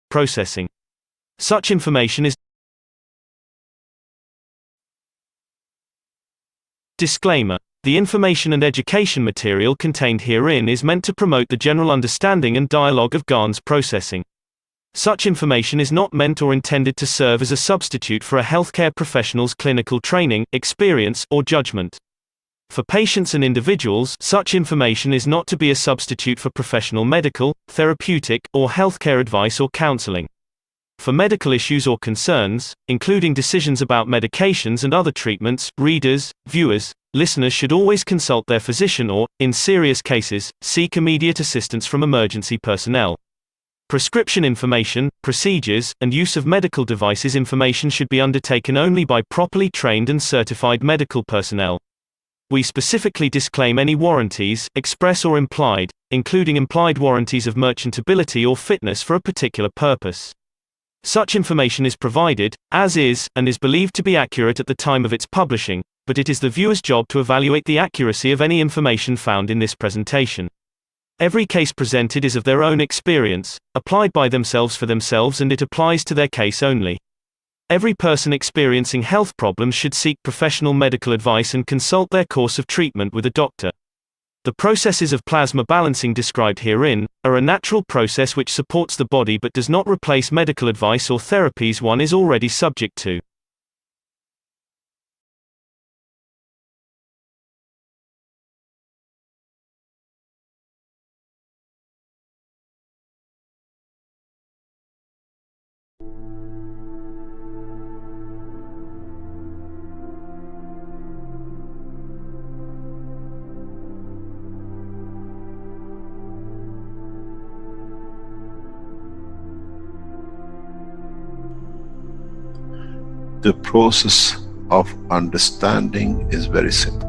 processing. Such information is Disclaimer. The information and education material contained herein is meant to promote the general understanding and dialogue of GAN's processing. Such information is not meant or intended to serve as a substitute for a healthcare professional's clinical training, experience, or judgment. For patients and individuals, such information is not to be a substitute for professional medical, therapeutic, or healthcare advice or counseling. For medical issues or concerns, including decisions about medications and other treatments, readers, viewers, listeners should always consult their physician or, in serious cases, seek immediate assistance from emergency personnel. Prescription information, procedures, and use of medical devices information should be undertaken only by properly trained and certified medical personnel. We specifically disclaim any warranties, express or implied, including implied warranties of merchantability or fitness for a particular purpose. Such information is provided, as is, and is believed to be accurate at the time of its publishing, but it is the viewer's job to evaluate the accuracy of any information found in this presentation. Every case presented is of their own experience, applied by themselves for themselves, and it applies to their case only. Every person experiencing health problems should seek professional medical advice and consult their course of treatment with a doctor. The processes of plasma balancing described herein are a natural process which supports the body but does not replace medical advice or therapies one is already subject to. The process of understanding is very simple.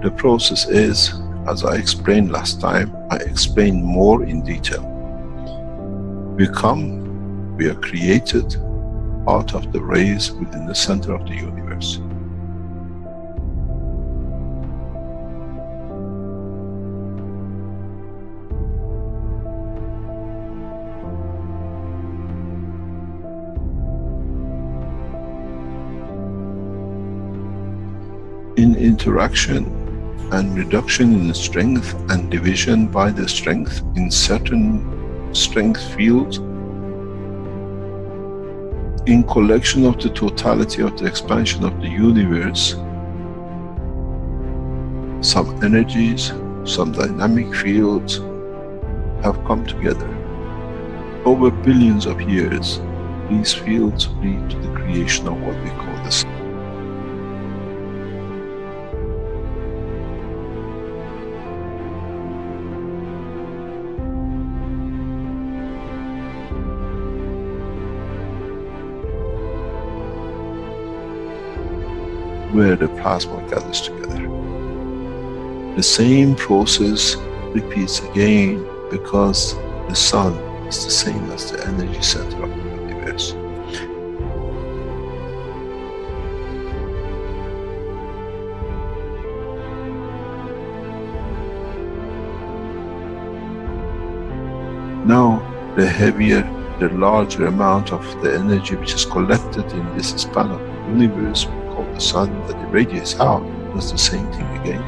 The process is, as I explained last time, I explained more in detail. We are created out of the rays within the center of the universe. In interaction and reduction in strength and division by the strength in certain strength fields, in collection of the totality of the expansion of the universe, some energies, some dynamic fields have come together. Over billions of years, these fields lead to the creation of what we call the sun. Where the plasma gathers together. The same process repeats again because the sun is the same as the energy center of the universe. Now, the heavier, the larger amount of the energy which is collected in this span of the universe, the sun that irradiates out, does the same thing again.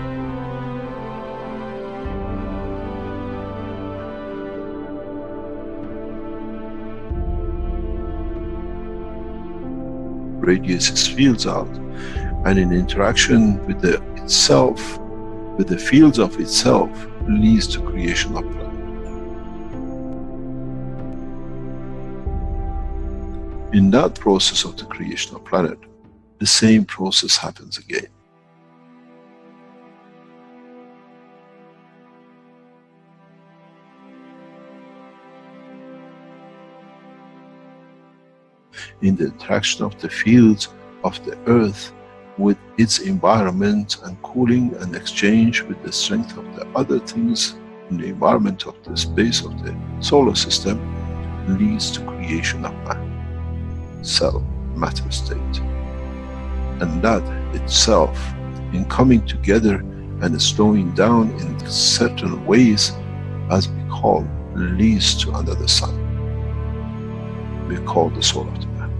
Radiates its fields out, and in interaction with itself, with the fields of itself, leads to creation of planet. In that process of the creation of planet, the same process happens again. In the interaction of the fields of the earth with its environment and cooling and exchange with the strength of the other things in the environment of the space of the solar system, leads to creation of man, cell, matter state. And that itself, in coming together and slowing down in certain ways, as we call, leads to another sun. we call the soul of the man.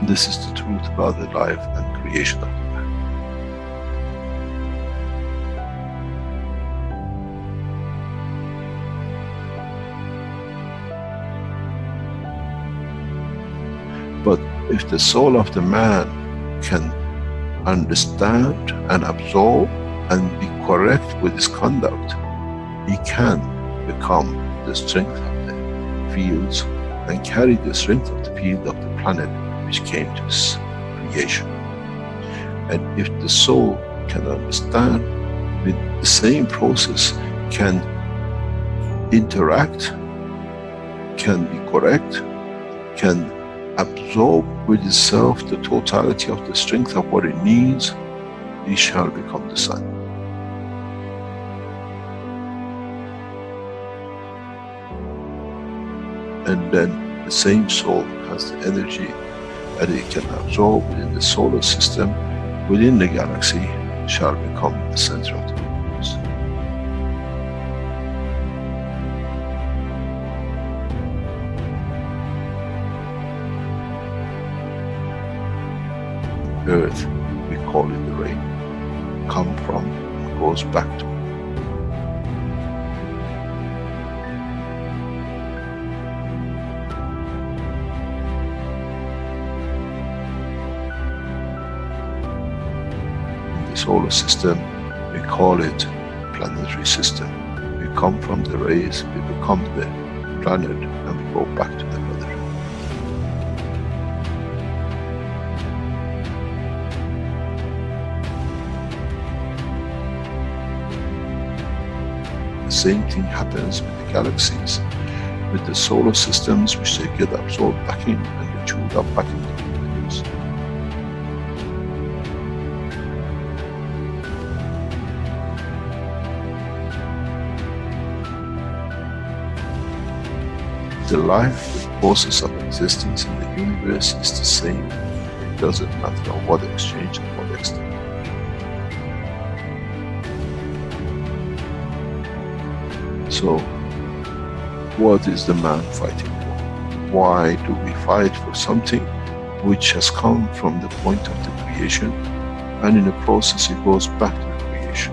This is the truth about the life and creation of the man. But if the soul of the man can understand and absorb and be correct with his conduct, he can become the strength of the fields and carry the strength of the field of the planet which came to this creation. And if the soul can understand with the same process, can interact, can be correct, can absorb with itself the totality of the strength of what it needs, it shall become the sun. And then the same soul has the energy that it can absorb within the solar system, within the galaxy, shall become the center of the universe. Earth, we call it the rain, come from and goes back to. In the solar system, we call it planetary system. We come from the rays, we become the planet, and we go back to the mother. The same thing happens with the galaxies, with the solar systems, which they get absorbed back in and they chewed up back into the universe. The life, the process of existence in the universe is the same. It doesn't matter on what exchange and what extent. So, what is the man fighting for? Why do we fight for something which has come from the point of the creation, and in the process it goes back to the creation?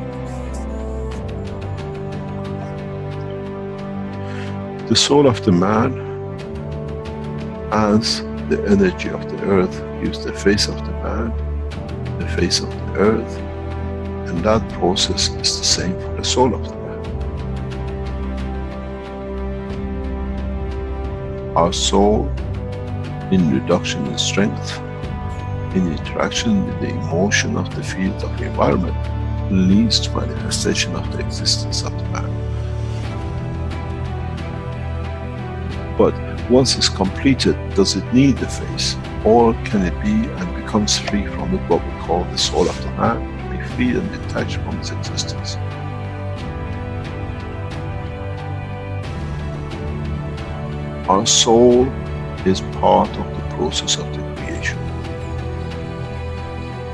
The soul of the man, as the energy of the earth, gives the face of the man, the face of the earth, and that process is the same for the soul of the man. Our soul, in reduction in strength, in interaction with the emotion of the field of the environment, leads to manifestation of the existence of the man. But once it's completed, does it need the face? Or can it be and becomes free from it, what we call the soul of the man, to be free and detached from its existence? Our soul is part of the process of the creation.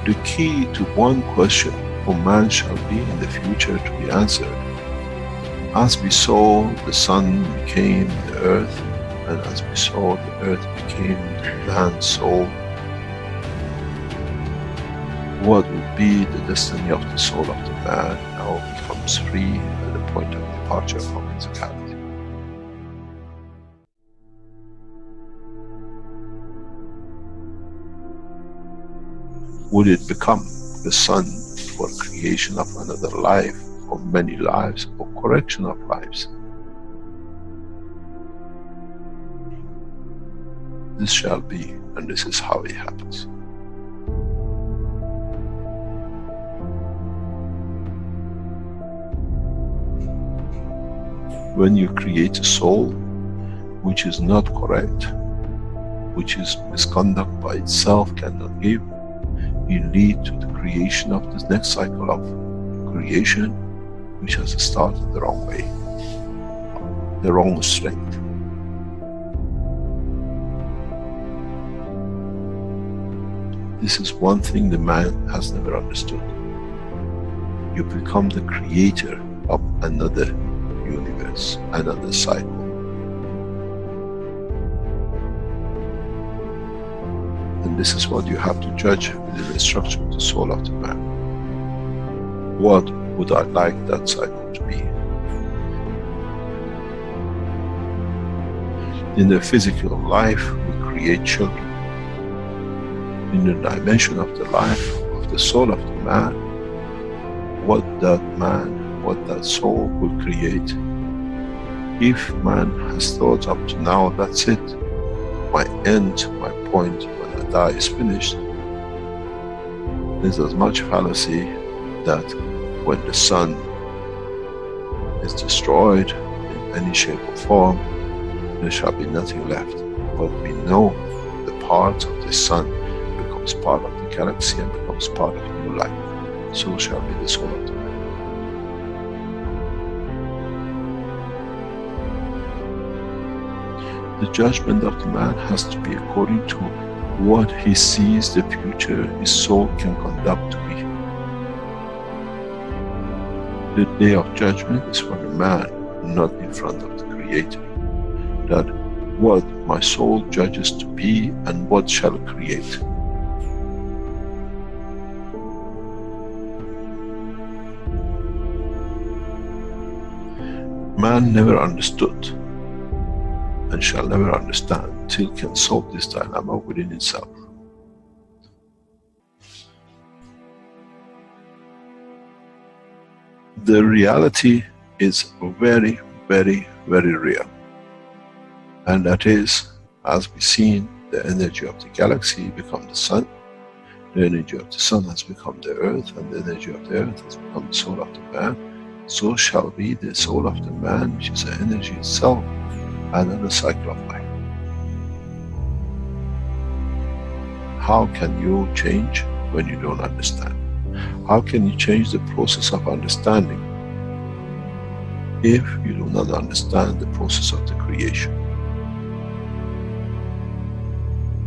The key to one question for man shall be in the future to be answered. As we saw the sun became the earth, and as we saw the earth became the man's soul, what would be the destiny of the soul of the man now becomes free at the point of departure from physicality? Would it become the sun for creation of another life, or many lives, or correction of lives? This shall be, and this is how it happens. When you create a soul which is not correct, which is misconduct by itself, cannot give, you lead to the creation of this next cycle of creation, which has started the wrong way, the wrong strength. This is one thing the man has never understood. You become the creator of another universe and on the cycle. And this is what you have to judge within the structure of the soul of the man. What would I like that cycle to be? In the physical life, we create children. In the dimension of the life of the soul of the man, what that soul will create. If man has thought up to now, that's it, my end, my point when I die is finished, there's as much fallacy that when the sun is destroyed in any shape or form, there shall be nothing left. But we know the part of the sun becomes part of the galaxy and becomes part of new life. So shall be the soul of the man. The judgment of the man has to be according to what he sees the future his soul can conduct to be. The day of judgment is for the man, not in front of the Creator. That what my soul judges to be and what shall create. Man never understood and shall never understand till can solve this dilemma within itself. The reality is very, very, very real. And that is, as we've seen, the energy of the galaxy become the sun, the energy of the sun has become the earth, and the energy of the earth has become the soul of the man. So shall be the soul of the man, which is the energy itself, and then the cycle of life. How can you change when you don't understand? How can you change the process of understanding if you do not understand the process of the creation?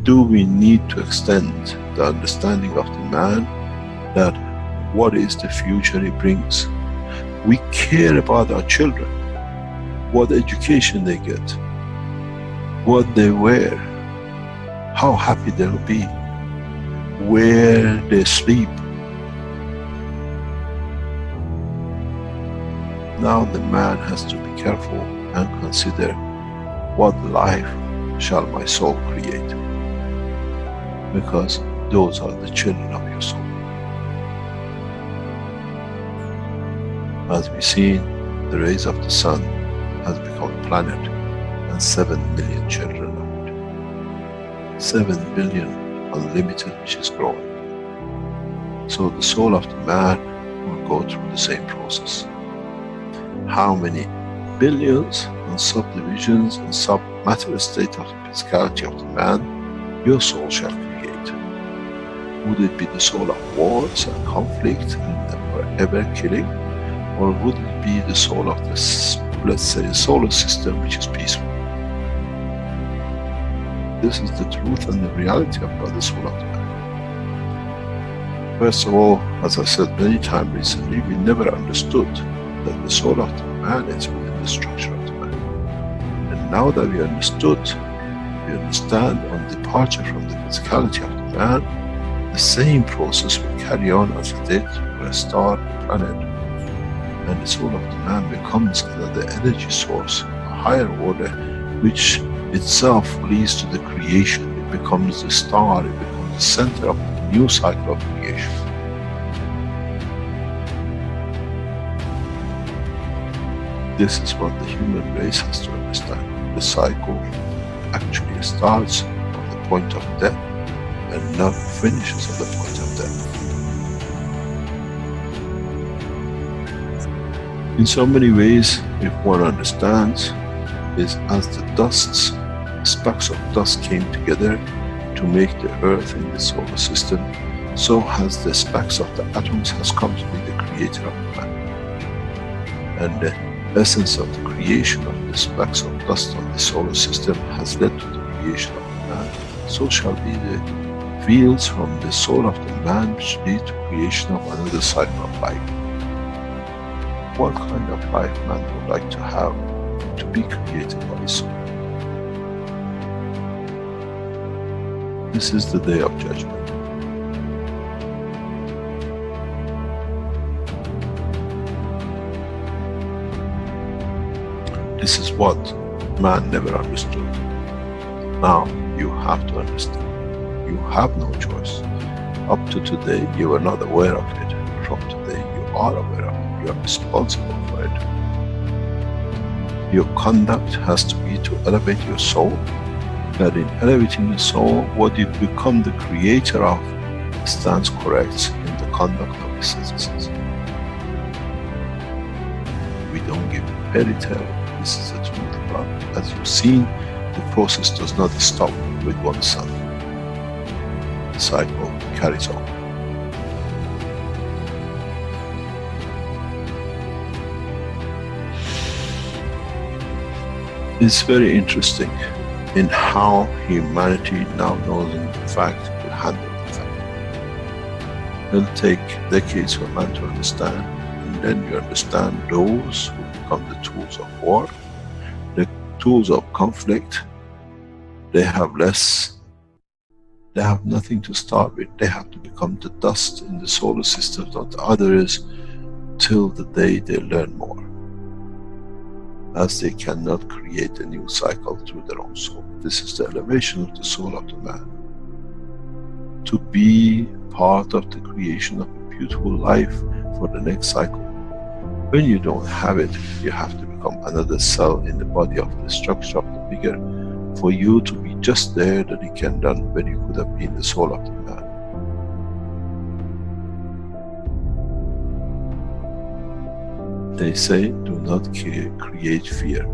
Do we need to extend the understanding of the man that what is the future he brings? We care about our children, what education they get, what they wear, how happy they'll be, where they sleep. Now the man has to be careful and consider what life shall my soul create, because those are the children of your soul. As we've seen, the rays of the sun has become a planet and 7 billion children of it. 7 billion unlimited, which is growing. So the soul of the man will go through the same process. How many billions and subdivisions and sub-matter state of the physicality of the man your soul shall create? Would it be the soul of wars and conflict and forever killing? Or would it be the soul of this, let's say, solar system which is peaceful? This is the truth and the reality about the soul of the man. First of all, as I said many times recently, we never understood that the soul of the man is within the structure of the man. And now that we understood, we understand on departure from the physicality of the man, the same process will carry on as it did for a star, a planet, and the soul of the man becomes another energy source, a higher order, which itself leads to the creation. It becomes the star, it becomes the center of the new cycle of creation. This is what the human race has to understand. The cycle actually starts from the point of death and not finishes at the point of death. In so many ways, if one understands, is as the dusts, specks of dust came together to make the earth in the solar system, so has the specks of the atoms has come to be the creator of the man. And the essence of the creation of the specks of dust of the solar system has led to the creation of the man. So shall be the fields from the soul of the man which lead to creation of another cycle of life. what kind of life man would like to have, to be created by his soul. This is the day of judgment. This is what man never understood. Now you have to understand. You have no choice. Up to today you were not aware of it. From today you are aware of it. You are responsible for it. Your conduct has to be to elevate your soul. That in elevating the soul, what you become the creator of stands correct in the conduct of the citizens. We don't give fairy tale. This is the truth. But as you've seen, the process does not stop with one sun. The cycle carries on. It's very interesting in how humanity now knows in fact to handle the fact. It'll take decades for man to understand, and then you understand those who become the tools of war, the tools of conflict. They have less, they have nothing to start with. They have to become the dust in the solar systems of the others till the day they learn more, as they cannot create a new cycle through their own soul. This is the elevation of the soul of the man. To be part of the creation of a beautiful life for the next cycle. When you don't have it, you have to become another cell in the body of the structure of the bigger, for you to be just there that it can done when you could have been the soul of the man. They say, do not create fear.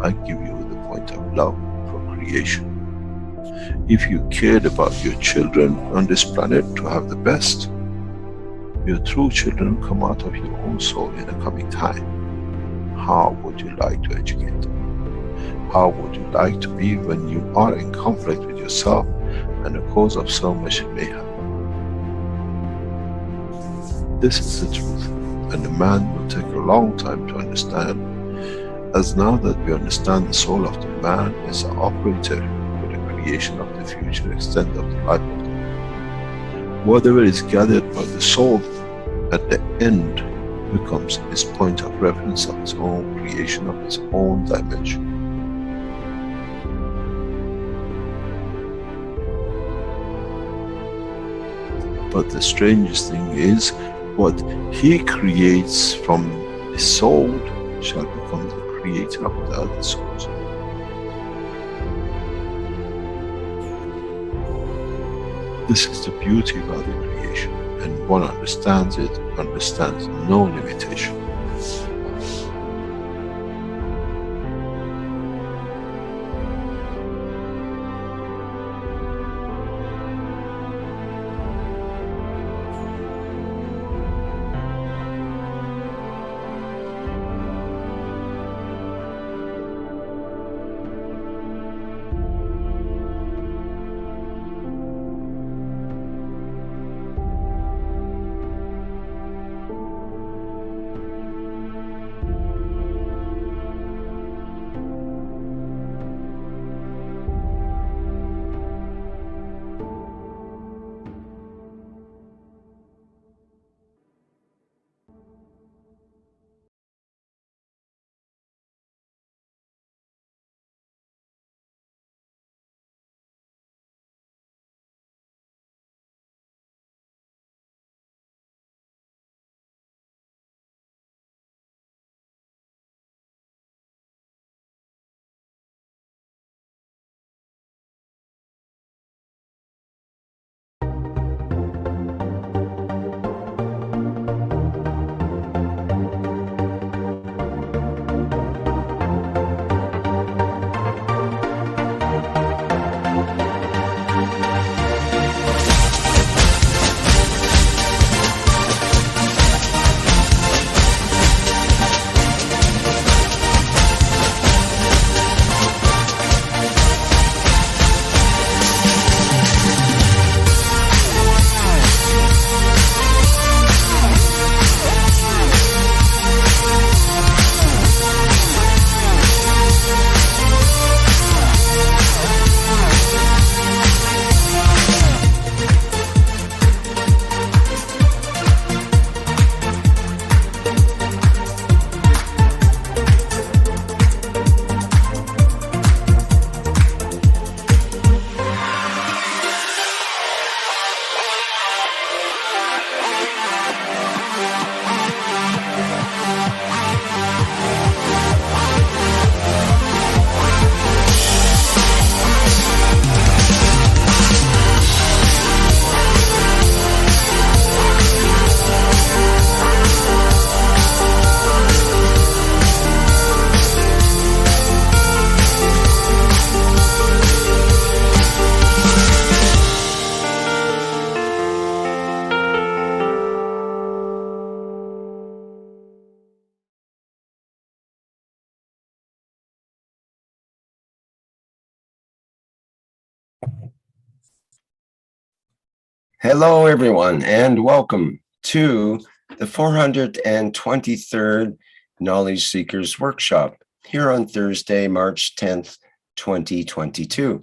I give you the point of love for creation. If you cared about your children on this planet to have the best, your true children come out of your own soul in the coming time. How would you like to educate them? How would you like to be when you are in conflict with yourself and the cause of so much mayhem? This is the truth. And the man will take a long time to understand, as now that we understand the soul of the man is an operator for the creation of the future extent of the life of the man. Whatever is gathered by the soul at the end becomes his point of reference of his own creation, of his own dimension. But the strangest thing is, what he creates from his soul shall become the creator of the other souls. This is the beauty about the creation, and one understands it, understands no limitation. Hello, everyone, and welcome to the 423rd Knowledge Seekers Workshop here on Thursday, March 10th, 2022.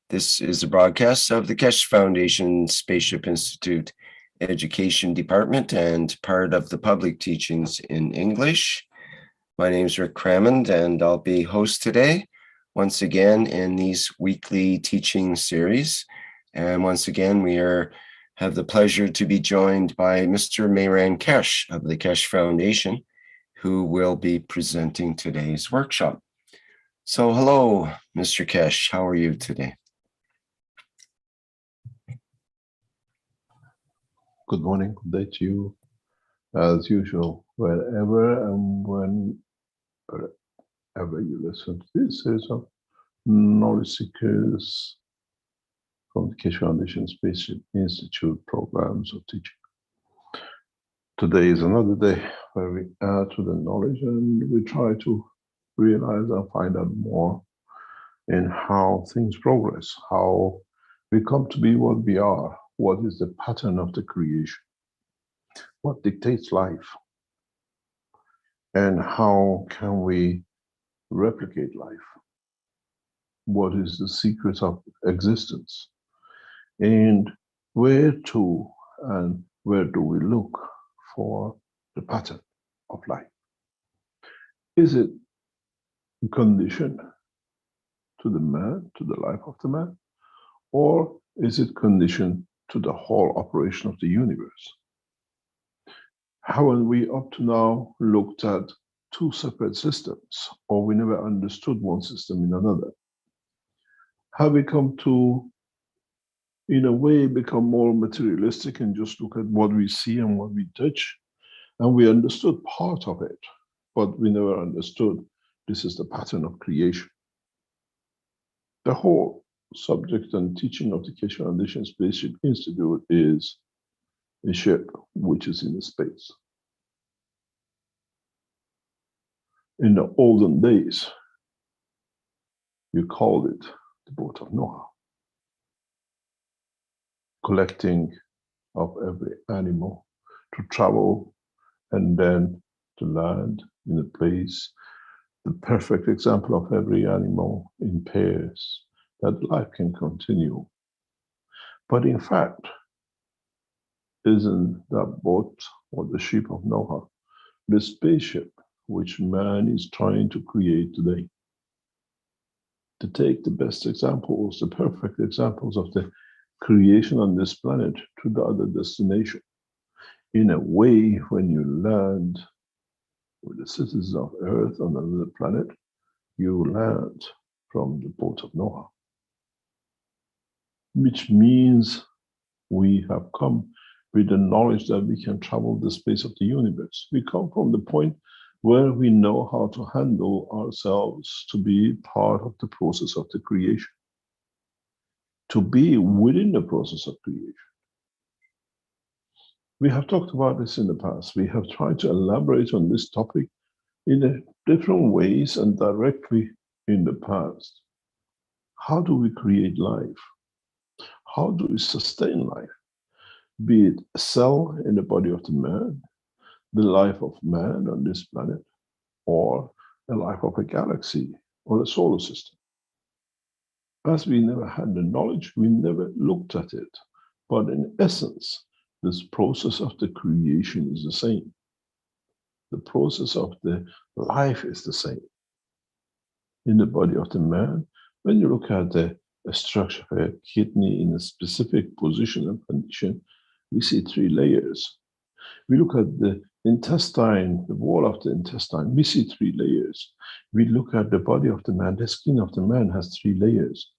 This is a broadcast of the Keshe Foundation Spaceship Institute Education Department and part of the public teachings in English. My name is Rick Crammond, and I'll be host today, once again, in these weekly teaching series. And once again, we have the pleasure to be joined by Mr. Mehran Keshe of the Keshe Foundation, who will be presenting today's workshop. So hello, Mr. Keshe, how are you today? Good morning, good day to you. As usual, wherever and whenever you listen to this series of Knowledge Seekers from the Keshe Foundation Spaceship Institute programs of teaching. Today is another day where we add to the knowledge and we try to realize and find out more in how things progress, how we come to be what we are, what is the pattern of the creation, what dictates life, and how can we replicate life, what is the secret of existence, and where to and where do we look for the pattern of life. Is it conditioned to the man, to the life of the man, or is it conditioned to the whole operation of the universe? Haven't we up to now looked at two separate systems, or we never understood one system in another? Have we come to, in a way, become more materialistic and just look at what we see and what we touch? And we understood part of it, but we never understood this is the pattern of creation. The whole subject and teaching of the Keshe Foundation Spaceship Institute is a ship which is in space. In the olden days, you called it the boat of Noah, collecting of every animal to travel and then to land in a place, the perfect example of every animal in pairs, that life can continue. But in fact, isn't that boat or the ship of Noah the spaceship which man is trying to create today? To take the best examples, the perfect examples of the creation on this planet to the other destination. In a way, when you land with the citizens of Earth on another planet, you land from the boat of Noah. Which means we have come with the knowledge that we can travel the space of the universe. We come from the point where we know how to handle ourselves to be part of the process of the creation, to be within the process of creation. We have talked about this in the past. We have tried to elaborate on this topic in different ways and directly in the past. How do we create life? How do we sustain life? Be it a cell in the body of the man, the life of man on this planet, or the life of a galaxy or a solar system. As we never had the knowledge, we never looked at it. But in essence, this process of the creation is the same. The process of the life is the same. In the body of the man, when you look at the structure of a kidney in a specific position and condition, we see 3 layers. We look at the intestine, the wall of the intestine, we see 3 layers. We look at the body of the man, the skin of the man has 3 layers.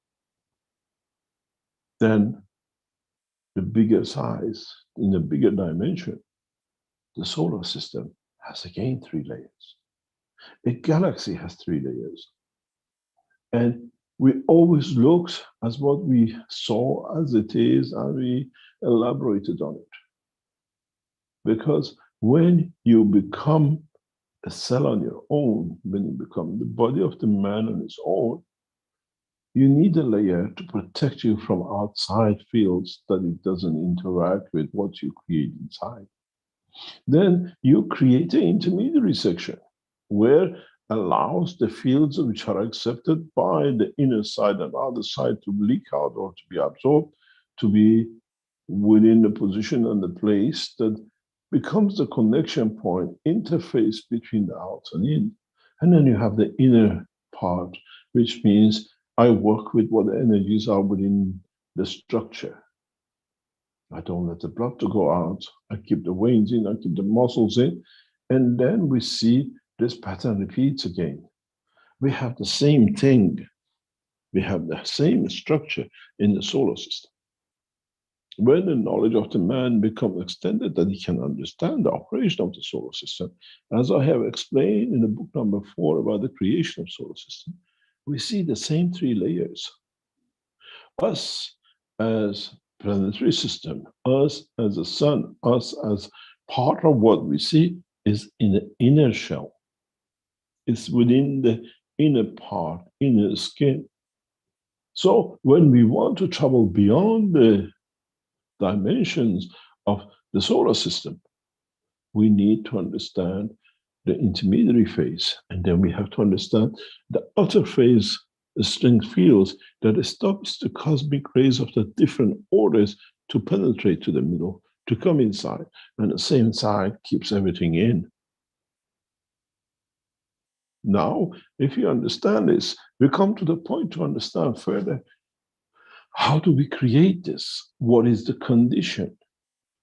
Then the bigger size, in a bigger dimension, the solar system has again 3 layers. A galaxy has 3 layers. And we always looked at what we saw as it is, and we elaborated on it. Because when you become a cell on your own, when you become the body of the man on its own, You need a layer to protect you from outside fields that it doesn't interact with what you create inside. Then you create an intermediary section where allows the fields which are accepted by the inner side and outer side to leak out or to be absorbed, to be within the position and the place that becomes the connection point, interface between the out and in. And then you have the inner part, which means I work with what the energies are within the structure. I don't let the blood to go out. I keep the veins in, I keep the muscles in. And then we see this pattern repeats again. We have the same thing. We have the same structure in the solar system. When the knowledge of the man becomes extended, that he can understand the operation of the solar system, as I have explained in the book number 4 about the creation of solar system, we see the same 3 layers. Us as planetary system, us as a sun, us as part of what we see is in the inner shell. It's within the inner part, inner skin. So when we want to travel beyond the dimensions of the solar system, we need to understand the intermediary phase, and then we have to understand the outer phase, the strength fields that stops the cosmic rays of the different orders to penetrate to the middle, to come inside, and the same side keeps everything in. Now, if you understand this, we come to the point to understand further, how do we create this? What is the condition?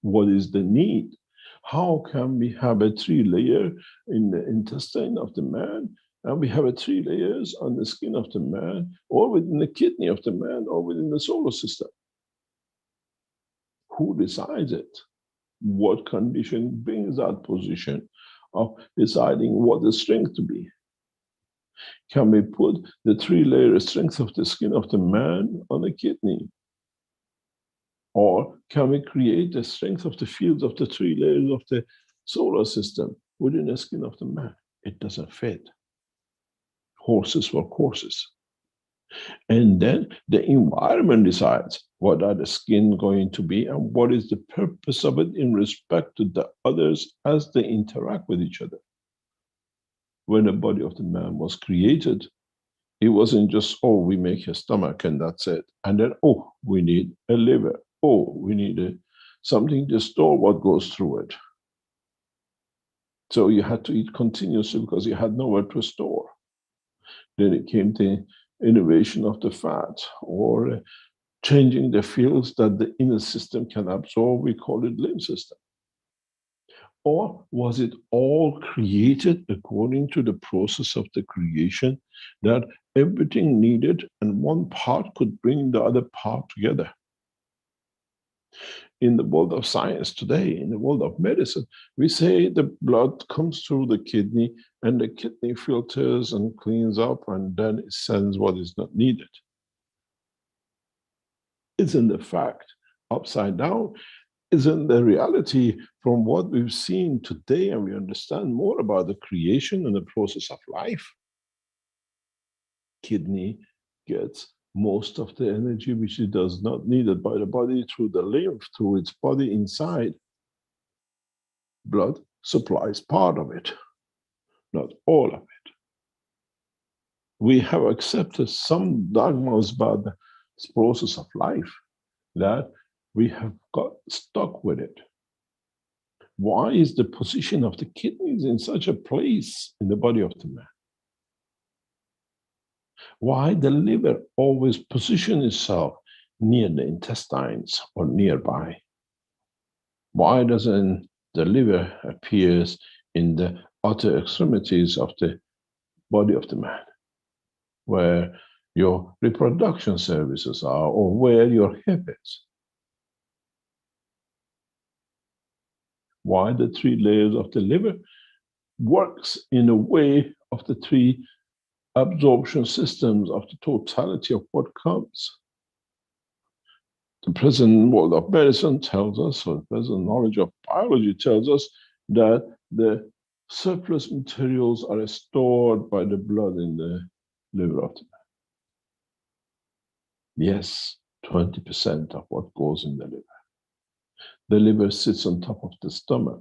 What is the need? How can we have a 3 layer in the intestine of the man, and we have a 3 layers on the skin of the man, or within the kidney of the man, or within the solar system? Who decides it? What condition brings that position of deciding what the strength to be? Can we put the 3 layer strength of the skin of the man on a kidney? Or can we create the strength of the fields of the 3 layers of the solar system within the skin of the man? It doesn't fit. Horses for courses. And then the environment decides what are the skin going to be and what is the purpose of it in respect to the others as they interact with each other. When the body of the man was created, it wasn't just, oh, we make a stomach and that's it. And then, oh, we need a liver. Oh, we need something to store what goes through it. So you had to eat continuously because you had nowhere to store. Then it came the innovation of the fat, or changing the fields that the inner system can absorb. We call it lymph system. Or was it all created according to the process of the creation, that everything needed and one part could bring the other part together? In the world of science today, in the world of medicine, we say the blood comes through the kidney and the kidney filters and cleans up and then it sends what is not needed. Isn't the fact upside down? Isn't the reality from what we've seen today, and we understand more about the creation and the process of life? Kidney gets most of the energy which it does not needed by the body through the lymph, through its body inside. Blood supplies part of it, not all of it. We have accepted some dogmas about the process of life that we have got stuck with it. Why is the position of the kidneys in such a place in the body of the man? Why the liver always position itself near the intestines or nearby? Why doesn't the liver appears in the outer extremities of the body of the man, where your reproduction services are, or where your hip is? Why the 3 layers of the liver works in a way of the 3 absorption systems of the totality of what comes. The present world of medicine tells us, or the present knowledge of biology tells us, that the surplus materials are stored by the blood in the liver of the man. Yes, 20% of what goes in the liver. The liver sits on top of the stomach,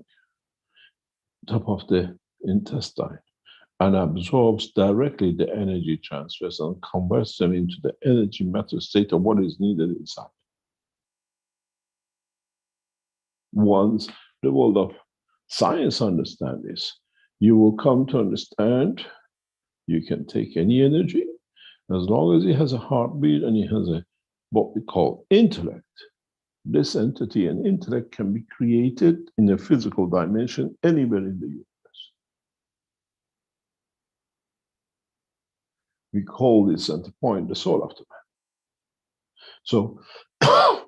top of the intestine, and absorbs directly the energy transfers and converts them into the energy matter state of what is needed inside. Once the world of science understands this, you will come to understand you can take any energy as long as it has a heartbeat and it has a what we call intellect. This entity and intellect can be created in a physical dimension anywhere in the universe. We call this center point the soul of the man. So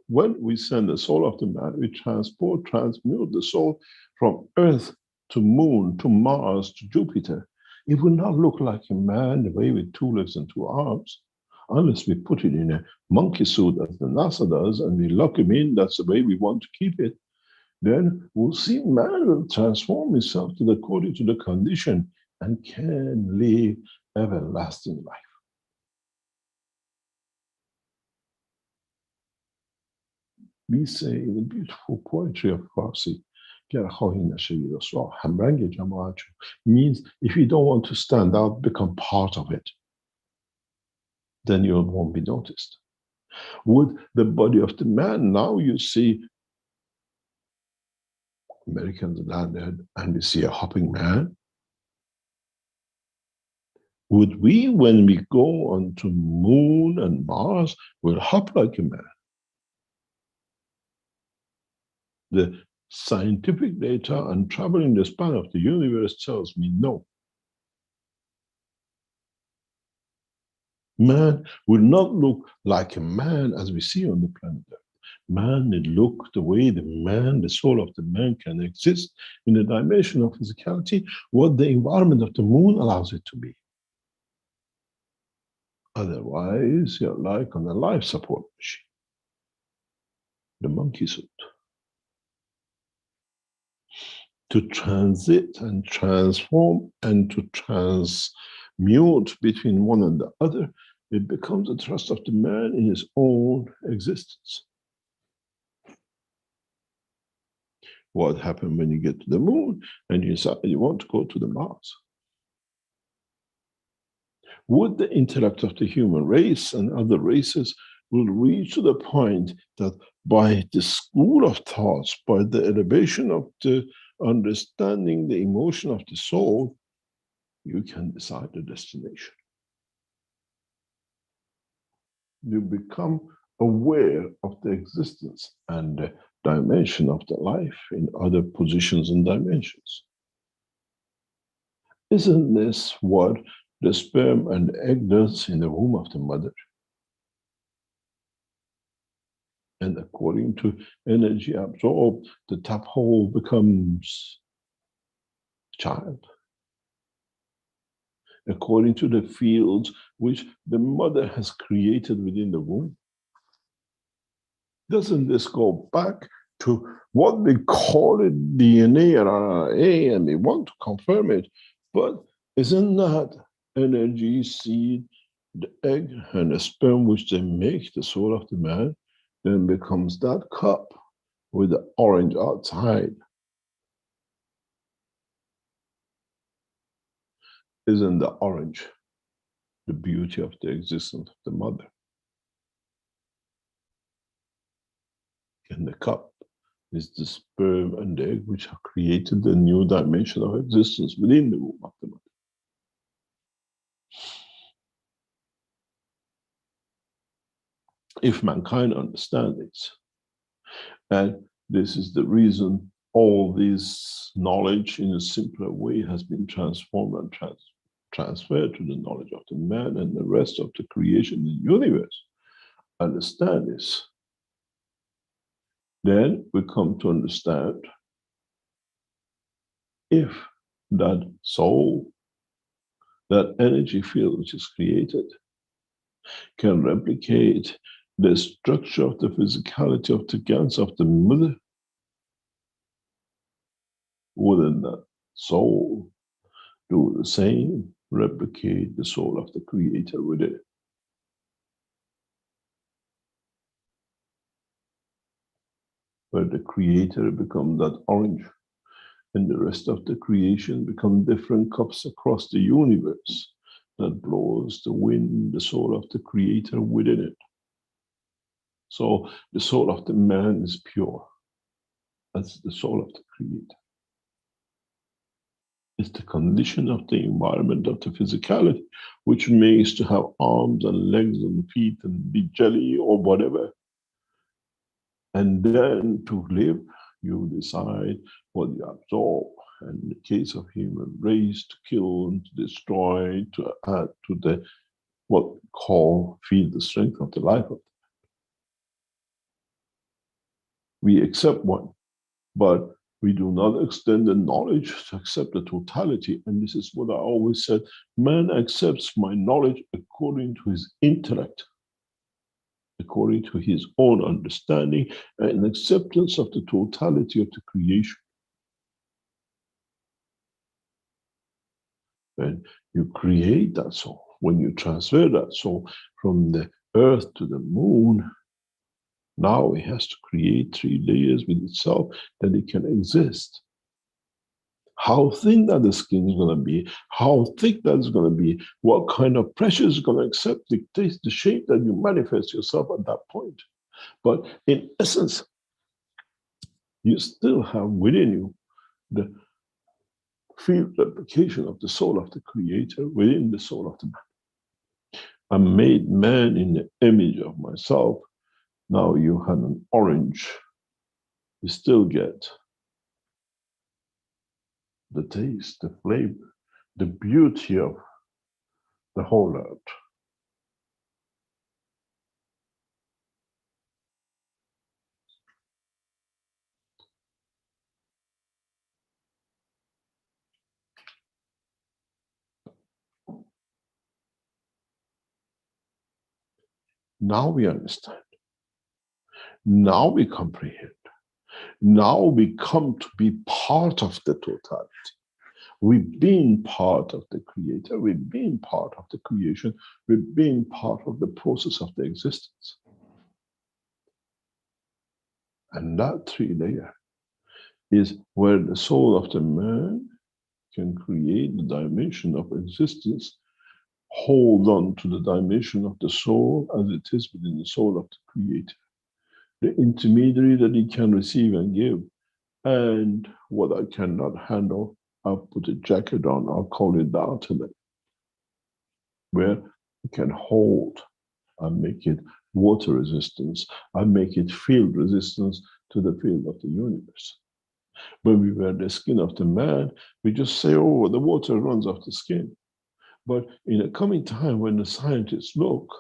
when we send the soul of the man, we transmute the soul from Earth to Moon, to Mars, to Jupiter. It will not look like a man, the way with 2 legs and 2 arms, unless we put it in a monkey suit as the NASA does, and we lock him in, that's the way we want to keep it. Then we'll see man will transform himself according to the condition and can live everlasting life. We say in the beautiful poetry of Farsi, means if you don't want to stand out, become part of it. Then you won't be noticed. With the body of the man, now you see Americans landed and we see a hopping man. Would we, when we go onto Moon and Mars, will hop like a man? The scientific data and traveling the span of the universe tells me no. Man will not look like a man as we see on the planet Earth. Man will look the way the man, the soul of the man can exist in the dimension of physicality, what the environment of the moon allows it to be. Otherwise, you're like on a life support machine, the monkey suit. To transit and transform and to transmute between one and the other, it becomes the trust of the man in his own existence. What happened when you get to the moon and you decide you want to go to the Mars? Would the intellect of the human race and other races will reach to the point that by the school of thoughts, by the elevation of the understanding the emotion of the soul, you can decide the destination. You become aware of the existence and the dimension of the life in other positions and dimensions. Isn't this what the sperm and the egg does in the womb of the mother? And according to energy absorbed, the tap hole becomes child. According to the fields which the mother has created within the womb. Doesn't this go back to what we call it DNA or RNA, and we want to confirm it, but isn't that energy, seed, the egg and the sperm which they make the soul of the man, then becomes that cup with the orange outside? Isn't the orange the beauty of the existence of the mother? And the cup is the sperm and the egg which have created the new dimension of existence within the womb of the mother. If mankind understands this, and this is the reason all this knowledge in a simpler way has been transformed and transferred to the knowledge of the man and the rest of the creation in the universe, understand this, then we come to understand if that soul, that energy field which is created, can replicate the structure of the physicality of the gans of the mother, wouldn't that soul do the same, replicate the soul of the creator with it? where the creator becomes that orange, and the rest of the creation become different cups across the universe that blows the wind, the soul of the creator within it. So the soul of the man is pure. That's the soul of the creator. It's the condition of the environment of the physicality, which makes to have arms and legs and feet and be jelly or whatever. And then to live, you decide what you absorb. And in the case of human race, to kill and to destroy, to add to the what we call feel the strength of the life of. We accept one, but we do not extend the knowledge to accept the totality. And this is what I always said, man accepts my knowledge according to his intellect, according to his own understanding and acceptance of the totality of the creation. And you create that soul. When you transfer that soul from the earth to the moon, now it has to create 3 layers with itself that it can exist. How thin that the skin is going to be, how thick that is going to be, what kind of pressure is going to accept dictates the shape that you manifest yourself at that point. But in essence, you still have within you the field replication of the soul of the creator within the soul of the man. I made man in the image of myself. Now you have an orange. You still get the taste, the flavor, the beauty of the whole earth. Now we understand. Now we comprehend. Now we come to be part of the totality. We've been part of the creator. We've been part of the creation. We've been part of the process of the existence. And that 3 layer is where the soul of the man can create the dimension of existence, hold on to the dimension of the soul as it is within the soul of the creator. The intermediary that he can receive and give. And what I cannot handle, I'll put a jacket on, I'll call it the ultimate, where you can hold and make it water resistance, and make it field resistance to the field of the universe. When we wear the skin of the man, we just say, oh, the water runs off the skin. But in a coming time when the scientists look,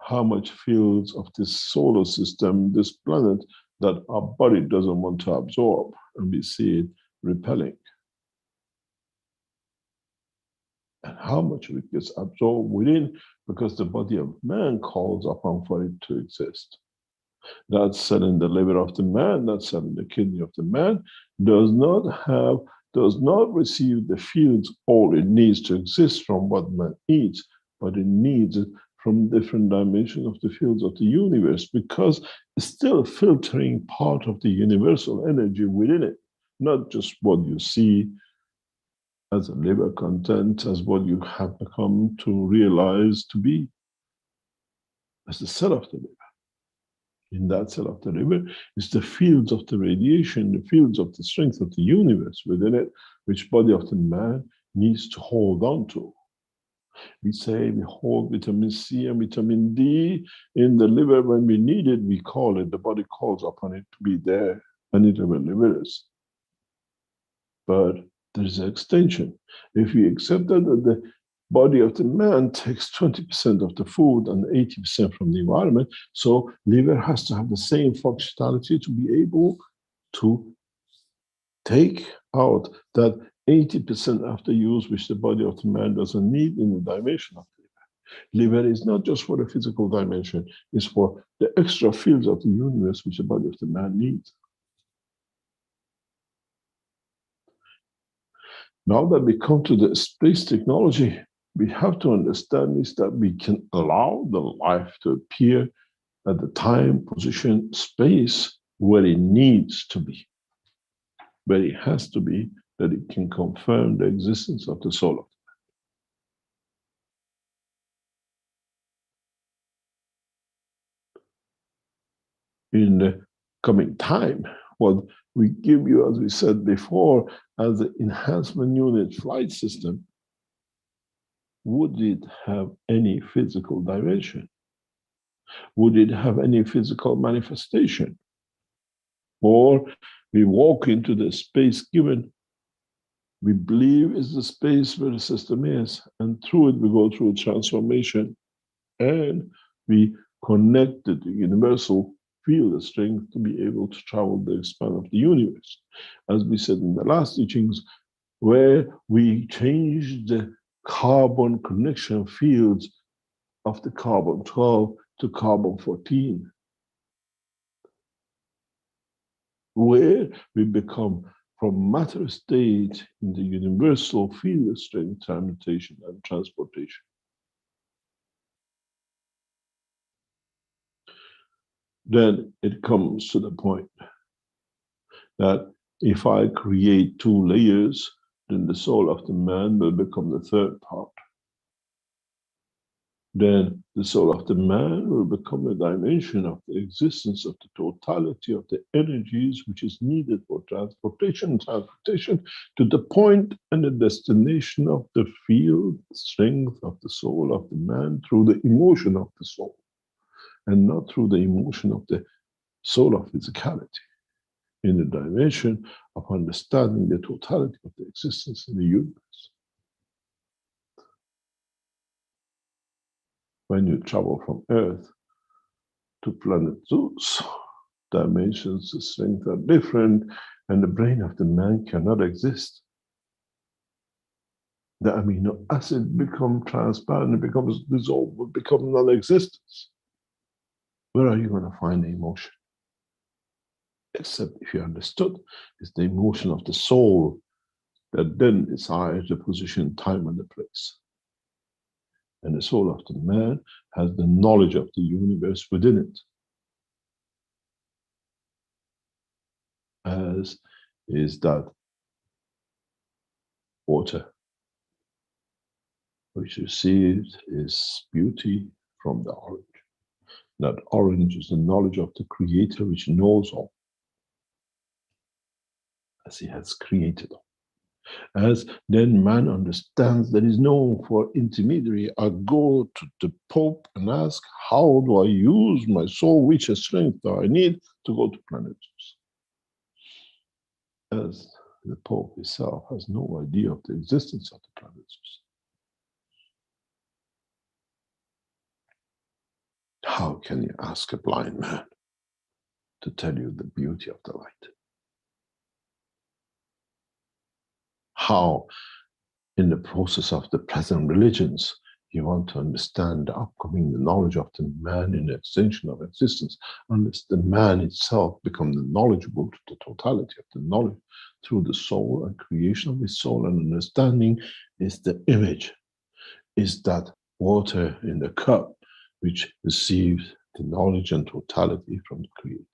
how much fields of this solar system, this planet, that our body doesn't want to absorb, and we see it repelling. And how much it gets absorbed within, because the body of man calls upon for it to exist. That cell in the liver of the man, that cell in the kidney of the man, does not receive the fields all it needs to exist from what man eats, but it needs it from different dimensions of the fields of the universe, because it's still filtering part of the universal energy within it, not just what you see as a liver content, as what you have come to realize to be as the cell of the liver. In that cell of the liver is the fields of the radiation, the fields of the strength of the universe within it, which body of the man needs to hold on to. We say we hold vitamin C and vitamin D in the liver when we need it, we call it, the body calls upon it to be there, and it will deliver us. But there's an extension. If we accept that the body of the man takes 20% of the food and 80% from the environment, so liver has to have the same functionality to be able to take out that 80% after use, which the body of the man doesn't need in the dimension of the liver. Liver is not just for the physical dimension, it's for the extra fields of the universe which the body of the man needs. Now that we come to the space technology, we have to understand is that we can allow the life to appear at the time, position, space where it needs to be, where it has to be, that it can confirm the existence of the soul of the man. In the coming time, what we give you, as we said before, as the enhancement unit flight system, would it have any physical dimension? Would it have any physical manifestation? Or we walk into the space given, we believe is the space where the system is, and through it we go through a transformation, and we connect the universal field of strength to be able to travel the span of the universe. As we said in the last teachings, where we change the carbon connection fields of the carbon 12 to carbon 14, where we become from matter state in the universal field of strength, transmutation, and transportation. Then it comes to the point that if I create two layers, then the soul of the man will become the third part. Then the soul of the man will become a dimension of the existence of the totality of the energies which is needed for transportation to the point and the destination of the field strength of the soul of the man through the emotion of the soul, and not through the emotion of the soul of physicality, in the dimension of understanding the totality of the existence in the universe. When you travel from Earth to planet Zeus, dimensions, the strength are different, and the brain of the man cannot exist. The amino acid becomes transparent, it becomes dissolved, it becomes non-existence. Where are you going to find the emotion? Except if you understood, it's the emotion of the soul that then decides the position, time, and the place. And the soul of the man has the knowledge of the universe within it, as is that water, which receives its beauty from the orange. That orange is the knowledge of the Creator, which knows all, as He has created all. As then man understands there is no for intermediary, I go to the Pope and ask, how do I use my soul? Which strength do I need to go to planet Zeus? As the Pope himself has no idea of the existence of the planet Zeus. How can you ask a blind man to tell you the beauty of the light? How, in the process of the present religions, you want to understand the upcoming the knowledge of the man in the extension of existence, unless the man itself becomes knowledgeable to the totality of the knowledge through the soul and creation of his soul, and understanding is the image, is that water in the cup which receives the knowledge and totality from the Creator.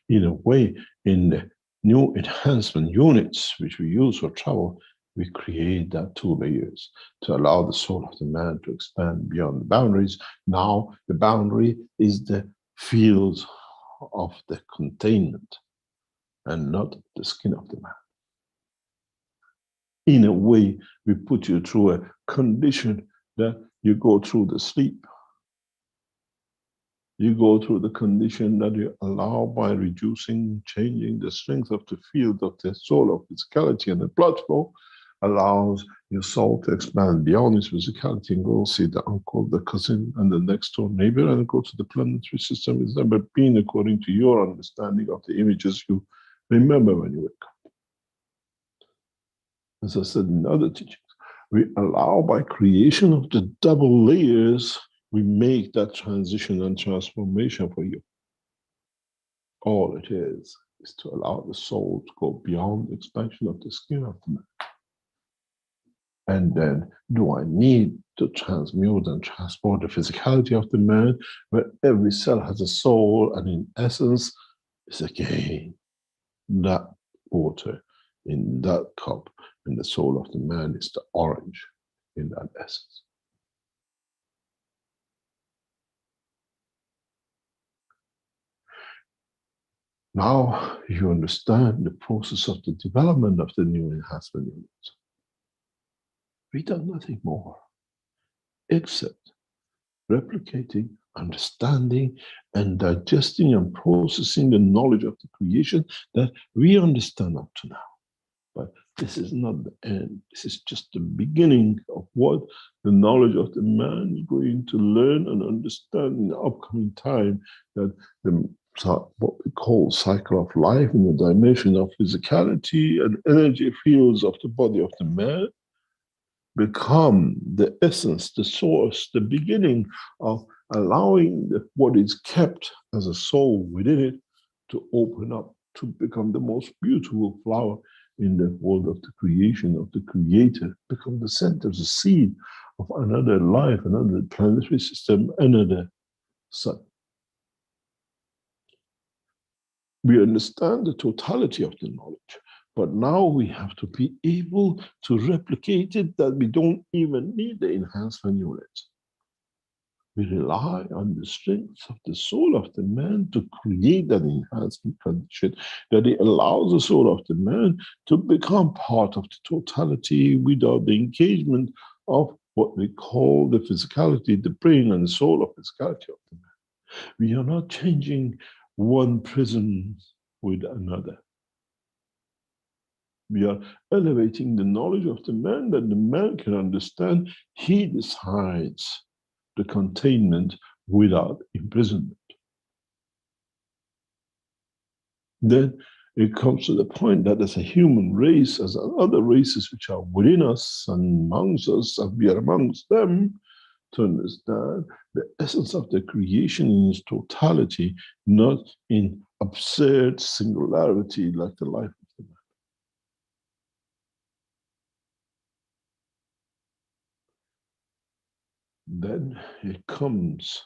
In a way, in the new enhancement units which we use for travel, we create that two layers to allow the soul of the man to expand beyond the boundaries. Now the boundary is the field of the containment and not the skin of the man. In a way, we put you through a condition that you go through the sleep. You go through the condition that you allow by reducing, changing the strength of the field of the soul of physicality, and the blood flow allows your soul to expand beyond its physicality and go see the uncle, the cousin, and the next door neighbor, and go to the planetary system it's never been according to your understanding of the images you remember when you wake up. As I said in other teachings, we allow by creation of the double layers, we make that transition and transformation for you. All it is to allow the soul to go beyond the expansion of the skin of the man And then, do I need to transmute and transport the physicality of the man, where every cell has a soul, and in essence, is again that water in that cup, and the soul of the man is the orange in that essence. Now you understand the process of the development of the new enhancement unit. We done nothing more except replicating, understanding, and digesting and processing the knowledge of the creation that we understand up to now. But this is not the end. This is just the beginning of what the knowledge of the man is going to learn and understand in the upcoming time, that the what we call cycle of life in the dimension of physicality and energy fields of the body of the man become the essence, the source, the beginning of allowing what is kept as a soul within it to open up, to become the most beautiful flower in the world of the creation of the creator, become the center, the seed of another life, another planetary system, another sun. We understand the totality of the knowledge, but now we have to be able to replicate it, that we don't even need the enhancement unit. We rely on the strength of the soul of the man to create that enhancement condition, that it allows the soul of the man to become part of the totality without the engagement of what we call the physicality, the brain and the soul of physicality of the man. We are not changing one prism with another. We are elevating the knowledge of the man, that the man can understand. He decides the containment without imprisonment. Then it comes to the point that as a human race, as other races which are within us and amongst us, and we are amongst them, to understand the essence of the creation in its totality, not in absurd singularity like the life of the man. Then it comes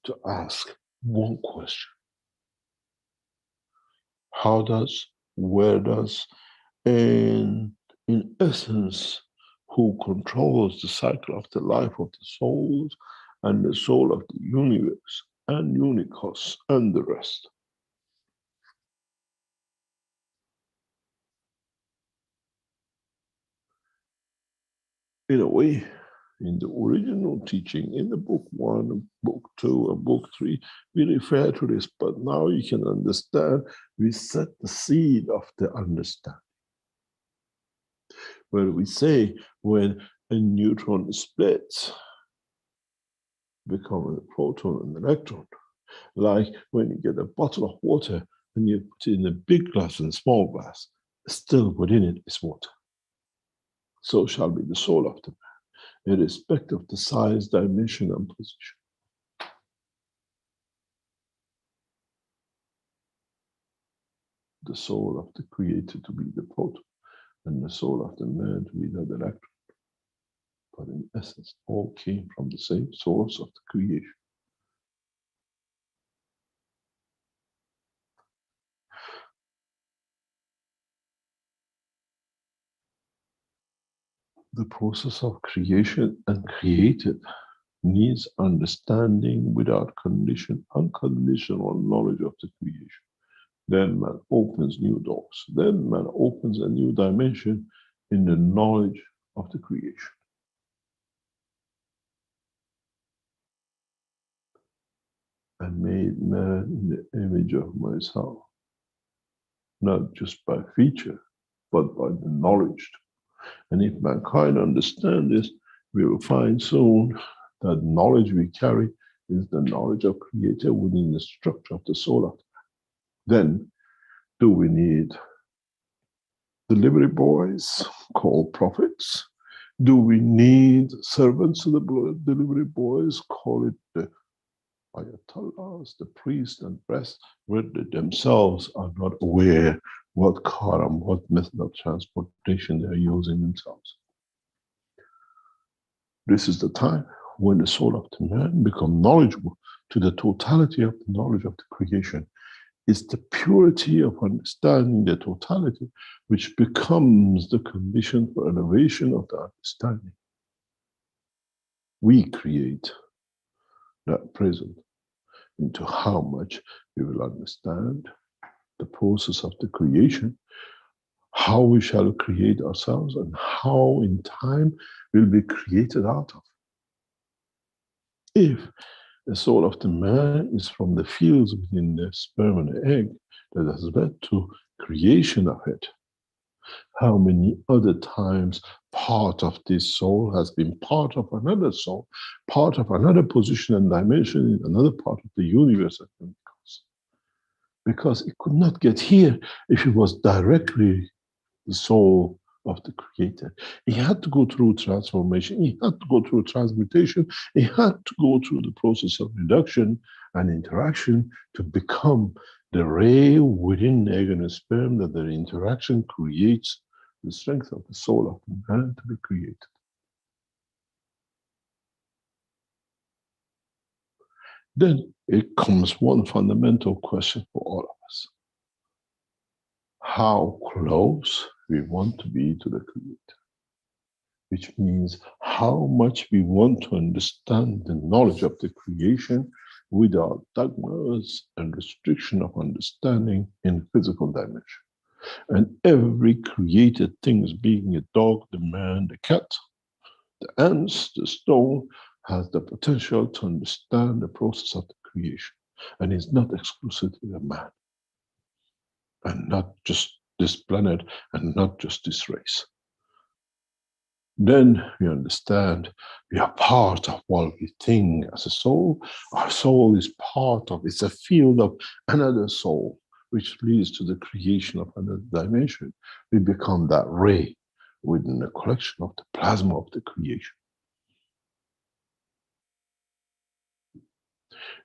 to ask one question. How does, where does, and in essence, who controls the cycle of the life of the souls and the soul of the universe and unicos and the rest. In a way, in the original teaching, in the book 1, book 2, and book 3, we refer to this, but now you can understand, we set the seed of the understanding. Where we say, when a neutron splits, become a proton and electron. Like when you get a bottle of water and you put it in a big glass and a small glass, still within it is water. So shall be the soul of the man, irrespective of the size, dimension, and position. The soul of the creator to be the proton, and the soul of the man to be the electron. But in essence, all came from the same source of the creation. The process of creation and created needs understanding without condition, unconditional knowledge of the creation. Then man opens new doors. Then man opens a new dimension in the knowledge of the creation. I made man in the image of myself, not just by feature, but by the knowledge. And if mankind understands this, we will find soon that knowledge we carry is the knowledge of Creator within the structure of the soul of the man. Then, do we need delivery boys called prophets? Do we need servants of the delivery boys, call it the ayatollahs, the priests and rest, where they themselves are not aware what karam, what method of transportation they are using themselves? This is the time when the soul of the man becomes knowledgeable to the totality of the knowledge of the creation. It's the purity of understanding the totality which becomes the condition for elevation of the understanding. We create that present into how much we will understand the process of the creation, how we shall create ourselves, and how in time we'll be created out of. If the soul of the man is from the fields within the sperm and the egg that has led to creation of it, how many other times part of this soul has been part of another soul, part of another position and dimension in another part of the universe? Because it could not get here if it was directly the soul of the creator. He had to go through transformation. He had to go through transmutation. He had to go through the process of reduction and interaction to become the ray within egg and sperm that the interaction creates the strength of the soul of the man to be created. Then it comes one fundamental question for all of us. How close we want to be to the Creator, which means how much we want to understand the knowledge of the creation without dogmas and restriction of understanding in the physical dimension. And every created thing, being a dog, the man, the cat, the ants, the stone, has the potential to understand the process of the creation. And it's not exclusively a man. And not just this planet, and not just this race. Then we understand we are part of what we think as a soul. Our soul is part of, it's a field of another soul, which leads to the creation of another dimension. We become that ray within the collection of the plasma of the creation.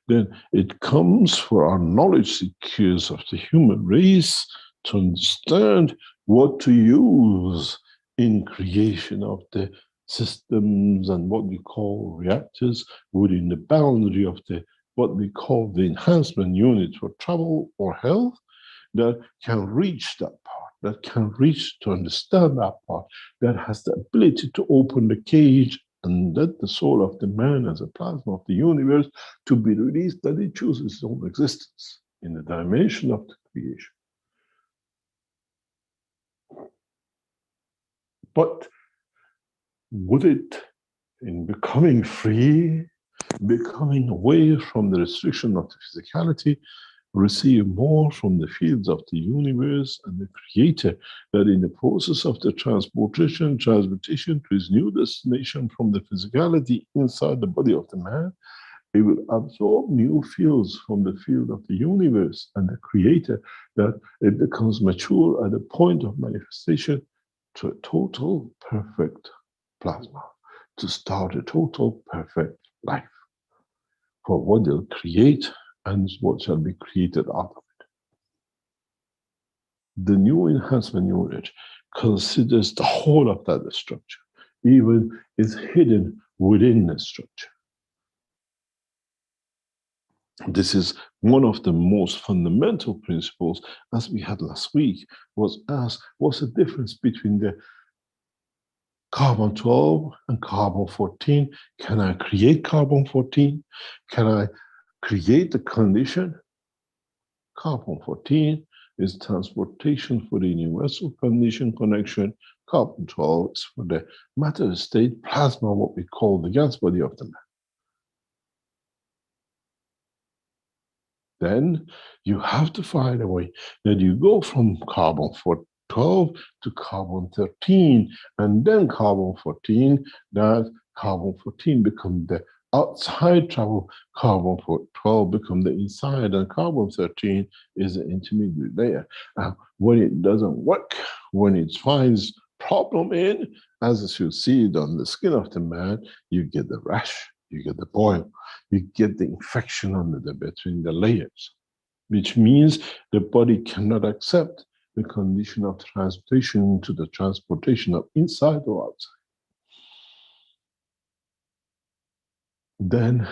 Then it comes for our knowledge seekers of the human race to understand what to use in creation of the systems and what we call reactors within the boundary of the what we call the enhancement unit for travel or health, that can reach that part, that can reach to understand that part, that has the ability to open the cage and let the soul of the man as a plasma of the universe to be released, that it chooses its own existence in the dimension of the creation. But would it, in becoming free, becoming away from the restriction of the physicality, receive more from the fields of the universe and the creator, that in the process of the transmutation to his new destination from the physicality inside the body of the man, it will absorb new fields from the field of the universe and the creator, that it becomes mature at the point of manifestation to a total perfect plasma, to start a total perfect life for what they'll create and what shall be created out of it. The new enhancement unit considers the whole of that structure, even is hidden within the structure. This is one of the most fundamental principles, as we had last week, was asked, what's the difference between the carbon 12 and carbon 14? Can I create carbon 14? Can I create the condition? Carbon 14 is transportation for the universal condition connection. Carbon 12 is for the matter state plasma, what we call the gas body of the man. Then you have to find a way that you go from carbon 12 to carbon 13, and then carbon 14, that carbon 14 become the outside travel, carbon 12 become the inside, and carbon 13 is the intermediate layer. When it doesn't work, when it finds problem in, as you see it on the skin of the man, you get the rash, you get the boil, you get the infection under the between the layers, which means the body cannot accept the condition of transmutation to the transportation of inside or outside. then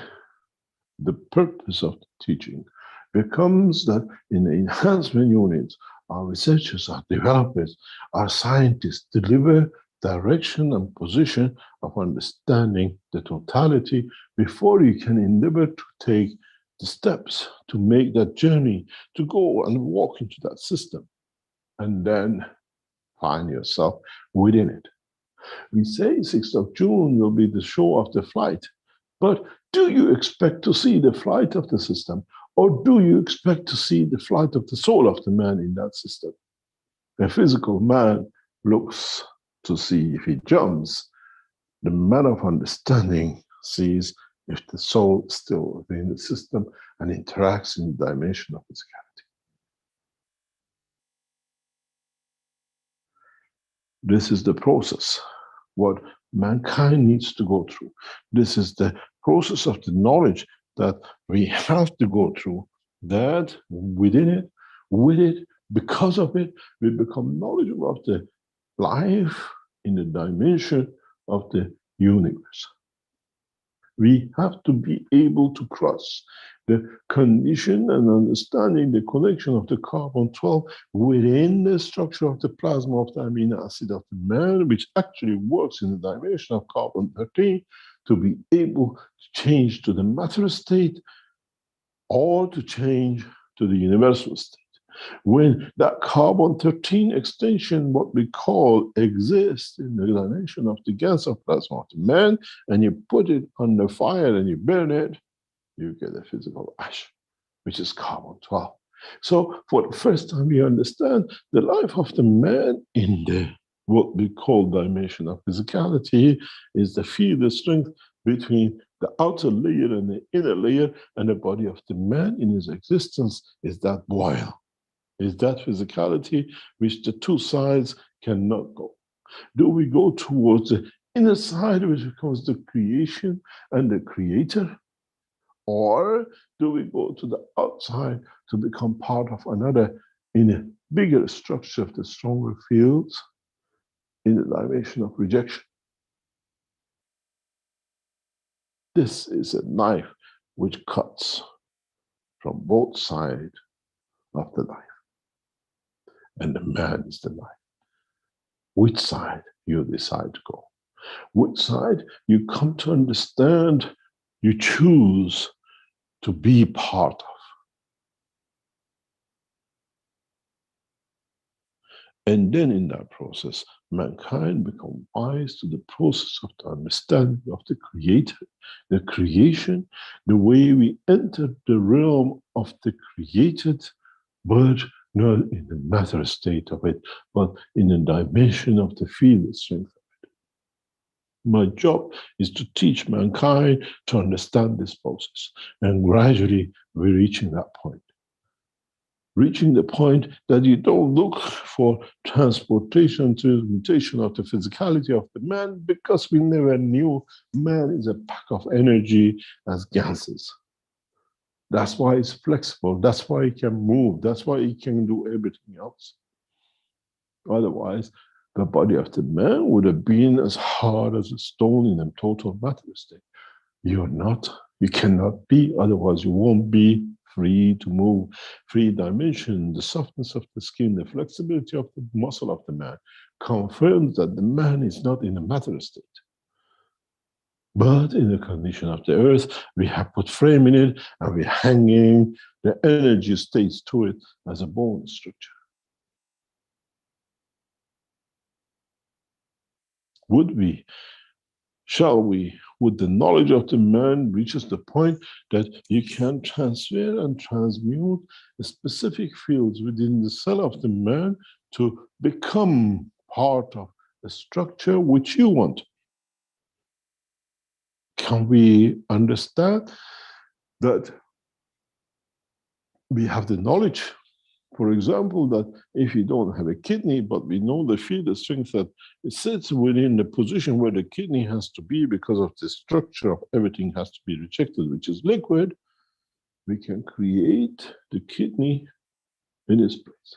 the purpose of the teaching becomes that in the enhancement units, our researchers, our developers, our scientists deliver direction and position of understanding the totality before you can endeavor to take the steps to make that journey, to go and walk into that system, and then find yourself within it. We say 6th of June will be the show of the flight, but do you expect to see the flight of the system, or do you expect to see the flight of the soul of the man in that system? A physical man looks to see if he jumps. The man of understanding sees if the soul is still within the system and interacts in the dimension of physicality. This is the process, what mankind needs to go through. This is the process of the knowledge that we have to go through, that within it, with it, because of it, we become knowledgeable of the life in the dimension of the universe. We have to be able to cross the condition and understanding the connection of the carbon-12 within the structure of the plasma of the amino acid of the man, which actually works in the dimension of carbon-13, to be able to change to the matter state or to change to the universal state. When that carbon-13 extension, what we call, exists in the dimension of the gas of plasma of the man, and you put it on the fire and you burn it, you get a physical ash, which is carbon-12. So for the first time, we understand the life of the man in the what we call dimension of physicality is the field of strength between the outer layer and the inner layer, and the body of the man in his existence is that boil, is that physicality which the two sides cannot go. Do we go towards the inner side, which becomes the creation and the creator? Or do we go to the outside to become part of another in a bigger structure of the stronger fields in the dimension of rejection? This is a knife which cuts from both sides of the knife. And the man is the knife. Which side you decide to go? Which side you come to understand, you choose to be part of. And then in that process, mankind becomes wise to the process of the understanding of the Creator, the creation, the way we enter the realm of the created, but not in the matter state of it, but in the dimension of the field strength of it. My job is to teach mankind to understand this process, and gradually we're reaching that point. Reaching the point that you don't look for transportation, transmutation of the physicality of the man, because we never knew man is a pack of energy as gases. That's why it's flexible. That's why it can move. That's why it can do everything else. Otherwise, the body of the man would have been as hard as a stone in a total matter state. You're not. You cannot be. Otherwise, you won't be free to move. Free dimension, the softness of the skin, the flexibility of the muscle of the man confirms that the man is not in a matter state, but in the condition of the earth. We have put frame in it, and we're hanging the energy states to it as a bone structure. Would we, shall we, would the knowledge of the man reaches the point that you can transfer and transmute the specific fields within the cell of the man to become part of a structure which you want? Can we understand that we have the knowledge? For example, that if you don't have a kidney, but we know the field of strength that it sits within the position where the kidney has to be because of the structure of everything has to be rejected, which is liquid, we can create the kidney in its place.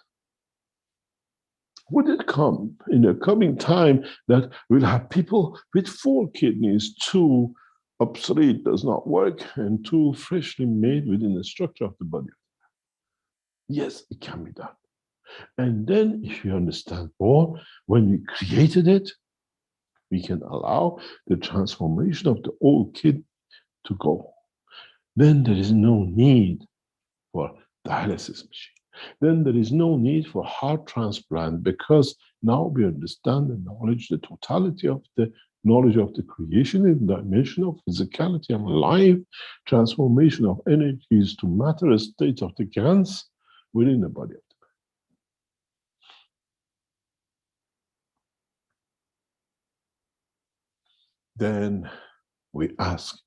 Would it come in the coming time that we'll have people with 4 kidneys, 2 obsolete, does not work, and tool freshly made within the structure of the body. Yes, it can be done. And then if you understand more, when we created it, we can allow the transformation of the old kid to go. Then there is no need for dialysis machine. Then there is no need for heart transplant, because now we understand the knowledge, the totality of the knowledge of the creation in the dimension of physicality and life, transformation of energies to matter states of the gans within the body of the man. Then we ask,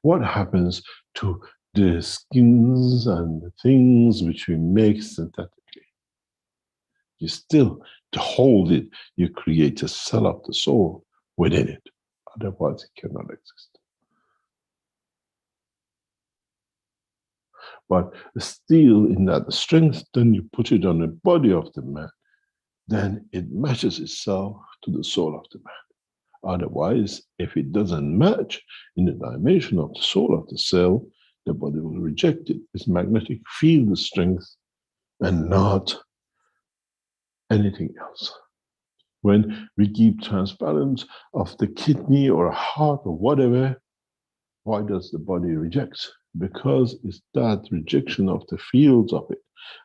what happens to the skins and the things which we make synthetically? You still, to hold it, you create a cell of the soul within it. Otherwise, it cannot exist. But still, in that strength, then you put it on the body of the man, then it matches itself to the soul of the man. Otherwise, if it doesn't match in the dimension of the soul of the cell, the body will reject it. It's magnetic field strength and not anything else. When we give transparent of the kidney or heart or whatever, why does the body reject? Because it's that rejection of the fields of it.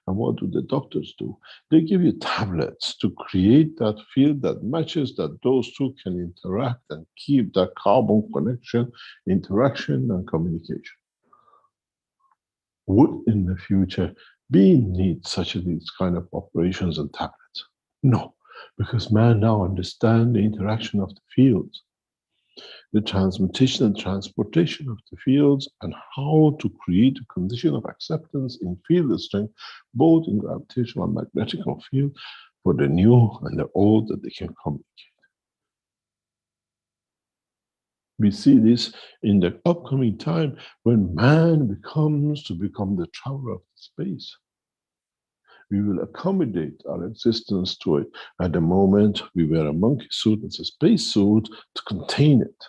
And what do the doctors do? They give you tablets to create that field that matches, that those two can interact and keep that carbon connection, interaction, and communication. Would in the future being need such these kind of operations and tablets? No, because man now understands the interaction of the fields, the transmutation and transportation of the fields, and how to create a condition of acceptance in field strength, both in gravitational and magnetical field, for the new and the old, that they can communicate. We see this in the upcoming time when man becomes to become the traveler of space. We will accommodate our existence to it. At the moment, we wear a monkey suit, it's a space suit to contain it.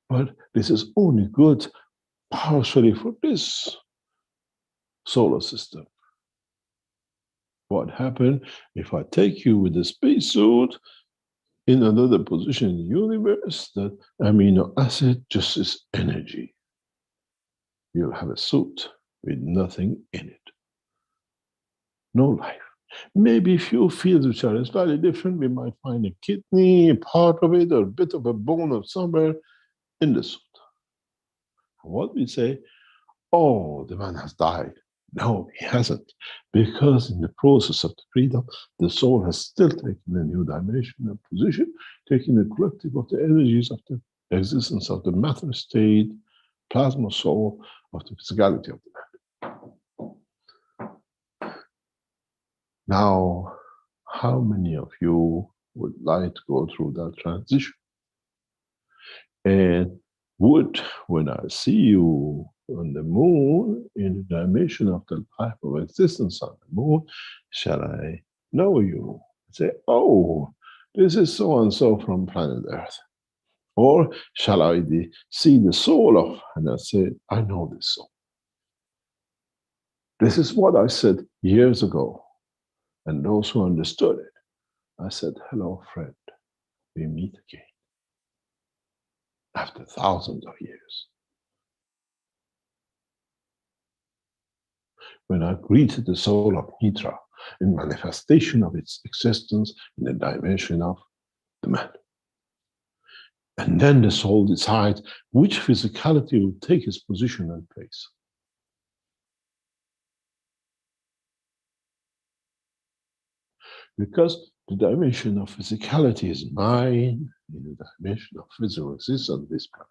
But this is only good partially for this solar system. What happens if I take you with a space suit in another position in the universe? That amino acid just is energy. You'll have a suit with nothing in it. No life. Maybe a few fields which are slightly different. We might find a kidney, a part of it, or a bit of a bone of somewhere in the suit. What we say, oh, the man has died. No, he hasn't. Because in the process of the freedom, the soul has still taken a new dimension and position, taking the collective of the energies of the existence of the matter state, plasma soul, of the physicality of the man. Now, how many of you would like to go through that transition? And would, when I see you on the moon, in the dimension of the life of existence on the moon, shall I know you? Say, oh, this is so-and-so from planet Earth. Or shall I see the soul of, and I say, I know this soul. This is what I said years ago. And those who understood it, I said, hello, friend, we meet again. After thousands of years. When I greeted the soul of Mitra in manifestation of its existence in the dimension of the man. And then the soul decides which physicality will take its position and place. Because the dimension of physicality is mine in the dimension of physical existence on this planet.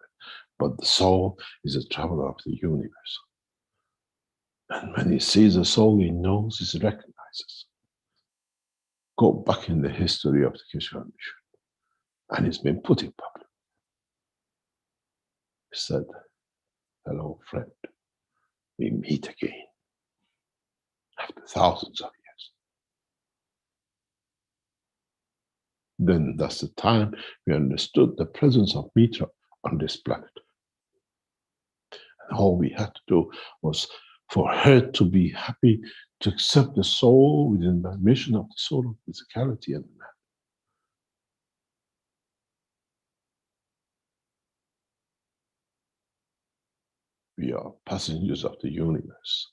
But the soul is a traveler of the universe. And when he sees the soul, he knows, he recognizes. Go back in the history of the Keshe Foundation. And it's been put in public. He said, hello, friend. We meet again. After thousands of years. Then that's the time we understood the presence of Mitra on this planet. And all we had to do was for her to be happy to accept the soul within the dimension of the soul of physicality and the man. We are passengers of the universe.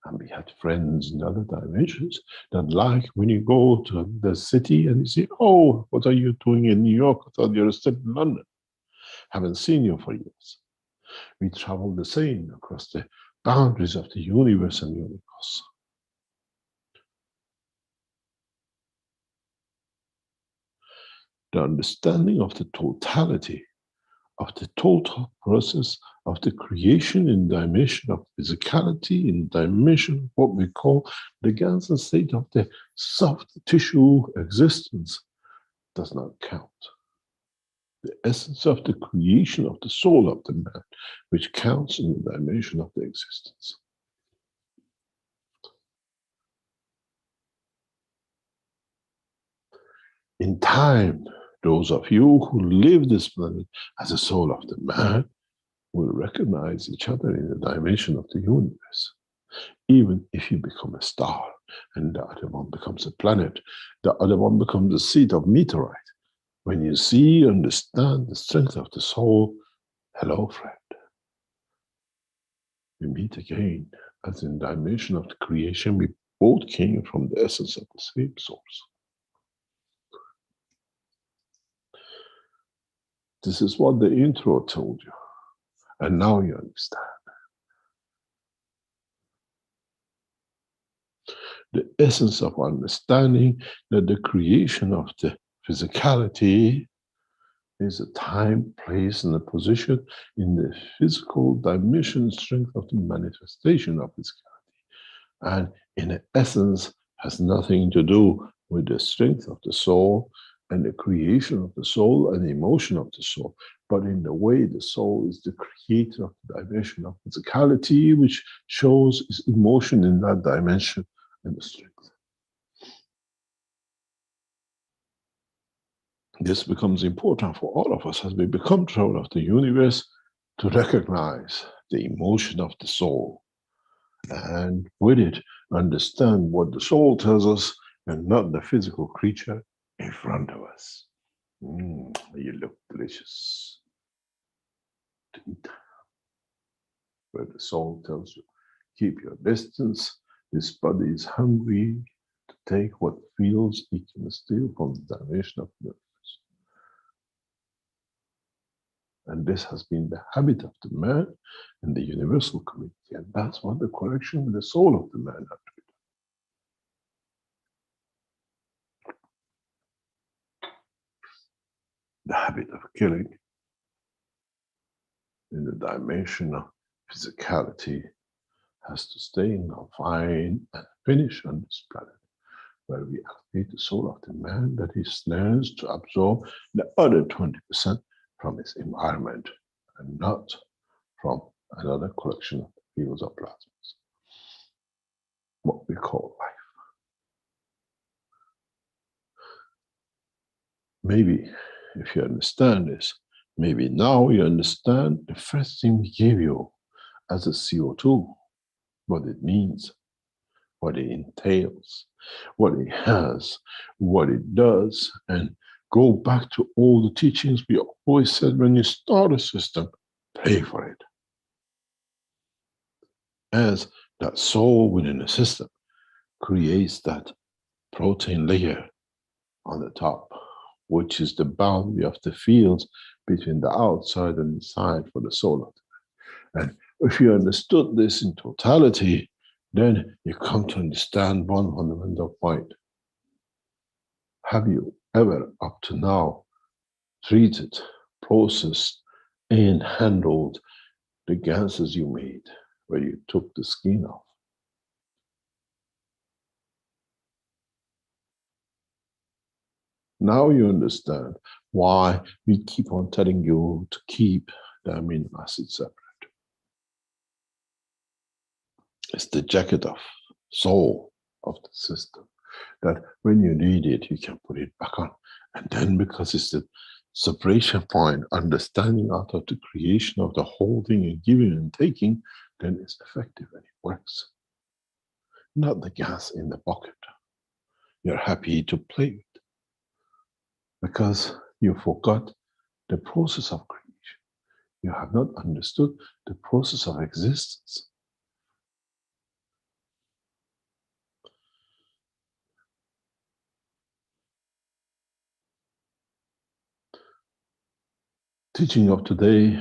And we had friends in other dimensions that, like when you go to the city and you say, oh, what are you doing in New York? I thought you're still in London. Haven't seen you for years. We travel the same across the boundaries of the universe and universe. The understanding of the totality of the total process of the creation in dimension of physicality, in dimension of what we call the Ganzen state of the soft tissue existence, does not count. The essence of the creation of the soul of the man, which counts in the dimension of the existence. In time, those of you who live this planet as a soul of the man will recognize each other in the dimension of the universe. Even if you become a star and the other one becomes a planet, the other one becomes a seed of meteorite. When you see, understand the strength of the soul, hello, friend. We meet again, as in the dimension of the creation, we both came from the essence of the same source. This is what the intro told you, and now you understand. The essence of understanding that the creation of the physicality is a time, place, and a position in the physical dimension strength of the manifestation of physicality. And in essence, has nothing to do with the strength of the soul and the creation of the soul and the emotion of the soul, but in the way the soul is the creator of the dimension of physicality, which shows its emotion in that dimension and the strength. This becomes important for all of us as we become children of the universe to recognize the emotion of the soul, and with it, understand what the soul tells us and not the physical creature in front of us. You look delicious. Where the soul tells you, keep your distance. This body is hungry to take what feels it can steal from the dimension of the universe. And this has been the habit of the man and the universal community. And that's what the correction with the soul of the man had to be done. The habit of killing in the dimension of physicality has to stay confined and finish on this planet, where we activate the soul of the man that he learns to absorb the other 20% from his environment and not from another collection of fields of plasmas, what we call life. Maybe if you understand this, maybe now you understand the first thing we gave you as a CO2, what it means, what it entails, what it has, what it does, and go back to all the teachings we always said when you start a system, pay for it. As that soul within a system creates that protein layer on the top, which is the boundary of the fields between the outside and inside for the soul of the man. And if you understood this in totality, then you come to understand one fundamental point. Have you ever, up to now, treated, processed, and handled the ganses you made, where you took the skin off? Now you understand why we keep on telling you to keep the amino acids separate. It's the jacket of soul of the system that when you need it, you can put it back on. And then because it's the separation point, understanding out of the creation of the whole thing and giving and taking, then it's effective and it works. Not the gas in the pocket you're happy to play with, because you forgot the process of creation. You have not understood the process of existence. Teaching of today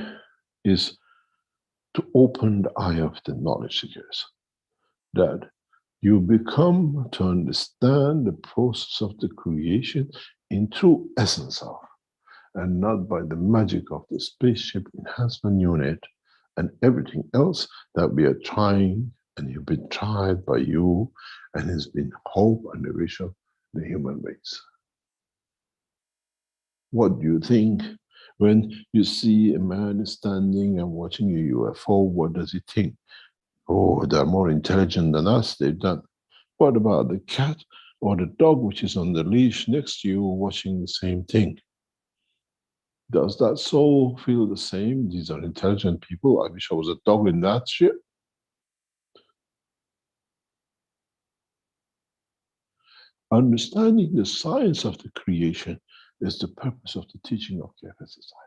is to open the eye of the knowledge seekers, that you become to understand the process of the creation in true essence of, and not by the magic of the spaceship enhancement unit and everything else that we are trying and you've been tried by you, and has been hope and the wish of the human race. What do you think when you see a man standing and watching a UFO? What does he think? Oh, they're more intelligent than us, they've done. What about the cat or the dog which is on the leash next to you watching the same thing? Does that soul feel the same? These are intelligent people. I wish I was a dog in that shit. Understanding the science of the creation is the purpose of the teaching of KF SSI.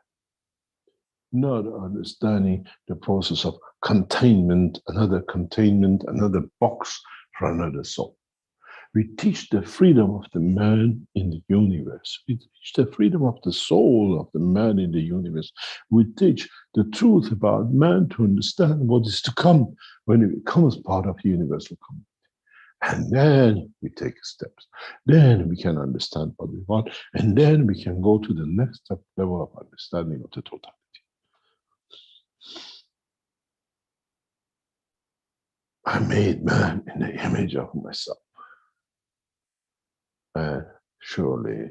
Not understanding the process of containment, another box for another soul. We teach the freedom of the man in the universe. We teach the freedom of the soul of the man in the universe. We teach the truth about man to understand what is to come when it becomes part of universal community. And then we take steps. Then we can understand what we want. And then we can go to the next level of understanding of the totality. I made man in the image of myself. And surely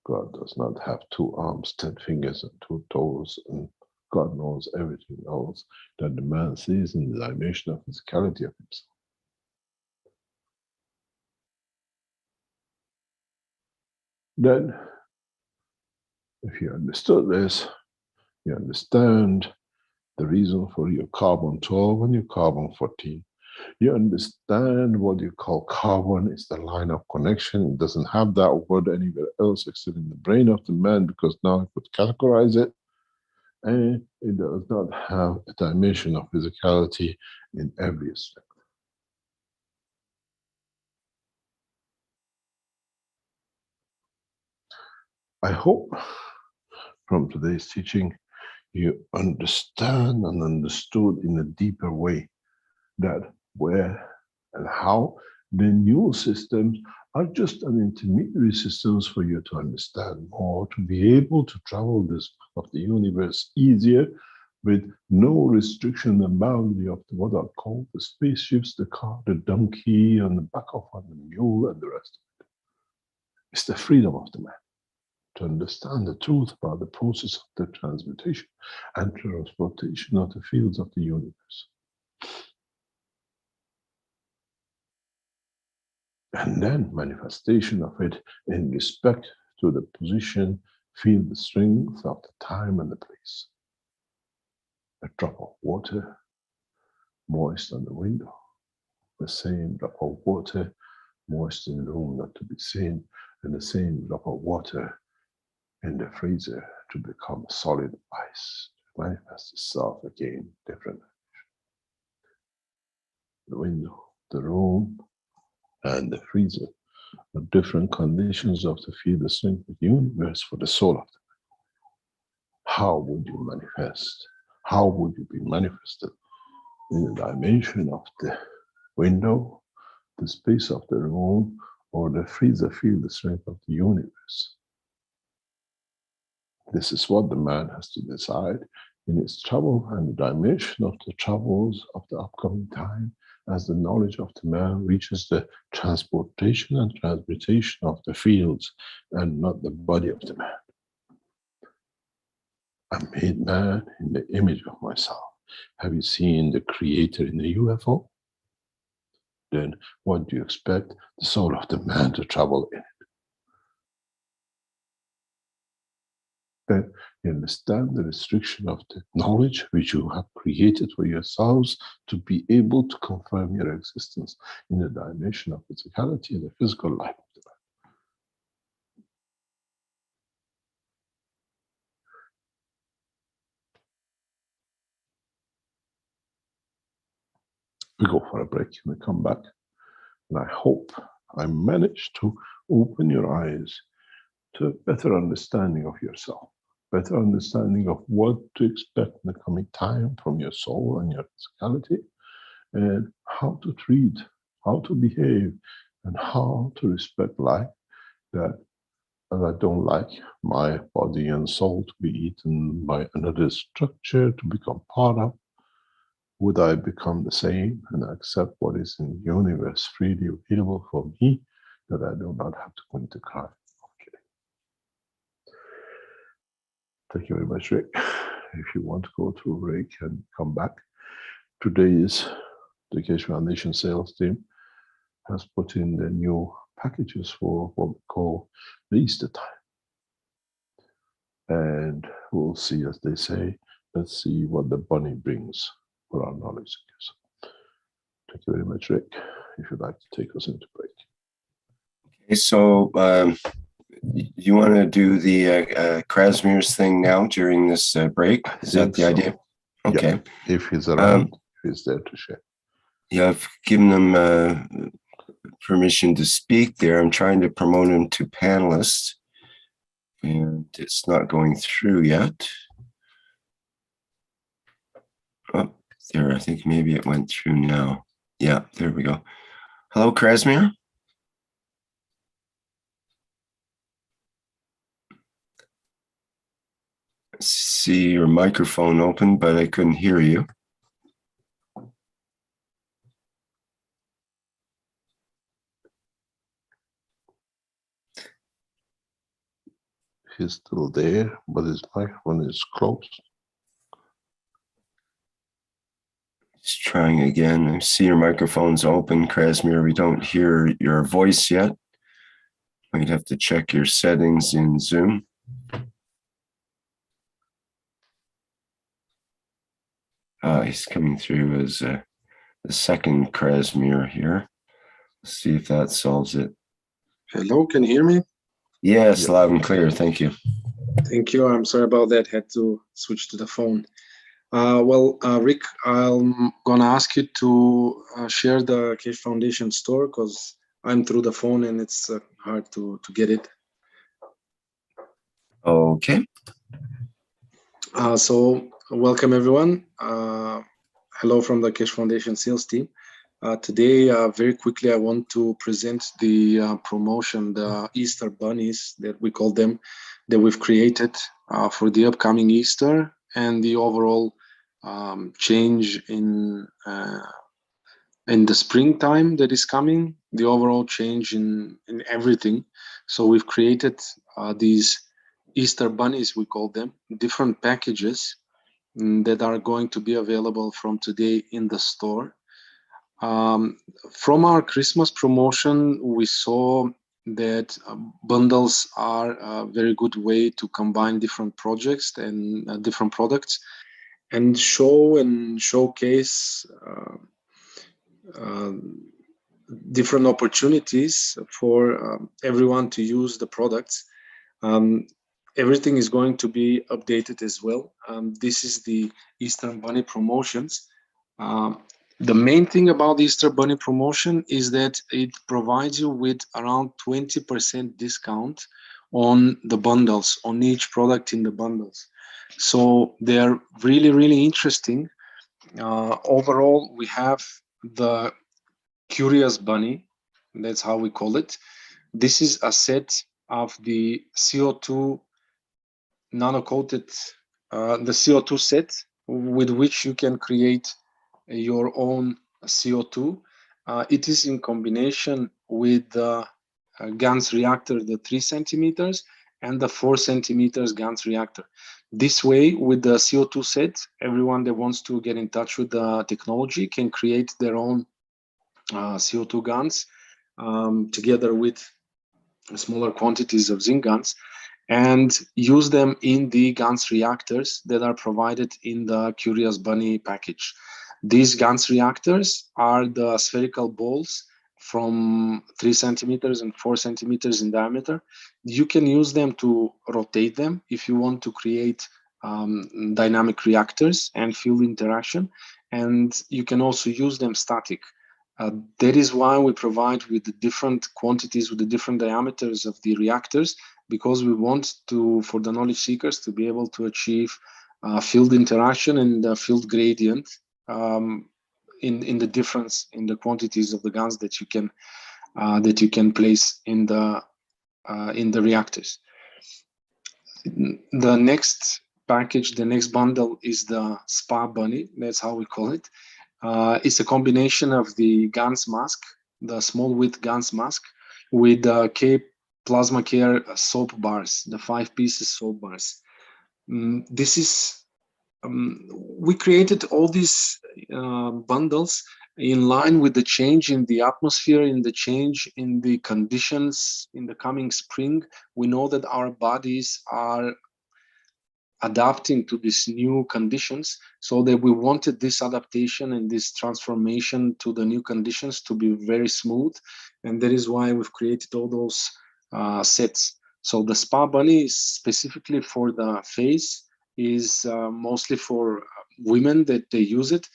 God does not have 2 arms, 10 fingers, and 2 toes, and God knows everything else that the man sees in the dimension of physicality of himself. Then, if you understood this, you understand the reason for your carbon 12 and your carbon 14. You understand what you call carbon is the line of connection. It doesn't have that word anywhere else except in the brain of the man, because now he could categorize it. And it does not have a dimension of physicality in every aspect. I hope from today's teaching you understand and understood in a deeper way that where and how the new systems are just an intermediary systems for you to understand more, to be able to travel this part of the universe easier with no restriction and boundary of what are called the spaceships, the car, the donkey, and the back of on the mule, and the rest of it. It's the freedom of the man to understand the truth about the process of the transmutation and transportation of the fields of the universe. And then manifestation of it in respect to the position, feel the strength of the time and the place. A drop of water moist on the window, the same drop of water moist in the room not to be seen, and the same drop of water in the freezer to become solid ice, to manifest itself again different. The window, the room, and the freezer are different conditions of the field of strength of the universe for the soul of the man. How would you manifest? How would you be manifested in the dimension of the window, the space of the room, or the freezer field of strength of the universe? This is what the man has to decide in his travel and the dimension of the travels of the upcoming time, as the knowledge of the man reaches the transportation and transmutation of the fields and not the body of the man. I made man in the image of myself. Have you seen the creator in the UFO? Then what do you expect the soul of the man to travel in it? Then you understand the restriction of the knowledge which you have created for yourselves to be able to confirm your existence in the dimension of physicality and the physical life of the life. We go for a break and we come back. And I hope I managed to open your eyes to a better understanding of yourself, better understanding of what to expect in the coming time from your soul and your physicality, and how to treat, how to behave, and how to respect life, that I don't like my body and soul to be eaten by another structure to become part of. Would I become the same and accept what is in the universe freely available for me, that I do not have to go into crime? Okay. Thank you very much, Rick. If you want to go to Rick and come back, today's the Keshe Foundation sales team has put in the new packages for what we call the Easter time. And we'll see, as they say, let's see what the bunny brings for our knowledge. Thank you very much, Rick. If you'd like to take us into break. Okay, so you want to do the Krasmir's thing now during this break? Is that the idea? Okay. Yeah. If he's around, he's there to share. Yeah, I've given them permission to speak there. I'm trying to promote him to panelists, and it's not going through yet. Oh, there, I think maybe it went through now. Yeah, there we go. Hello, Krasmir. I see your microphone open, but I couldn't hear you. He's still there, but his microphone is closed. Just trying again. I see your microphone's open, Krasmir. We don't hear your voice yet. Might have to check your settings in Zoom. He's coming through as the second Krasmir here. Let's see if that solves it. Hello, can you hear me? Yes, loud and clear. Thank you. Thank you. I'm sorry about that. Had to switch to the phone. Rick, I'm gonna ask you to share the Keshe Foundation store because I'm through the phone and it's hard to get it. Okay. So welcome everyone. Hello from the Keshe Foundation sales team. Today, very quickly, I want to present the promotion, the Easter bunnies that we call them, that we've created for the upcoming Easter, and the overall change in the springtime that is coming, the overall change in everything. So we've created these Easter bunnies, we call them, different packages that are going to be available from today in the store. From our Christmas promotion, we saw that bundles are a very good way to combine different projects and different products and show and showcase different opportunities for everyone to use the products. Everything is going to be updated as well. This is the Easter Bunny promotions. The main thing about the Easter Bunny promotion is that it provides you with around 20% discount on the bundles, on each product in the bundles. So they're really, really interesting. Overall, we have the Curious Bunny, that's how we call it. This is a set of the CO2 nano-coated, the CO2 set with which you can create your own CO2. It is in combination with the GANS reactor, the 3 centimeters, and the 4 centimeters GANS reactor. This way, with the CO2 set, everyone that wants to get in touch with the technology can create their own CO2 GANS together with smaller quantities of zinc GANS. and use them in the GANS reactors that are provided in the Curious Bunny package. These GANS reactors are the spherical balls from 3 centimeters and 4 centimeters in diameter. You can use them to rotate them if you want to create dynamic reactors and field interaction, and you can also use them static. That is why we provide with the different quantities, with the different diameters of the reactors, because we want to, for the knowledge seekers, to be able to achieve field interaction and field gradient in the difference in the quantities of the GANs that you can place in the reactors. The next package, the next bundle is the Spa Bunny. That's how we call it. It's a combination of the GANS mask, the small width GANS mask, with the K Plasma Care soap bars, the 5 pieces soap bars. This is we created all these bundles in line with the change in the atmosphere, in the change in the conditions in the coming spring. We know that our bodies are adapting to these new conditions, so that we wanted this adaptation and this transformation to the new conditions to be very smooth, and that is why we've created all those sets. So the Spa Bunny is specifically for the face, is mostly for women that they use it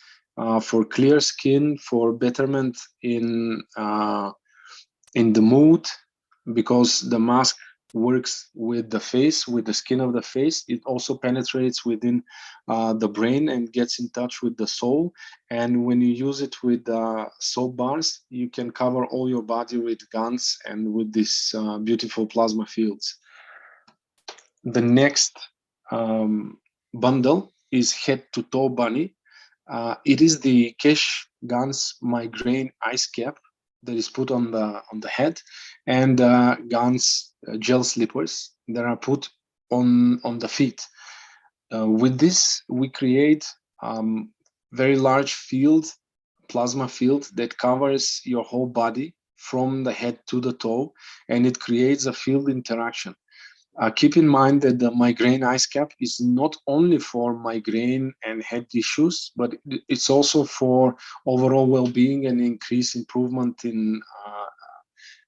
for clear skin, for betterment in the mood, because the mask works with the face, with the skin of the face. It also penetrates within the brain and gets in touch with the soul. And when you use it with soap bars, you can cover all your body with GANs and with these beautiful plasma fields. The next bundle is Head to Toe Bunny. It is the Keshe GANS migraine ice cap that is put on the head, and GANS gel slippers that are put on the feet. With this, we create very large field, plasma field that covers your whole body from the head to the toe, and it creates a field interaction. Keep in mind that the migraine ice cap is not only for migraine and head issues, but it's also for overall well-being and increased improvement in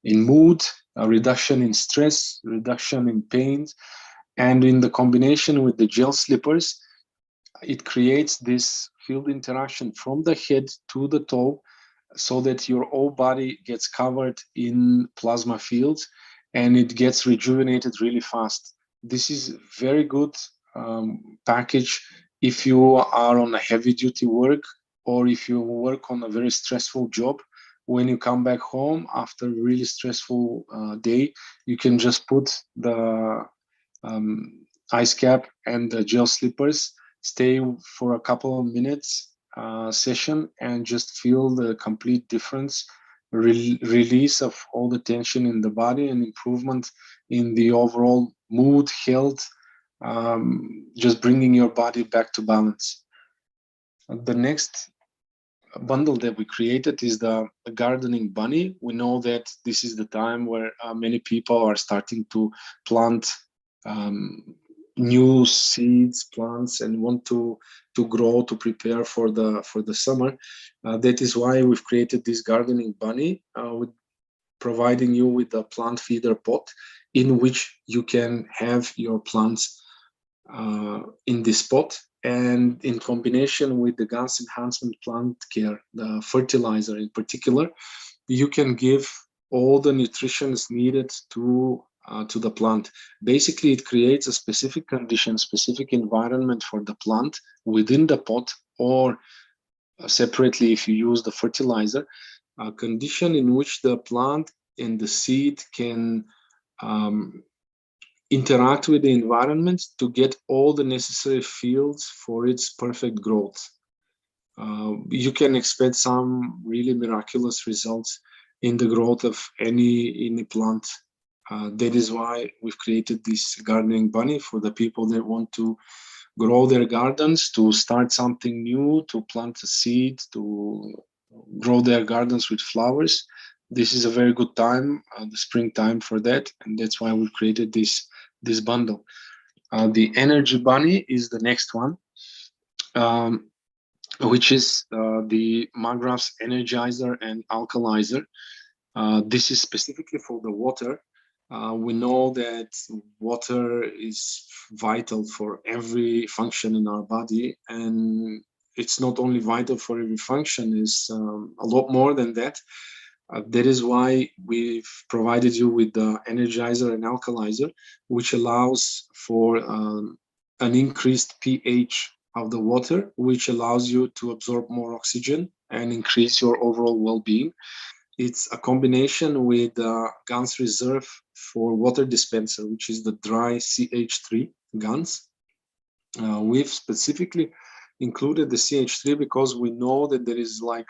mood, reduction in stress, reduction in pain. And in the combination with the gel slippers, it creates this field interaction from the head to the toe, so that your whole body gets covered in plasma fields and it gets rejuvenated really fast. This is very good package if you are on a heavy duty work, or if you work on a very stressful job. When you come back home after a really stressful day, you can just put the ice cap and the gel slippers, stay for a couple of minutes session, and just feel the complete difference, release of all the tension in the body, and improvement in the overall mood, health, just bringing your body back to balance. The next bundle that we created is the gardening bunny. We know that this is the time where many people are starting to plant new seeds, plants, and want to grow, to prepare for the summer. That is why we've created this gardening bunny, with providing you with a plant feeder pot in which you can have your plants in this pot. And in combination with the GANS enhancement plant care, the fertilizer in particular, you can give all the nutrition needed to the plant. Basically, it creates a specific condition, specific environment for the plant within the pot, or separately if you use the fertilizer, a condition in which the plant and the seed can interact with the environment to get all the necessary fields for its perfect growth. You can expect some really miraculous results in the growth of any plant. That is why we've created this gardening bunny for the people that want to grow their gardens, to start something new, to plant a seed, to grow their gardens with flowers. This is a very good time, the springtime, for that, and that's why we created this this bundle. The Energy Bunny is the next one, which is the Magraph's Energizer and Alkalizer. This is specifically for the water. We know that water is vital for every function in our body, and it's not only vital for every function, it's a lot more than that. That is why we've provided you with the Energizer and Alkalizer, which allows for an increased pH of the water, which allows you to absorb more oxygen and increase your overall well-being. It's a combination with GANS Reserve for water dispenser, which is the dry CH3 GANS. We've specifically included the CH3 because we know that there is like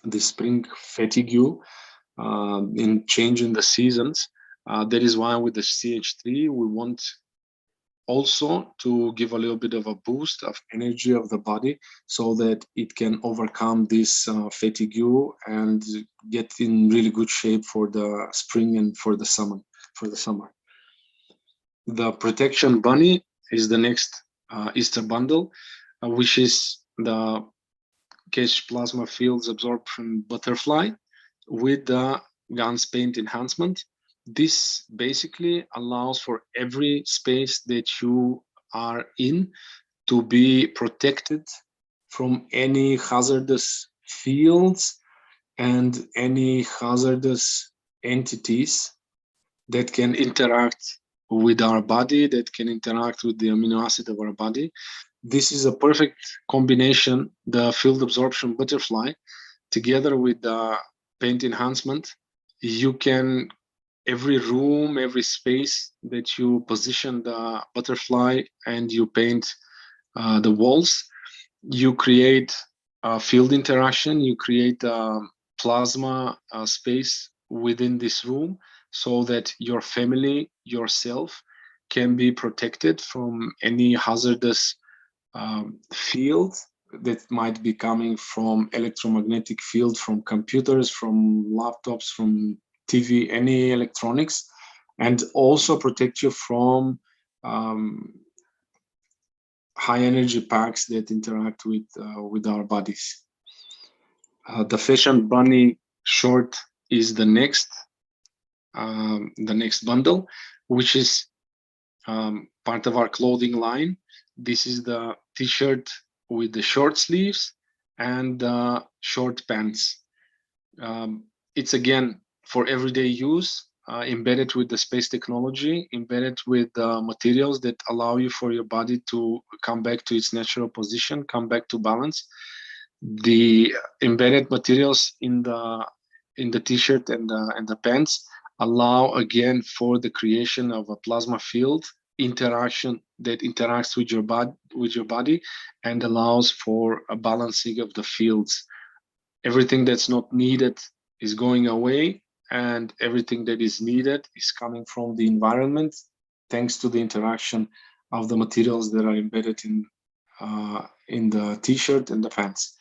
the spring fatigue in changing the seasons. That is why with the CH3, we want also to give a little bit of a boost of energy of the body so that it can overcome this fatigue and get in really good shape for the spring and for the summer. The Protection Bunny is the next Easter bundle, which is the Keshe Plasma Fields Absorption Butterfly with the GANS Paint Enhancement. This basically allows for every space that you are in to be protected from any hazardous fields and any hazardous entities that can interact with our body, that can interact with the amino acid of our body. This is a perfect combination, the Field Absorption Butterfly, together with the Paint Enhancement. You can, every room, every space that you position the butterfly and you paint the walls, you create a field interaction, you create a plasma space within this room so that your family, yourself, can be protected from any hazardous field that might be coming from electromagnetic field, from computers, from laptops, from TV, any electronics, and also protect you from high energy packs that interact with our bodies. The Fashion Bunny short is the next bundle, which is part of our clothing line. This is the t-shirt with the short sleeves and the short pants. It's again for everyday use, embedded with the space technology, embedded with materials that allow you for your body to come back to its natural position, come back to balance. The embedded materials in the t-shirt and the pants allow again for the creation of a plasma field interaction that interacts with your body and allows for a balancing of the fields. Everything that's not needed is going away, and everything that is needed is coming from the environment thanks to the interaction of the materials that are embedded in the t-shirt and the pants.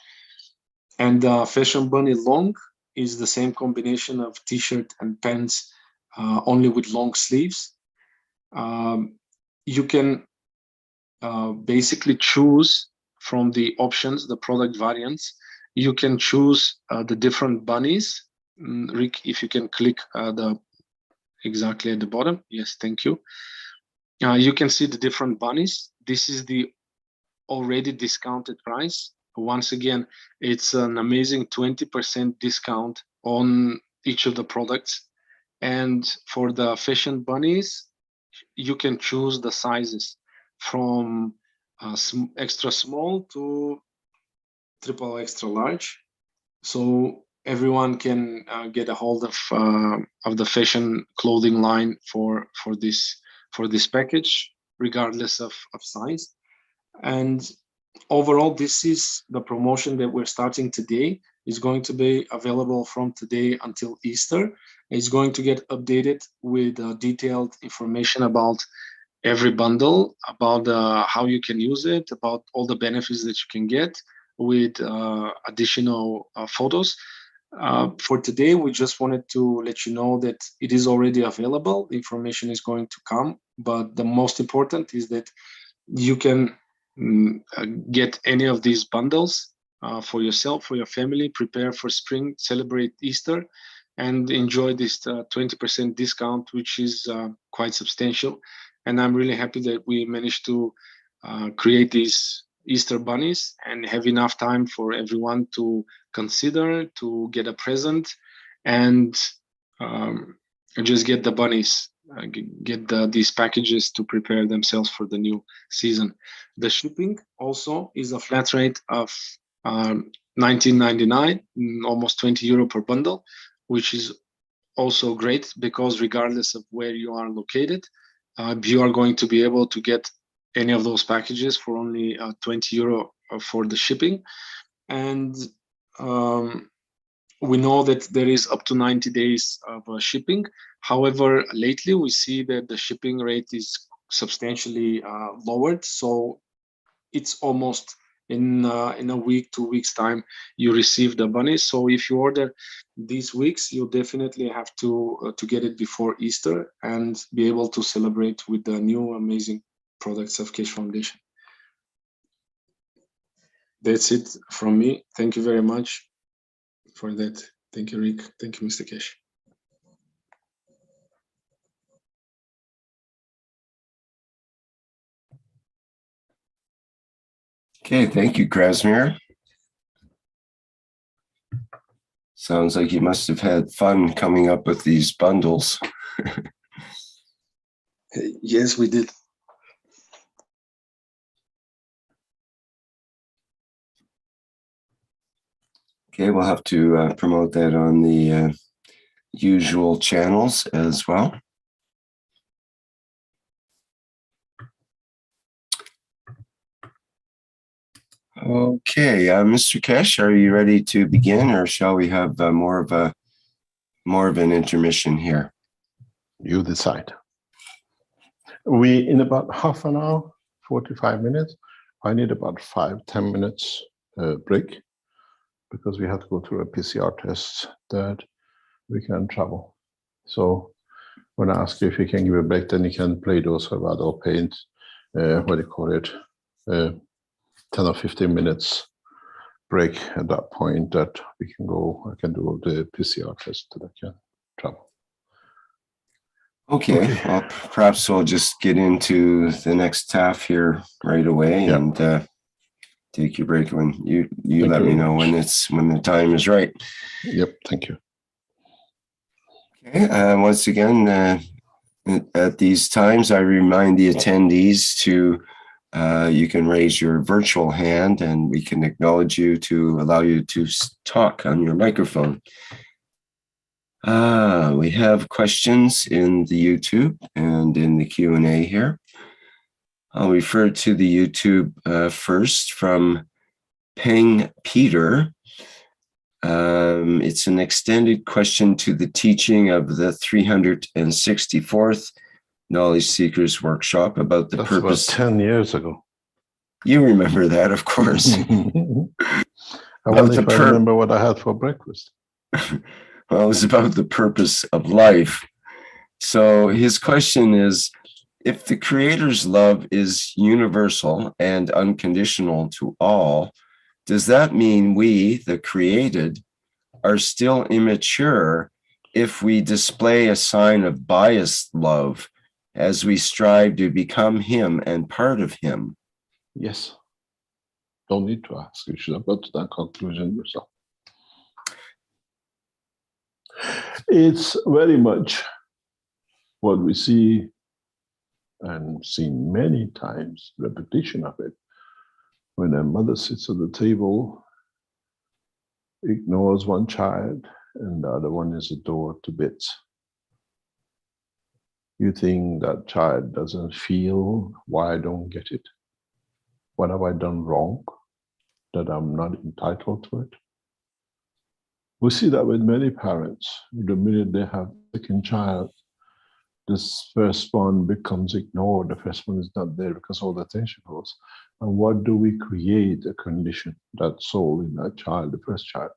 And the Fashion Bunny long is the same combination of t-shirt and pants, only with long sleeves. You can basically choose from the options, the product variants. You can choose the different bunnies. Rick, if you can click exactly at the bottom. Yes, thank you. You can see the different bunnies. This is the already discounted price. Once again, it's an amazing 20% discount on each of the products. And for the Fashion Bunnies, you can choose the sizes from extra small to triple extra large. So everyone can get a hold of the fashion clothing line for this package, regardless of size. And overall, this is the promotion that we're starting today. It's going to be available from today until Easter. It's going to get updated with detailed information about every bundle, about how you can use it, about all the benefits that you can get with additional photos. For today, we just wanted to let you know that it is already available. The information is going to come, but the most important is that you can get any of these bundles for yourself, for your family, prepare for spring, celebrate Easter, and enjoy this 20% discount, which is quite substantial. And I'm really happy that we managed to create these Easter bunnies and have enough time for everyone to consider, to get a present, and just get the bunnies, get these packages to prepare themselves for the new season. The shipping also is a flat rate of 19.99, almost 20 euro per bundle, which is also great because regardless of where you are located, you are going to be able to get any of those packages for only 20 euro for the shipping. And we know that there is up to 90 days of shipping. However, lately we see that the shipping rate is substantially lowered. So it's almost in a week, 2 weeks time, you receive the bunnies. So if you order these weeks, you definitely have to get it before Easter and be able to celebrate with the new amazing products of Keshe Foundation. That's it from me. Thank you very much for that. Thank you, Rick. Thank you, Mr. Keshe. Okay, thank you, Krasimir. Sounds like you must have had fun coming up with these bundles. Yes, we did. Okay, we'll have to promote that on the usual channels as well. Okay, Mr. Keshe, are you ready to begin, or shall we have more of an intermission here? You decide. We, in about half an hour, 45 minutes, I need about 5-10 minutes break because we have to go through a PCR test that we can travel. So when I ask you if you can give a break, then you can play those about or paint, what do you call it, 10 or 15 minutes break at that point that we can go, I can do the PCR test that I can travel. Okay. Well, perhaps we'll just get into the next half here right away and take your break when you let me know when the time is right. Yep, thank you. Okay. Once again, at these times, I remind the attendees to you can raise your virtual hand and we can acknowledge you to allow you to talk on your microphone. We have questions in the YouTube and in the Q&A here. I'll refer to the YouTube first from Peng Peter. It's an extended question to the teaching of the 364th Knowledge Seekers Workshop about the purpose. About 10 years ago. You remember that, of course. I wonder if I remember what I had for breakfast. Well, it was about the purpose of life. So his question is, if the Creator's love is universal and unconditional to all, does that mean we, the created, are still immature if we display a sign of biased love as we strive to become Him and part of Him? Yes. Don't need to ask. You should have got to that conclusion yourself. It's very much what we see and seen many times, repetition of it. When a mother sits at the table, ignores one child, and the other one is adored to bits. You think that child doesn't feel why I don't get it? What have I done wrong that I'm not entitled to it? We see that with many parents. The minute they have a second child, this first one becomes ignored. The first one is not there because all the attention goes. And what do we create? A condition, that soul in that child, the first child.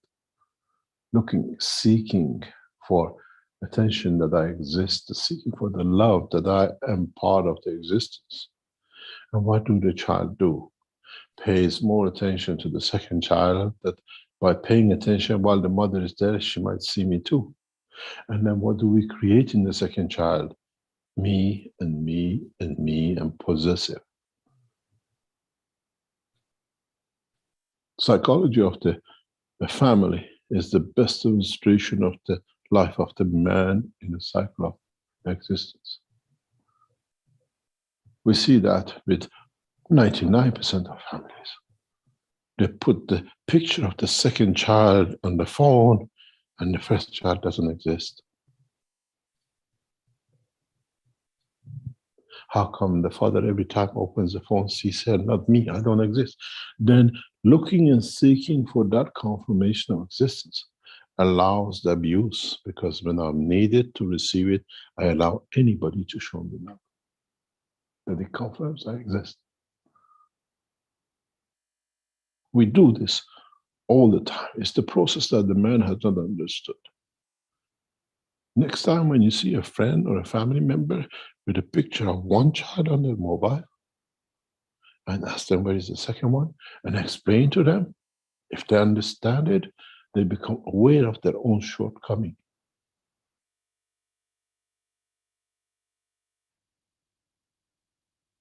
looking, seeking for attention that I exist, seeking for the love that I am part of the existence. And what do the child do? Pays more attention to the second child, that by paying attention while the mother is there, she might see me too. And then what do we create in the second child? Me and me and me and possessive. Psychology of the family is the best illustration of the life of the man in the cycle of existence. We see that with 99% of families. They put the picture of the second child on the phone and the first child doesn't exist. How come the father every time opens the phone sees her, not me, I don't exist? Then looking and seeking for that confirmation of existence allows the abuse, because when I'm needed to receive it, I allow anybody to show me love. That it confirms I exist. We do this all the time. It's the process that the man has not understood. Next time when you see a friend or a family member with a picture of one child on their mobile, and ask them where is the second one, and explain to them, if they understand it, they become aware of their own shortcoming.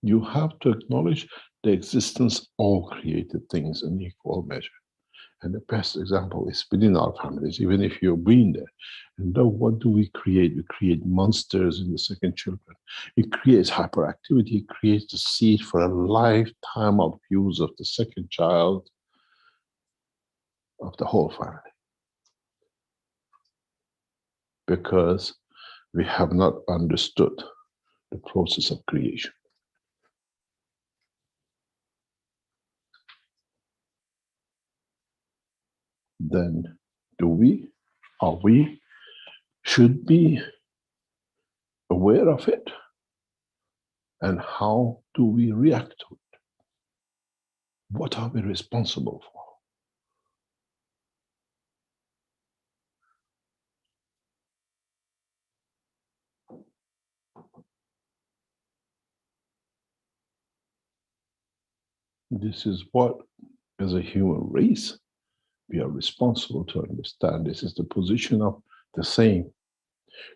You have to acknowledge the existence of all created things in equal measure. And the best example is within our families, even if you've been there. And then what do we create? We create monsters in the second children. It creates hyperactivity, it creates the seed for a lifetime of use of the second child of the whole family. Because we have not understood the process of creation. Then should be aware of it, and how do we react to it? What are we responsible for? This is what, as a human race, we are responsible to understand. This is the position of the same.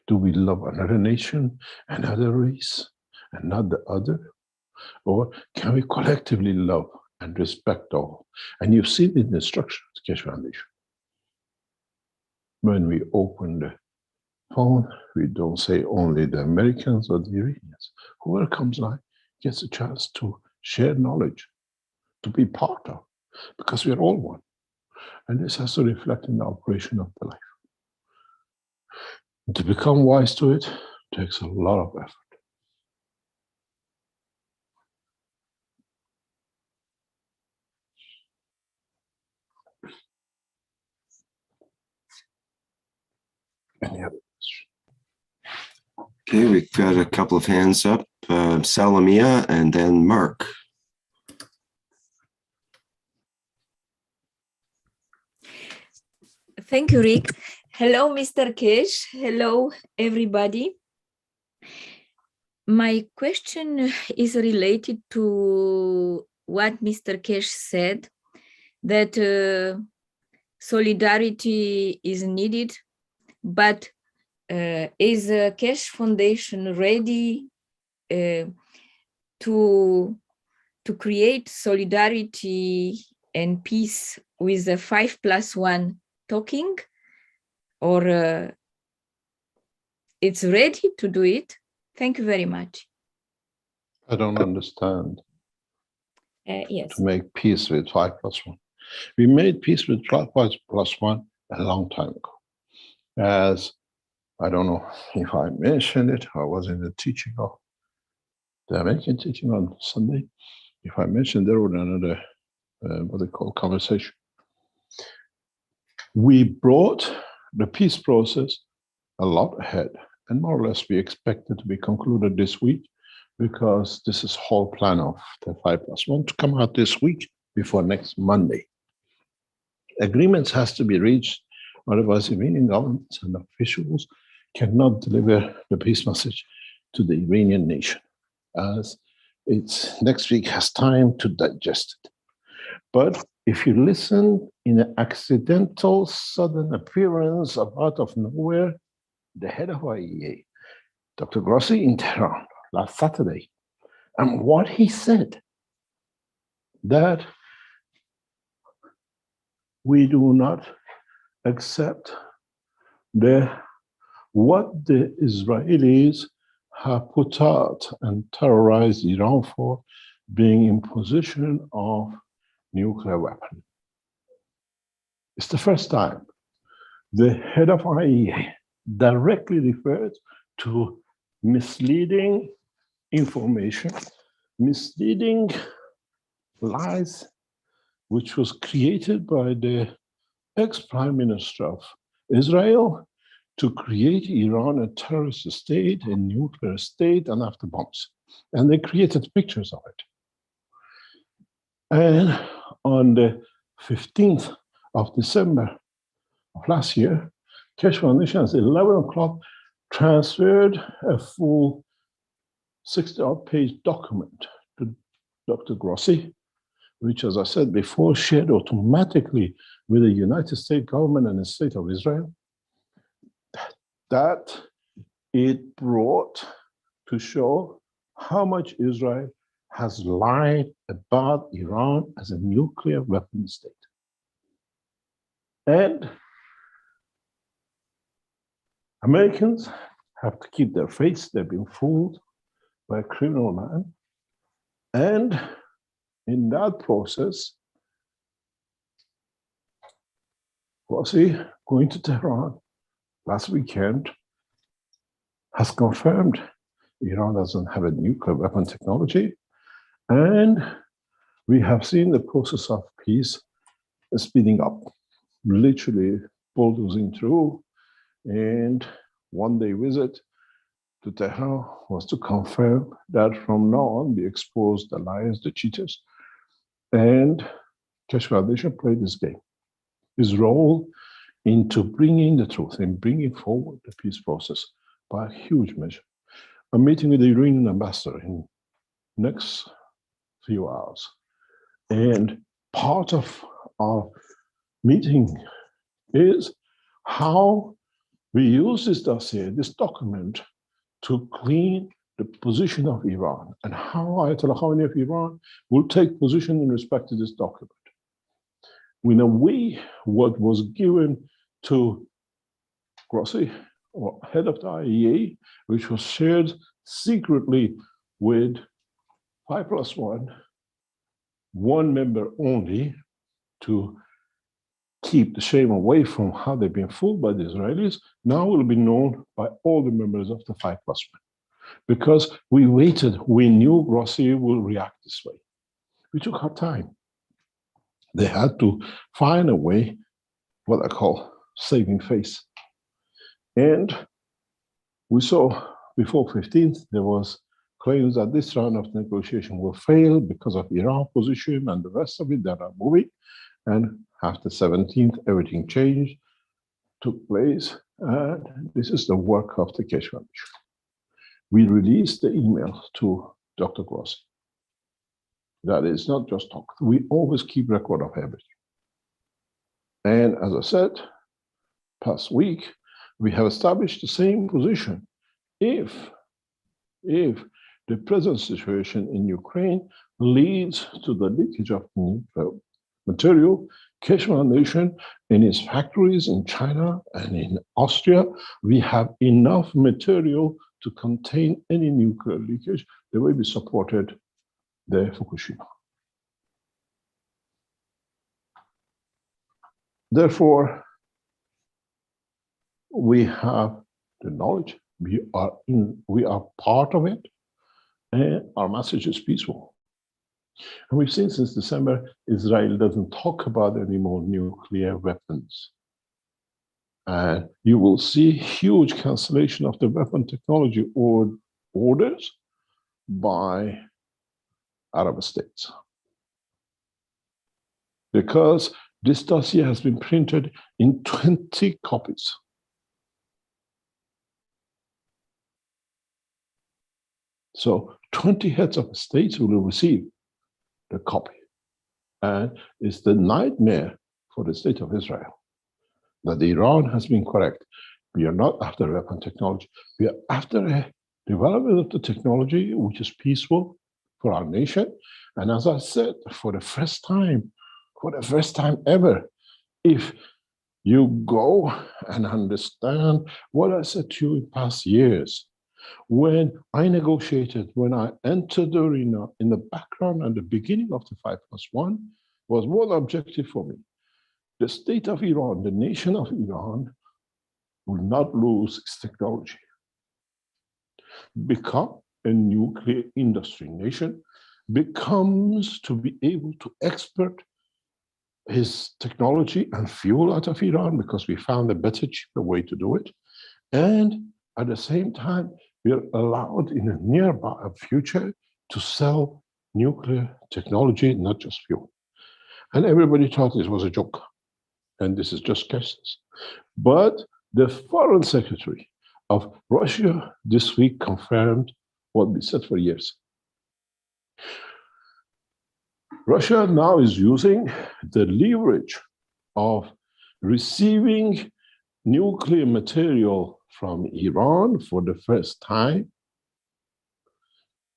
Do we love another nation, another race, and not the other? Or can we collectively love and respect all? And you've seen it in the instructions, Keshe Foundation. When we open the phone, we don't say only the Americans or the Iranians. Whoever comes on gets a chance to share knowledge, to be part of, because we are all one. And this has to reflect in the operation of the life. And to become wise to it takes a lot of effort. Any other question? Okay, we've got a couple of hands up. Salamia and then Mark. Thank you, Rick. Hello, Mr. Keshe. Hello, everybody. My question is related to what Mr. Keshe said, that solidarity is needed, but is Keshe Foundation ready to create solidarity and peace with the 5+1 talking, or it's ready to do it? Thank you very much. I don't understand. Yes. To make peace with 5+1. We made peace with 5+1 a long time ago. As I don't know if I mentioned it, I was in the teaching of the American teaching on Sunday. If I mentioned there was another, what they call conversation. We brought the peace process a lot ahead, and more or less we expect it to be concluded this week, because this is whole plan of the 5+1 to come out this week before next Monday. Agreements has to be reached Otherwise, Iranian governments and officials cannot deliver the peace message to the Iranian nation, as it's next week has time to digest it. But if you listen in an accidental, sudden appearance out of nowhere, the head of IEA, Dr. Grossi in Tehran last Saturday, and what he said, that we do not accept what the Israelis have put out and terrorized Iran for, being in possession of nuclear weapon. It's the first time the head of IEA directly referred to misleading information, misleading lies, which was created by the ex-prime minister of Israel to create Iran a terrorist state, a nuclear state, and after bombs. And they created pictures of it. And on the 15th of December of last year, Keshe Foundation at 11 o'clock transferred a full 60-odd page document to Dr. Grossi, which, as I said before, shared automatically with the United States government and the state of Israel, that it brought to show how much Israel has lied about Iran as a nuclear weapon state. And Americans have to keep their face. They've been fooled by a criminal man. And in that process, Grossi, going to Tehran last weekend, has confirmed Iran doesn't have a nuclear weapon technology. And we have seen the process of peace speeding up, literally bulldozing through. And one day visit to Tehran was to confirm that from now on we expose the liars, the cheaters. And Keshe Foundation played this game, his role into bringing the truth and bringing forward the peace process by a huge measure. I'm meeting with the Iranian ambassador in next few hours. And part of our meeting is how we use this dossier, this document, to clean the position of Iran, and how Ayatollah Khamenei of Iran will take position in respect to this document. We know what was given to Grossi, or head of the IEA, which was shared secretly with 5+1, one member only, to keep the shame away from how they've been fooled by the Israelis, now will be known by all the members of the 5+1. Because we waited, we knew Grossi will react this way. We took our time. They had to find a way, what I call saving face. And we saw before 15th, there was claims that this round of negotiation will fail because of Iran position and the rest of it that are moving. And after 17th, everything changed, took place, and this is the work of the Keshe Foundation. We released the email to Dr. Grossi. That is not just talk. We always keep record of everything. And as I said, past week, we have established the same position. If the present situation in Ukraine leads to the leakage of nuclear material, Keshe Foundation in its factories in China and in Austria, we have enough material to contain any nuclear leakage the way we supported the Fukushima. Therefore, we have the knowledge, we are part of it, and our message is peaceful. And we've seen since December, Israel doesn't talk about any more nuclear weapons. And you will see huge cancellation of the weapon technology orders by Arab states. Because This dossier has been printed in 20 copies. So 20 heads of states will receive the copy. And it's the nightmare for the state of Israel that Iran has been correct. We are not after weapon technology. We are after a development of the technology which is peaceful for our nation. And as I said, for the first time ever, if you go and understand what I said to you in past years, when I negotiated, when I entered the arena, in the background and the beginning of the 5+1 was one objective for me. The state of Iran, the nation of Iran, will not lose its technology. Become a nuclear industry nation, becomes to be able to export his technology and fuel out of Iran because we found a better, cheaper way to do it. And at the same time, we are allowed in a nearby future to sell nuclear technology, not just fuel. And everybody thought this was a joke. And this is just cases. But the foreign secretary of Russia this week confirmed what we said for years. Russia now is using the leverage of receiving nuclear material from Iran for the first time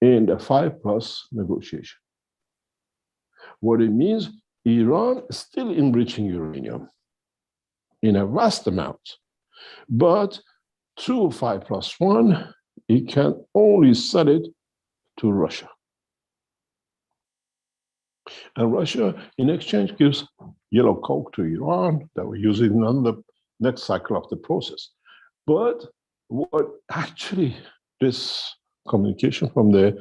in the 5+ negotiation. What it means, Iran is still enriching uranium in a vast amount, but through 5+1, it can only sell it to Russia. And Russia, in exchange, gives yellow coke to Iran that we're using on the next cycle of the process. But what actually this communication from the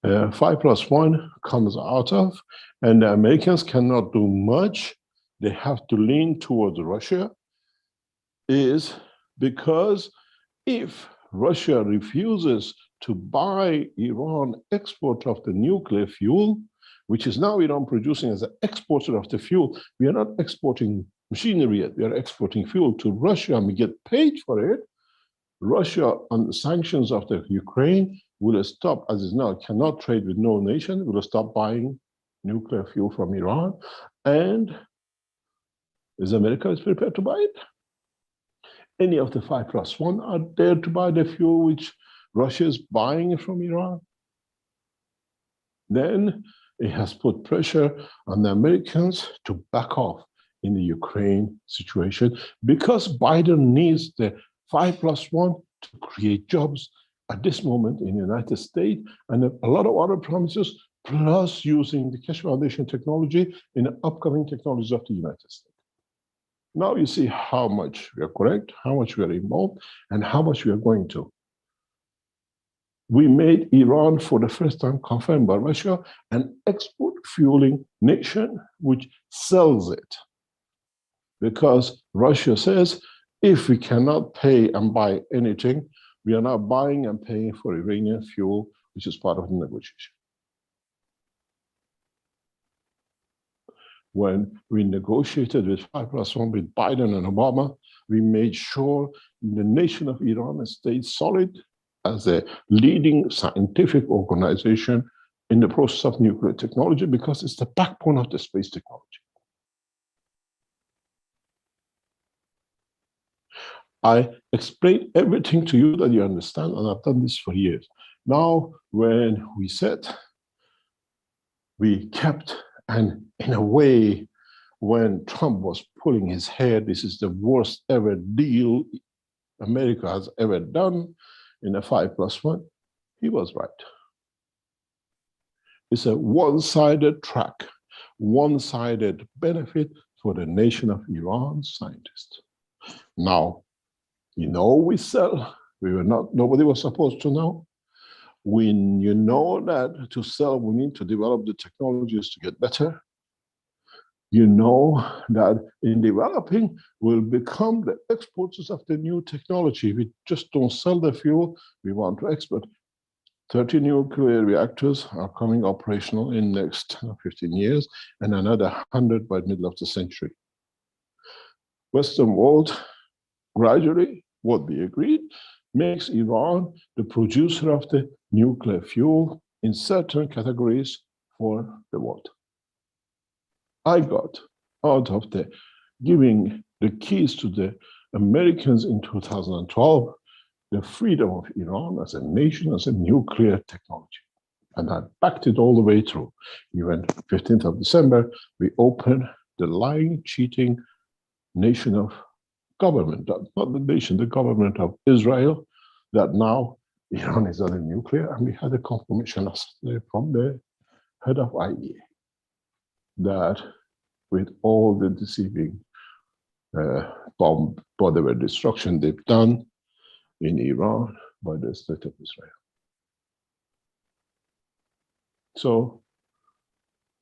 5+1 comes out of, and the Americans cannot do much, they have to lean towards Russia, is because if Russia refuses to buy Iran export of the nuclear fuel, which is now Iran producing as an exporter of the fuel, we are not exporting machinery yet, we are exporting fuel to Russia and we get paid for it. Russia, on the sanctions of the Ukraine, will stop, as is now, cannot trade with no nation, will stop buying nuclear fuel from Iran. And is America prepared to buy it? Any of the 5+1 are there to buy the fuel which Russia is buying from Iran? Then it has put pressure on the Americans to back off in the Ukraine situation because Biden needs the 5+1 to create jobs at this moment in the United States and a lot of other promises, plus using the Keshe Foundation technology in the upcoming technologies of the United States. Now you see how much we are correct, how much we are involved, and how much we are going to. We made Iran, for the first time confirmed by Russia, an export fueling nation which sells it. Because Russia says, if we cannot pay and buy anything, we are now buying and paying for Iranian fuel, which is part of the negotiation. When we negotiated with 5+1 with Biden and Obama, we made sure the nation of Iran stayed solid as a leading scientific organization in the process of nuclear technology because it's the backbone of the space technology. I explained everything to you that you understand, and I've done this for years. Now, when we said, we kept, and in a way, when Trump was pulling his hair, this is the worst ever deal America has ever done in a 5+1, he was right. It's a one-sided track, one-sided benefit for the nation of Iran scientists. Now, you know we sell, we were not, nobody was supposed to know. When you know that to sell, we need to develop the technologies to get better. You know that in developing, we'll become the exporters of the new technology. We just don't sell the fuel, we want to export. 30 nuclear reactors are coming operational in the next 15 years, and another 100 by the middle of the century. Western world, gradually, what we agreed, makes Iran the producer of the nuclear fuel in certain categories for the world. I got out of the giving the keys to the Americans in 2012, the freedom of Iran as a nation, as a nuclear technology. And I backed it all the way through. Even 15th of December, we opened the lying, cheating nation of government, not the nation, the government of Israel, that now Iran is on a nuclear, and we had a confirmation from the head of IEA that with all the deceiving bomb, whatever destruction they've done in Iran by the state of Israel. So,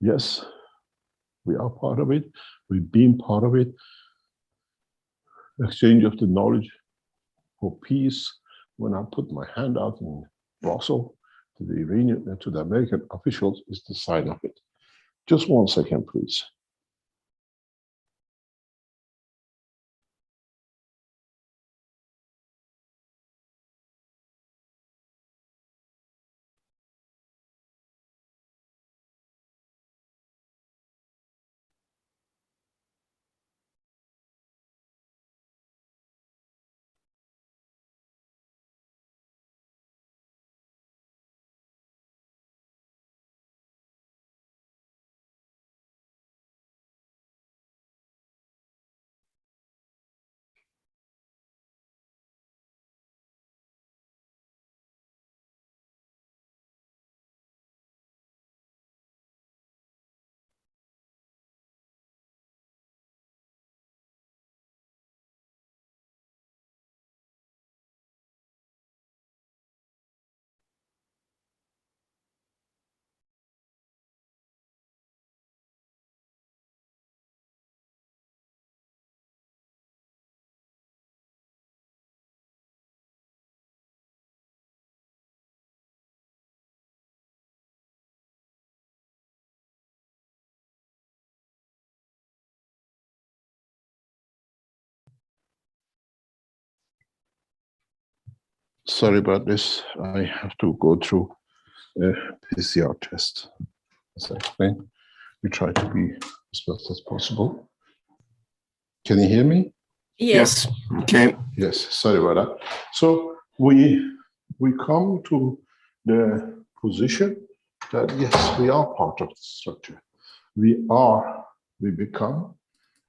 yes, we are part of it. We've been part of it. Exchange of the knowledge for peace. When I put my hand out in Brussels to the Iranian, to the American officials, is the sign of it. Just 1 second, please. Sorry about this. I have to go through a PCR test. As I explained, we try to be as best as possible. Can you hear me? Yes. Okay. Yes, sorry about that. So we come to the position that yes, we are part of the structure. We become,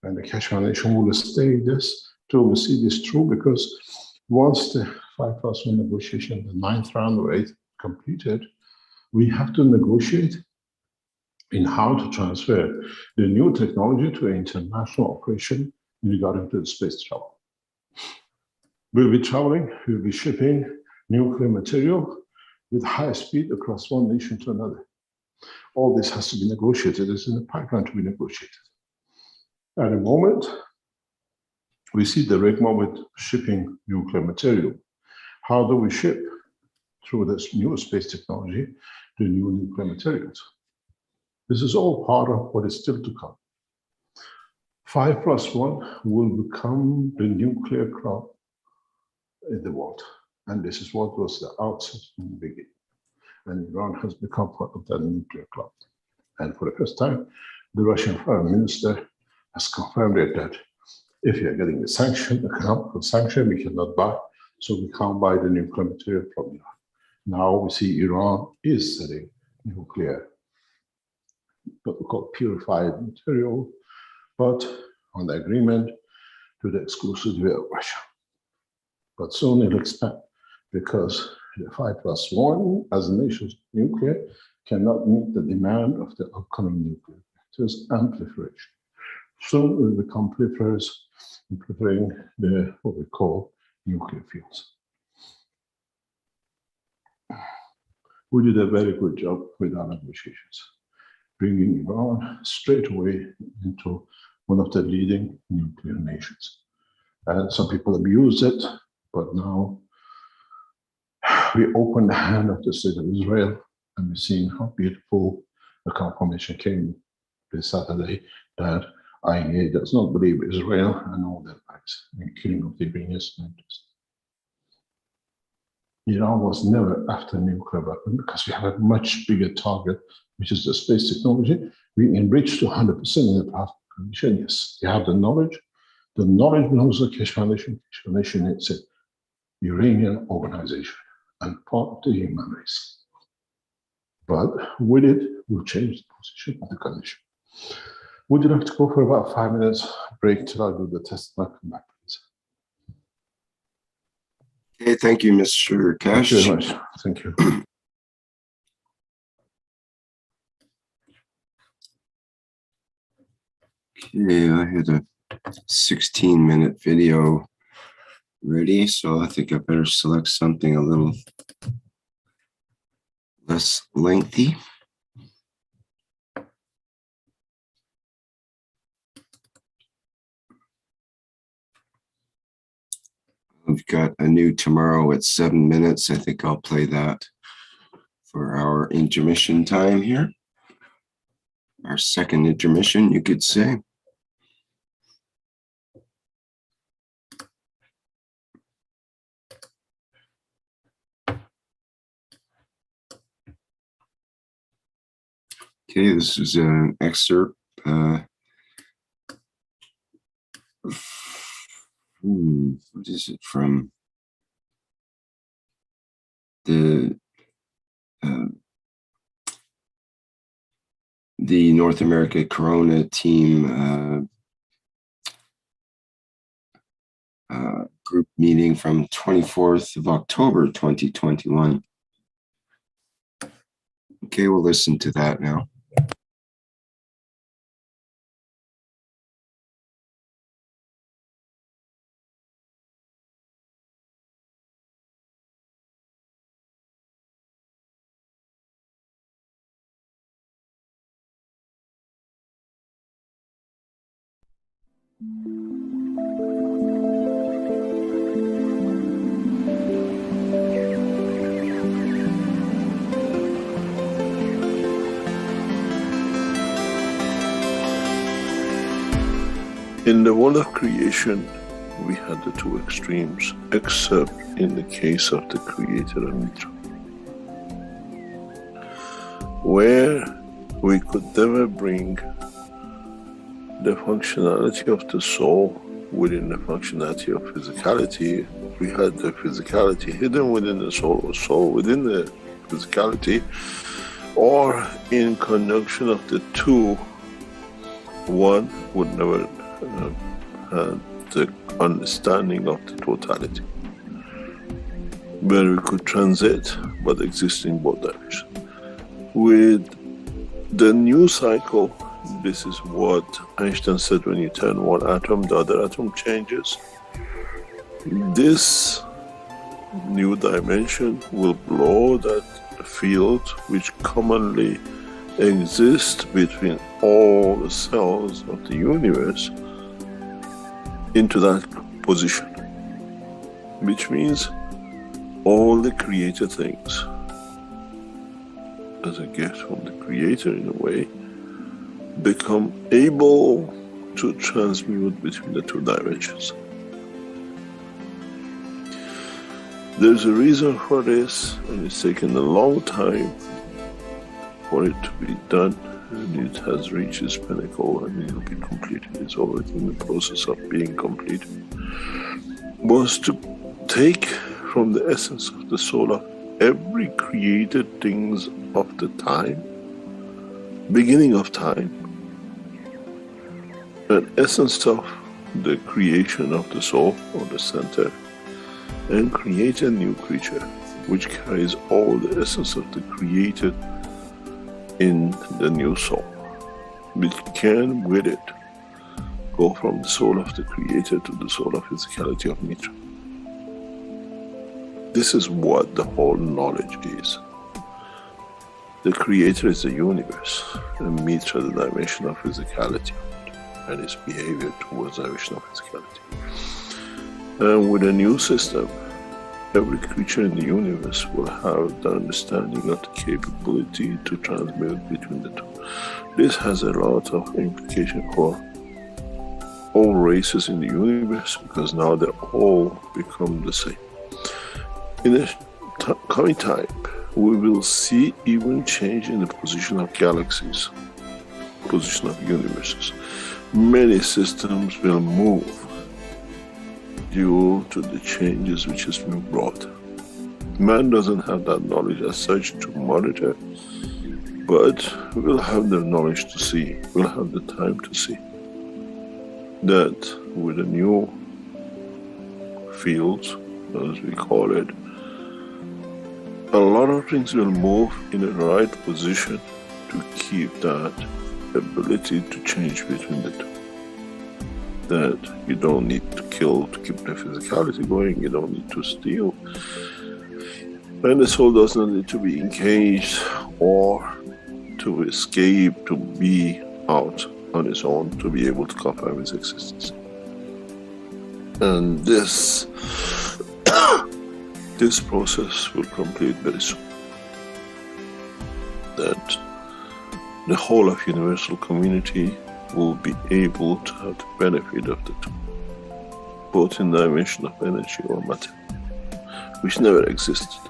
and the Keshe Foundation will stay this till we see this through, because once the 5+1 negotiation, the 9th round or 8th completed, we have to negotiate in how to transfer the new technology to an international operation regarding to the space travel. We'll be traveling, we'll be shipping nuclear material with high speed across one nation to another. All this has to be negotiated. It's in the pipeline to be negotiated. At the moment, we see the rigmarole with shipping nuclear material. How do we ship through this new space technology the new nuclear materials? This is all part of what is still to come. 5+1 will become the nuclear club in the world. And this is what was the outset in the beginning. And Iran has become part of that nuclear club. And for the first time, the Russian foreign minister has confirmed it that if you're getting a sanction, economic sanction, we cannot buy, so we can't buy the nuclear material from Iran. Now we see Iran is selling nuclear, what we call purified material, but on the agreement to the exclusivity of Russia. But soon it'll expand, because the 5+1 as a nation's nuclear cannot meet the demand of the upcoming nuclear reactors and proliferation. Soon it will become proliferators in preparing the what we call nuclear fuels. We did a very good job with our negotiations, bringing Iran straight away into one of the leading nuclear nations. And some people abuse it, but now we opened the hand of the state of Israel, and we've seen how beautiful the confirmation came this Saturday that IEA does not believe Israel and all their acts in killing of the Iranians. Iran was never after nuclear weapon because we have a much bigger target, which is the space technology. We enriched to 100% in the past condition. Yes, you have the knowledge. The knowledge belongs to the Keshe Foundation. Keshe Foundation is an Iranian organization and part of the human race. But with it, we'll change the position of the condition. Would you like to go for about 5 minutes break till I do the test? I'll come back, please. Okay, thank you, Mr. Keshe. Thank you very much. Thank you. Okay, I had a 16-minute video ready, so I think I better select something a little less lengthy. We've got a new tomorrow at 7 minutes. I think I'll play that for our intermission time here. Our second intermission, you could say. Okay, this is an excerpt. What is it from? The North America Corona team group meeting from 24th of October 2021. Okay, we'll listen to that now. In the world of creation, we had the two extremes, except in the case of the Creator and Mitra, where we could never bring the functionality of the soul within the functionality of physicality. We had the physicality hidden within the soul, or soul within the physicality, or in conjunction of the two, one would never have the understanding of the totality, where we could transit but exist in both directions. With the new cycle, this is what Einstein said: when you turn one atom, the other atom changes. This new dimension will blow that field which commonly exists between all the cells of the universe into that position, which means all the created things, as a gift from the Creator in a way, become able to transmute between the two dimensions. There's a reason for this, and it's taken a long time for it to be done, and it has reached its pinnacle and it will be completed. It's already in the process of being completed. Was to take from the essence of the soul of every created things of the time, beginning of time, an essence of the creation of the soul or the center, and create a new creature which carries all the essence of the created in the new soul, which can with it go from the soul of the Creator to the soul of physicality of Mitra. This is what the whole knowledge is. The Creator is the universe, and Mitra the dimension of physicality and its behavior towards the dimension of physicality. And with a new system, every creature in the universe will have the understanding of the capability to transmute between the two. This has a lot of implication for all races in the universe, because now they all become the same. In the coming time, we will see even change in the position of galaxies, position of universes. Many systems will move due to the changes which has been brought. Man doesn't have that knowledge as such to monitor, but we'll have the knowledge to see, we'll have the time to see that with the new fields, as we call it, a lot of things will move in the right position to keep that ability to change between the two. That you don't need to kill to keep the physicality going, you don't need to steal, and the soul doesn't need to be engaged or to escape, to be out on its own, to be able to confirm its existence. And this this process will complete very soon. That the whole of universal community will be able to have the benefit of the two, both in the dimension of energy or matter, which never existed.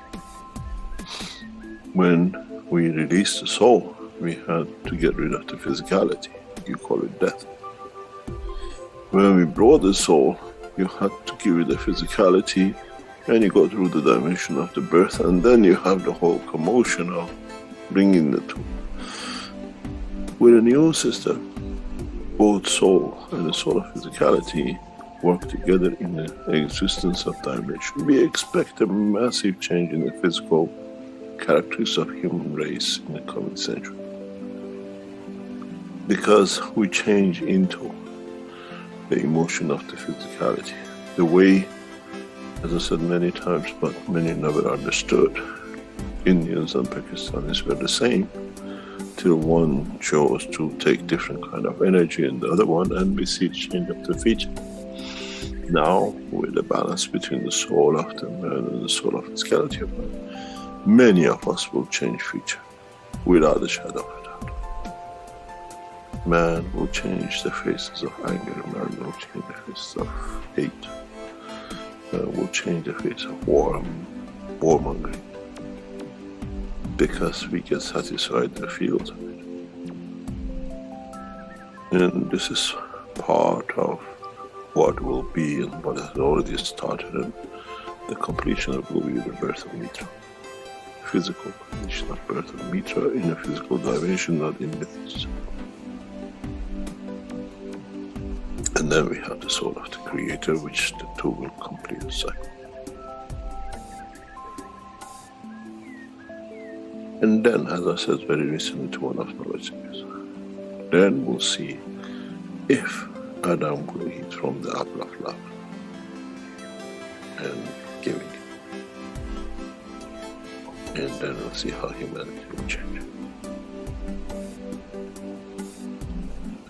When we released the soul, we had to get rid of the physicality. You call it death. When we brought the soul, you had to give it the physicality, and you go through the dimension of the birth, and then you have the whole commotion of bringing the two. With a new system, both soul and the soul of physicality work together in the existence of dimension. We expect a massive change in the physical characteristics of human race in the coming century, because we change into the emotion of the physicality. The way, as I said many times, but many never understood, Indians and Pakistanis were the same, till one chose to take different kind of energy in the other one, and we see change of the feature. Now, with the balance between the soul of the man and the soul of physicality of man, many of us will change feature, without a shadow of a doubt. Man will change the faces of anger, man will change the faces of hate, man will change the face of warmongering, because we get satisfied in the fields of it. And this is part of what will be and what has already started, and the completion of will be the birth of Mitra. Physical completion of birth of Mitra in a physical dimension, not in myths. And then we have the soul of the Creator, which the two will complete the cycle. And then, as I said very recently to one of my listeners, then we'll see if Adam will eat from the apple of love and giving it. And then we'll see how humanity will change.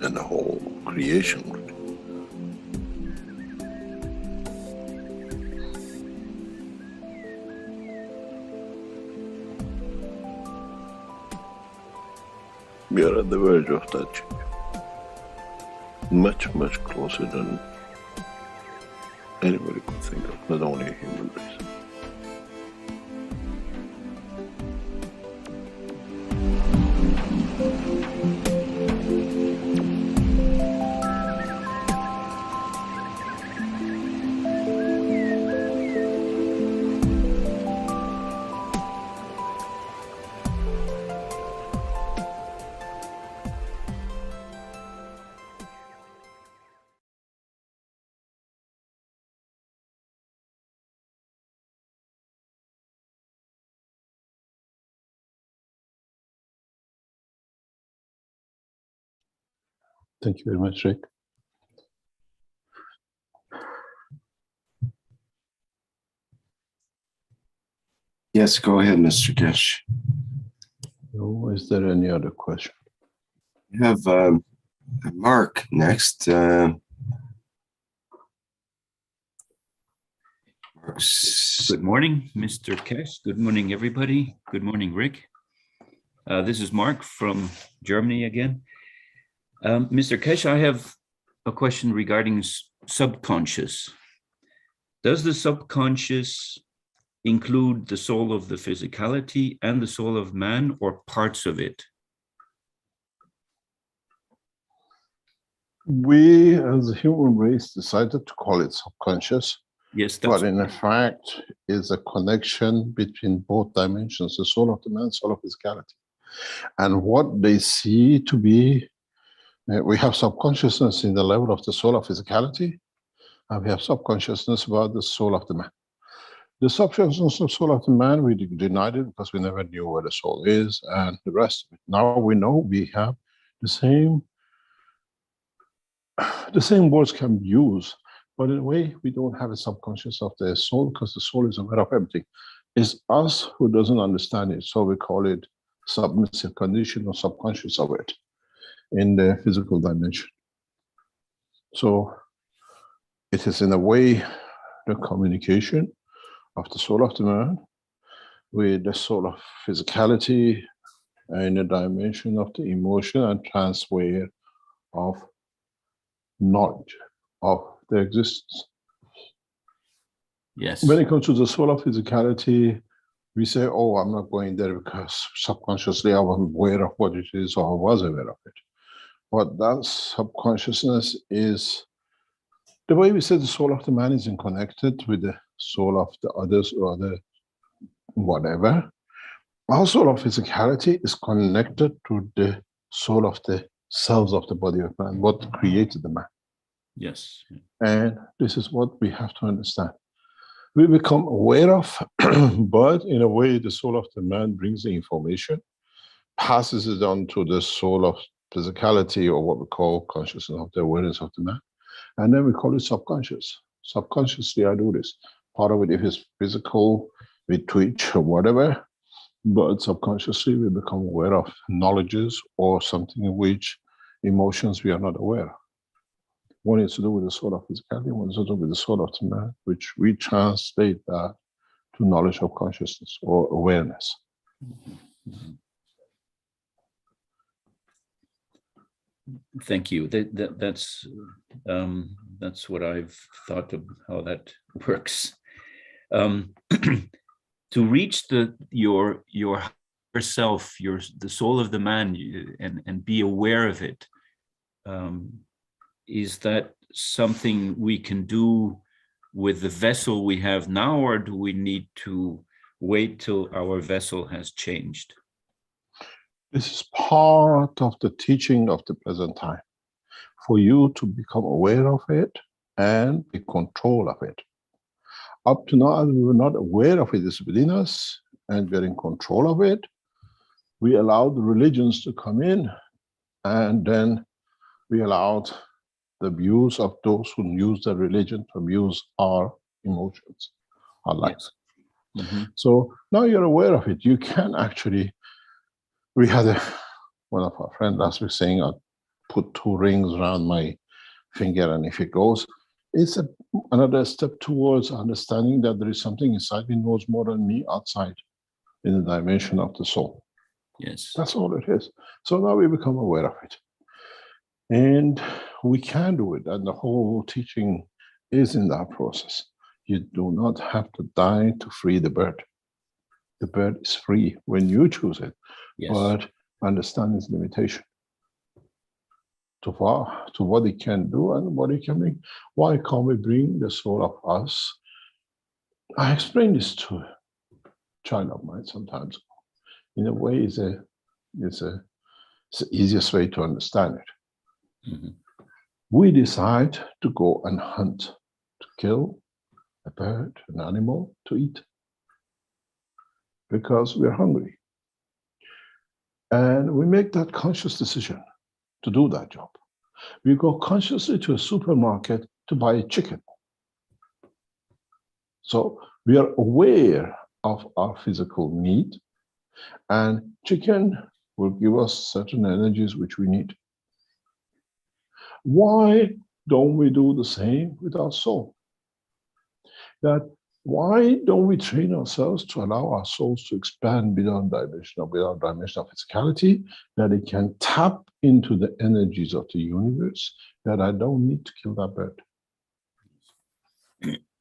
And the whole creation will change. We are at the verge of that change. Much, much closer than anybody could think of, not only a human race. Thank you very much, Rick. Yes, go ahead, Mr. Keshe. So, is there any other question? We have Mark next. Mark Good morning, Mr. Keshe. Good morning, everybody. Good morning, Rick. This is Mark from Germany again. Mr. Keshe, I have a question regarding subconscious. Does the subconscious include the soul of the physicality and the soul of man, or parts of it? We, as a human race, decided to call it subconscious. Yes, but in fact, is a connection between both dimensions, the soul of the man, soul of physicality. And what they see to be, we have subconsciousness in the level of the soul of physicality, and we have subconsciousness about the soul of the man. The subconsciousness of soul of the man, we denied it because we never knew where the soul is, and the rest of it. Now we know we have the same words can be used, but in a way we don't have a subconscious of the soul because the soul is aware of everything. It's us who doesn't understand it, so we call it submissive condition or subconscious of it in the physical dimension. So it is in a way the communication of the soul of the man with the soul of physicality in the dimension of the emotion and transfer of knowledge of the existence. Yes. When it comes to the soul of physicality, we say, oh, I'm not going there because subconsciously I wasn't aware of what it is, or I was aware of it. But that subconsciousness is, the way we say the soul of the man isn't connected with the soul of the others or the whatever. Our soul of physicality is connected to the soul of the cells of the body of man, what created the man. Yes. And this is what we have to understand. We become aware of, but in a way, the soul of the man brings the information, passes it on to the soul of physicality, or what we call consciousness of the awareness of the man. And then we call it subconscious. Subconsciously, I do this. Part of it, if it's physical, we twitch or whatever, but subconsciously, we become aware of knowledges or something in which emotions we are not aware of. One is to do with the soul of physicality, one is to do with the soul of the man, which we translate that to knowledge of consciousness or awareness. Thank you. That's what I've thought of how that works. To reach your higher self, the soul of the man, and be aware of it. Is that something we can do with the vessel we have now, or do we need to wait till our vessel has changed? This is part of the teaching of the present time, for you to become aware of it and be control of it. Up to now, we were not aware of it. It's within us, and we're in control of it. We allowed the religions to come in, and then we allowed the views of those who use the religion to abuse our emotions, our lives. Yes. Mm-hmm. So now you're aware of it. You can actually, we had one of our friends last week saying, I put 2 rings around my finger, and if it goes, it's another step towards understanding that there is something inside me knows more than me outside in the dimension of the soul. Yes. That's all it is. So now we become aware of it. And we can do it, and the whole teaching is in that process. You do not have to die to free the bird. The bird is free when you choose it, Yes. but understand its limitation to what it can do and what it can bring. Why can't we bring the soul of us? I explain this to a child of mine sometimes. In a way, it's the easiest way to understand it. Mm-hmm. We decide to go and hunt, to kill a bird, an animal, to eat, because we're hungry. And we make that conscious decision to do that job. We go consciously to a supermarket to buy a chicken. So we are aware of our physical need, and chicken will give us certain energies which we need. Why don't we do the same with our soul? That Why don't we train ourselves to allow our souls to expand beyond dimension of physicality, that it can tap into the energies of the universe, that I don't need to kill that bird?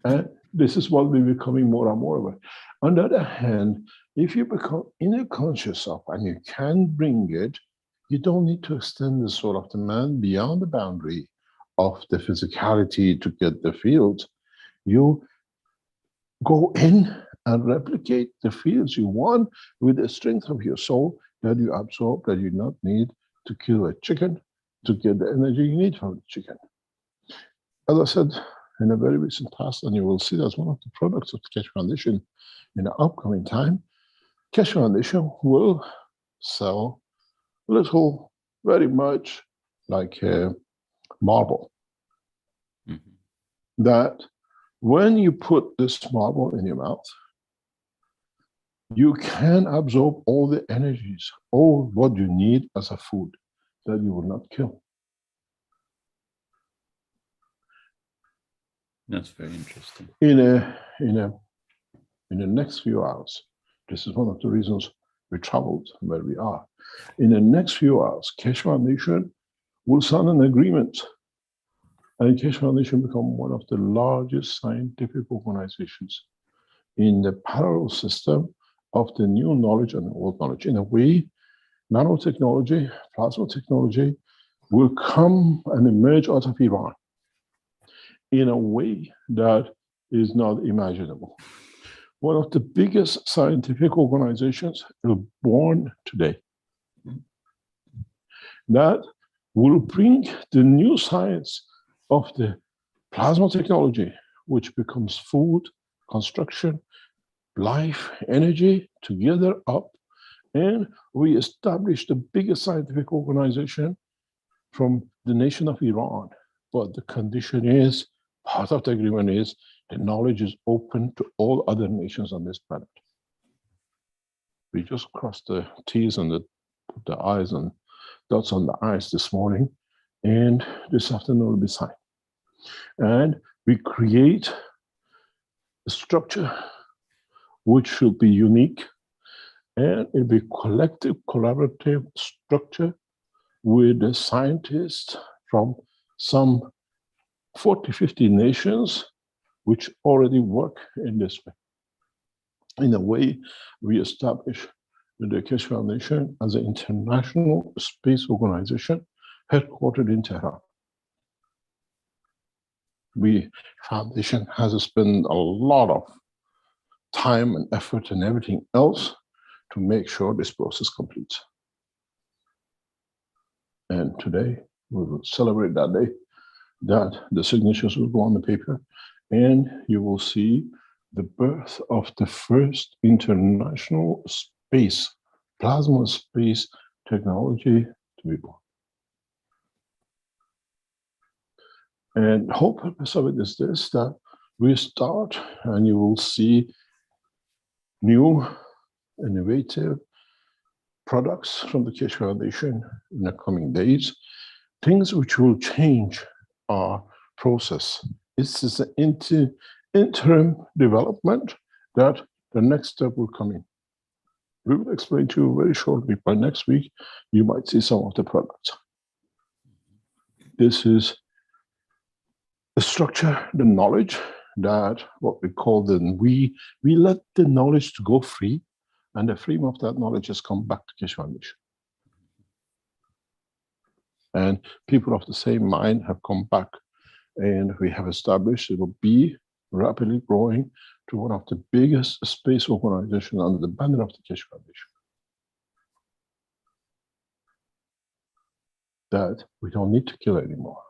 And this is what we're becoming more and more of. On the other hand, if you become inner conscious of, and you can bring it, you don't need to extend the soul of the man beyond the boundary of the physicality to get the field. You go in and replicate the fields you want with the strength of your soul that you absorb, that you not need to kill a chicken to get the energy you need from the chicken. As I said in the very recent past, and you will see that's one of the products of the Keshe Foundation in the upcoming time, Keshe Foundation will sell little, very much like marble. Mm-hmm. That when you put this marble in your mouth, you can absorb all the energies, all what you need as a food that you will not kill. That's very interesting. In the next few hours, this is one of the reasons we traveled where we are. In the next few hours, Keshe Foundation will sign an agreement, and Keshe Foundation become one of the largest scientific organizations in the parallel system of the new knowledge and the old knowledge. In a way, nanotechnology, plasma technology will come and emerge out of Iran in a way that is not imaginable. One of the biggest scientific organizations is born today that will bring the new science of the plasma technology, which becomes food, construction, life, energy, together up, and we establish the biggest scientific organization from the nation of Iran. But the condition is, part of the agreement is, the knowledge is open to all other nations on this planet. We just crossed the T's and the I's and dots on the I's this morning, and this afternoon will be signed. And we create a structure which should be unique, and it'll be collective, collaborative structure with the scientists from some 40, 50 nations which already work in this way. In a way, we establish the Keshe Foundation as an international space organization headquartered in Tehran. Foundation has spent a lot of time and effort and everything else to make sure this process completes. And today, we will celebrate that day, that the signatures will go on the paper, and you will see the birth of the first international space, plasma space technology to be born. And the whole purpose of it is this, that we start and you will see new, innovative products from the Keshe Foundation in the coming days, things which will change our process. This is an interim development that the next step will come in. We will explain to you very shortly. By next week, you might see some of the products. This is the structure, the knowledge, that what we call we let the knowledge to go free, and the freedom of that knowledge has come back to Keshe Foundation. And people of the same mind have come back, and we have established it will be rapidly growing to one of the biggest space organizations under the banner of the Keshe Foundation. That we don't need to kill anymore.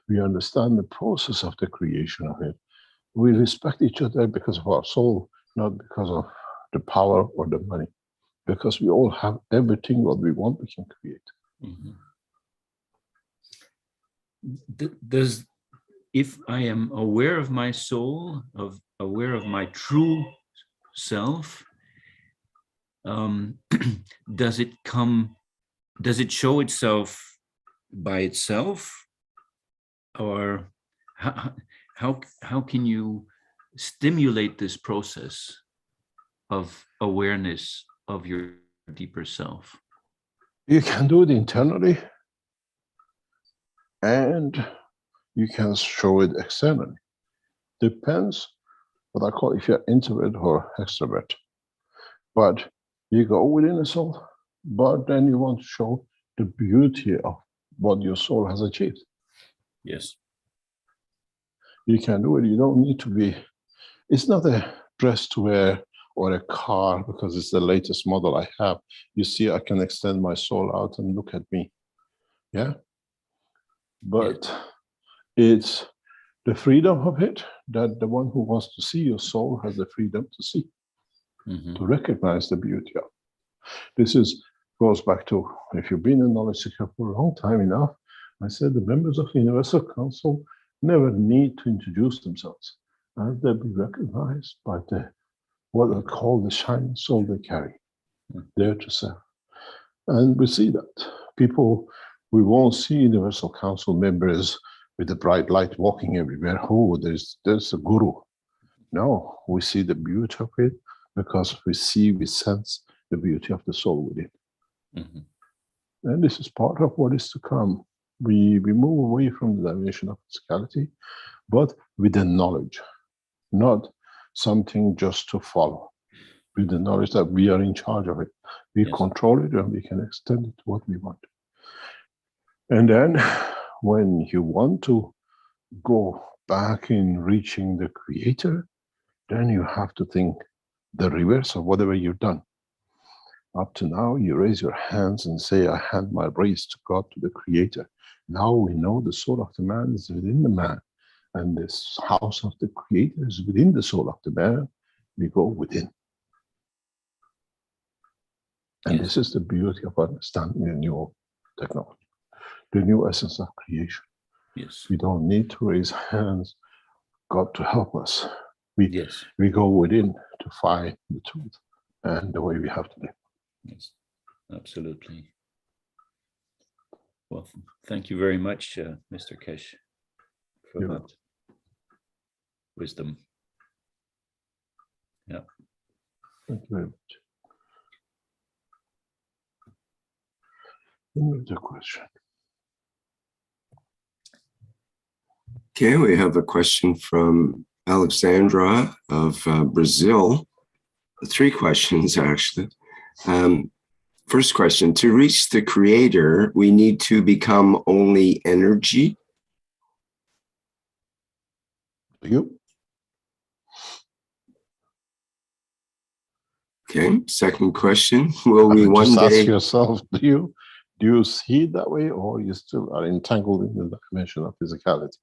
We understand the process of the creation of it. We respect each other because of our soul, not because of the power or the money. Because we all have everything what we want, we can create. Mm-hmm. If I am aware of my soul, aware of my true self, does it show itself by itself, or how can you stimulate this process of awareness of your deeper self? You can do it internally, and you can show it externally. Depends what I call if you're introvert or extrovert. But you go within the soul, but then you want to show the beauty of what your soul has achieved. Yes. You can do it. You don't need to be, it's not a dress to wear or a car because it's the latest model I have. You see, I can extend my soul out and look at me. Yeah. But it's the freedom of it, that the one who wants to see your soul has the freedom to see, to recognize the beauty of. This goes back to, if you've been a knowledge seeker for a long time enough, I said the members of the Universal Council never need to introduce themselves, and they'll be recognized by what I call the shining soul they carry, there to serve. And we see that. People, we won't see Universal Council members with a bright light walking everywhere. Oh, there's a guru. No, we see the beauty of it because we sense the beauty of the soul within. And this is part of what is to come. We move away from the dimension of physicality, but with the knowledge, not something just to follow. With the knowledge that we are in charge of it. We control it and we can extend it to what we want. And then when you want to go back in reaching the Creator, then you have to think the reverse of whatever you've done. Up to now, you raise your hands and say, I hand my race to God, to the Creator. Now we know the soul of the man is within the man, and this house of the Creator is within the soul of the man. We go within. And this is the beauty of understanding the new technology, the new essence of creation. Yes. We don't need to raise hands, God to help us. We go within to find the truth and the way we have to live. Yes, absolutely. Well, thank you very much, Mr. Keshe, for that wisdom. Yeah. Thank you very much. Another question. Okay, we have a question from Alexandra of Brazil. 3 questions, actually. First question, to reach the Creator, we need to become only energy? You? Okay, second question, will we one day... Ask yourself, do you see it that way, or you still are entangled in the dimension of physicality?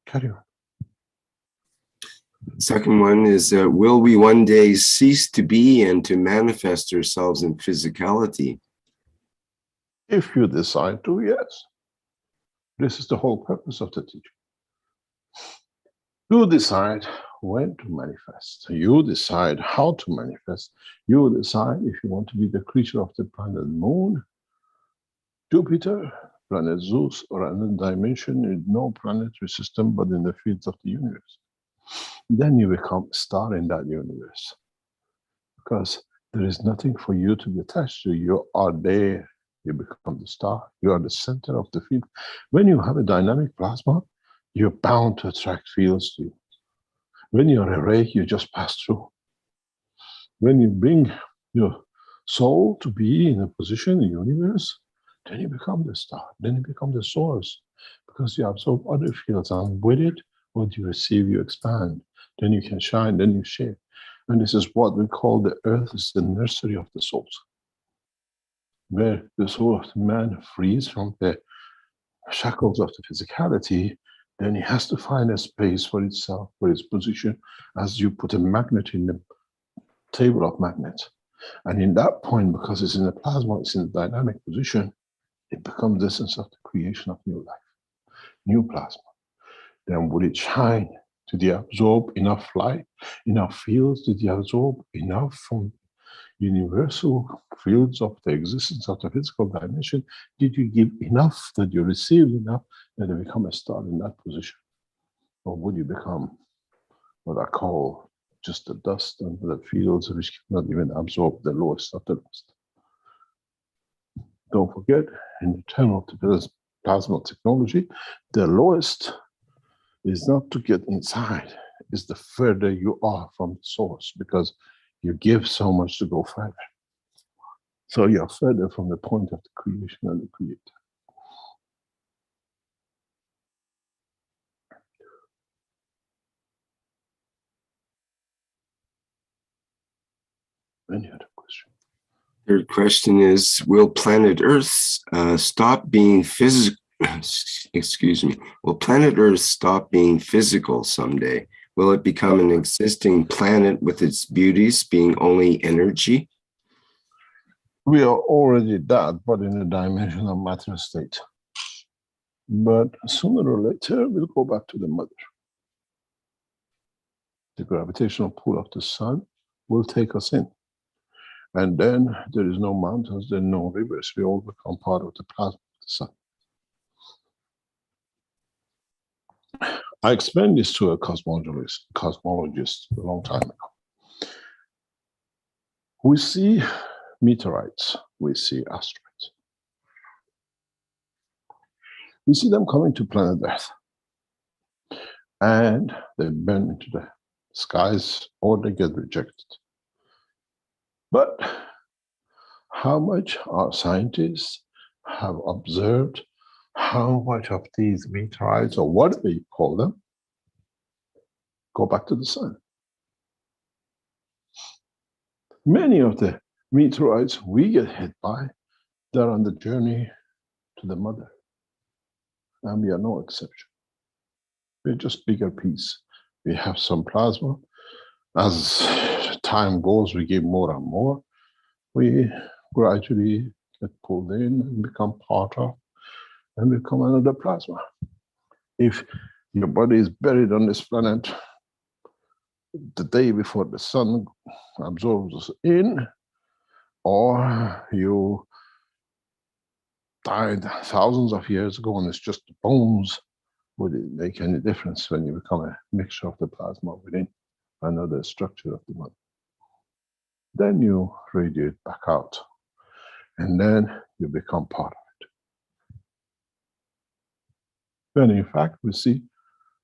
Carry on. Second one is, will we one day cease to be and to manifest ourselves in physicality? If you decide to, yes. This is the whole purpose of the teaching. You decide when to manifest. You decide how to manifest. You decide if you want to be the creature of the planet Moon, Jupiter, planet Zeus, or another dimension with no planetary system but in the fields of the universe. Then you become a star in that universe. Because there is nothing for you to be attached to. You are there. You become the star. You are the center of the field. When you have a dynamic plasma, you're bound to attract fields to you. When you're a ray, you just pass through. When you bring your soul to be in a position in the universe, then you become the star. Then you become the source. Because you absorb other fields, and with it, what you receive, you expand. Then you can shine, then you share. And this is what we call the earth is the nursery of the souls, where the soul of the man frees from the shackles of the physicality. Then he has to find a space for itself, for its position, as you put a magnet in the table of magnets. And in that point, because it's in the plasma, it's in the dynamic position, it becomes the essence of the creation of new life, new plasma. Then will it shine? Did you absorb enough light, enough fields? Did you absorb enough from universal fields of the existence of the physical dimension, did you give enough, that you received enough, that you become a star in that position? Or would you become what I call just the dust and the fields which cannot even absorb the lowest of the lowest? Don't forget, in the term of the plasma technology, the lowest is not to get inside, it's the further you are from the source, because you give so much to go further. So you're further from the point of the creation and the creator. Any other question? Third question is, will planet Earth stop being physical? Excuse me. Will planet Earth stop being physical someday? Will it become an existing planet with its beauties being only energy? We are already that, but in a dimension of matter state. But sooner or later, we'll go back to the mother. The gravitational pull of the sun will take us in. And then there is no mountains, there are no rivers. We all become part of the plasma of the sun. I explained this to a cosmologist a long time ago. We see meteorites, we see asteroids. We see them coming to planet Earth. And they burn into the skies or they get rejected. But how much our scientists have observed how much of these meteorites, or what we call them, go back to the sun? Many of the meteorites we get hit by, they're on the journey to the mother. And we are no exception. We're just bigger piece. We have some plasma. As time goes, we give more and more. We gradually get pulled in and become part of, and become another plasma. If your body is buried on this planet the day before the sun absorbs us in, or you died thousands of years ago and it's just bones, would it make any difference when you become a mixture of the plasma within another structure of the mother? Then you radiate back out, and then you become part of it. When in fact we see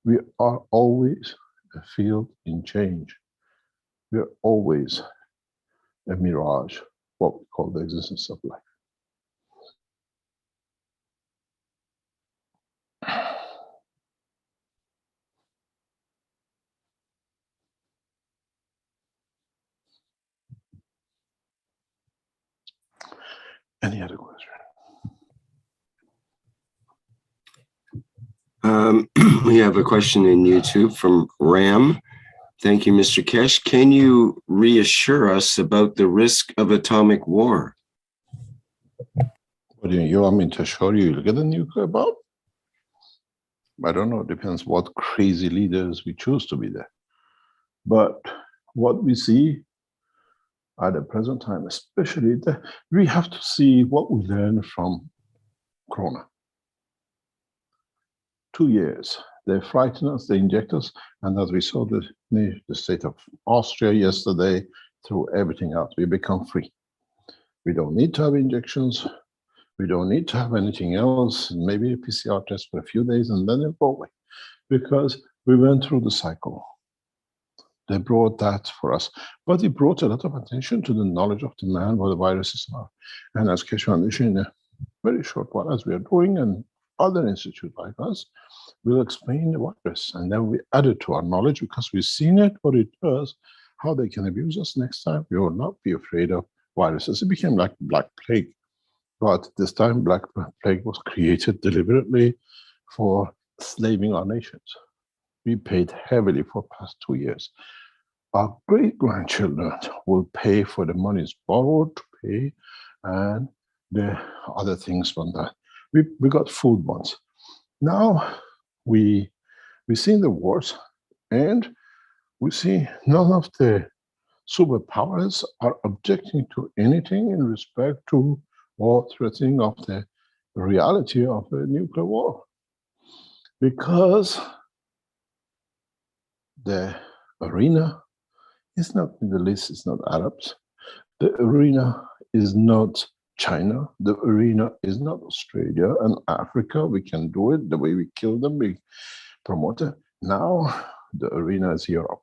we are always a field in change. We are always a mirage, what we call the existence of life. Any other question? We have a question in YouTube from Ram. Thank you, Mr. Keshe. Can you reassure us about the risk of atomic war? What do you want me to show you? Look at the nuclear bomb? I don't know. It depends what crazy leaders we choose to be there. But what we see at the present time, especially, we have to see what we learned from Corona. 2 years. They frighten us, they inject us, and as we saw the state of Austria yesterday, through everything else, we become free. We don't need to have injections. We don't need to have anything else. Maybe a PCR test for a few days and then it'll go away. Because we went through the cycle. They brought that for us. But it brought a lot of attention to the knowledge of the man, what the viruses are. And as Keshe Foundation, in a very short while, as we are doing, and other institutes like us, we'll explain the virus. And then we add it to our knowledge because we've seen it, what it does, how they can abuse us next time. We will not be afraid of viruses. It became like Black Plague. But this time, Black Plague was created deliberately for slaving our nations. We paid heavily for the past 2 years. Our great-grandchildren will pay for the monies borrowed to pay and the other things from that. We got food once. Now we've seen the wars, and we see none of the superpowers are objecting to anything in respect to or threatening of the reality of a nuclear war. Because the arena is not Middle East, it's not Arabs. The arena is not China. The arena is not Australia and Africa. We can do it the way we kill them, we promote it. Now the arena is Europe.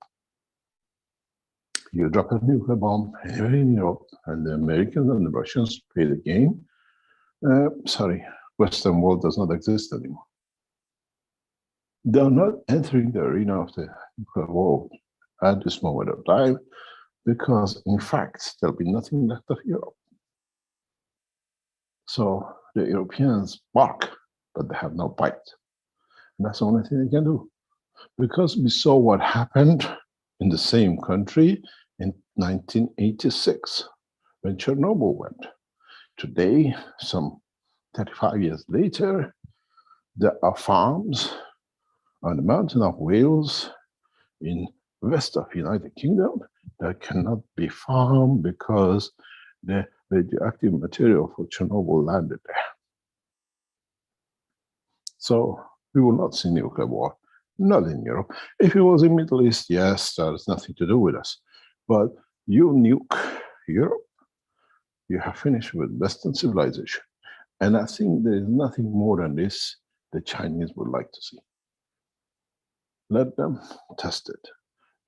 You drop a nuclear bomb anywhere in Europe, and the Americans and the Russians play the game. Sorry, Western world does not exist anymore. They are not entering the arena of the nuclear war at this moment of time, because in fact, there'll be nothing left of Europe. So the Europeans bark, but they have no bite. And that's the only thing they can do. Because we saw what happened in the same country in 1986, when Chernobyl went. Today, some 35 years later, there are farms on the mountain of Wales in west of United Kingdom that cannot be farmed because the radioactive material for Chernobyl landed there. So we will not see nuclear war, not in Europe. If it was in Middle East, yes, that has nothing to do with us. But you nuke Europe, you have finished with Western civilization. And I think there is nothing more than this the Chinese would like to see. Let them test it.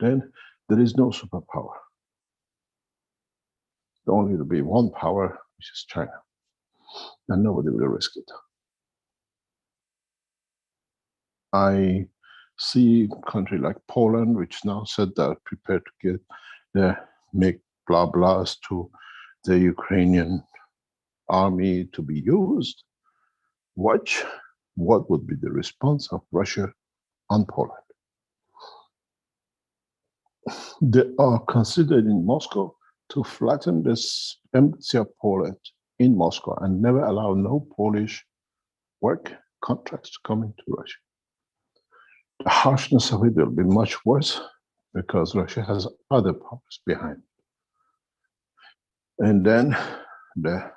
Then there is no superpower. There only will be one power, which is China. And nobody will risk it. I see a country like Poland, which now said they're prepared to get the make blah blahs to the Ukrainian army to be used. Watch what would be the response of Russia on Poland. They are considered in Moscow to flatten this embassy of Poland in Moscow and never allow no Polish work contracts to come into Russia. The harshness of it will be much worse because Russia has other powers behind. And then the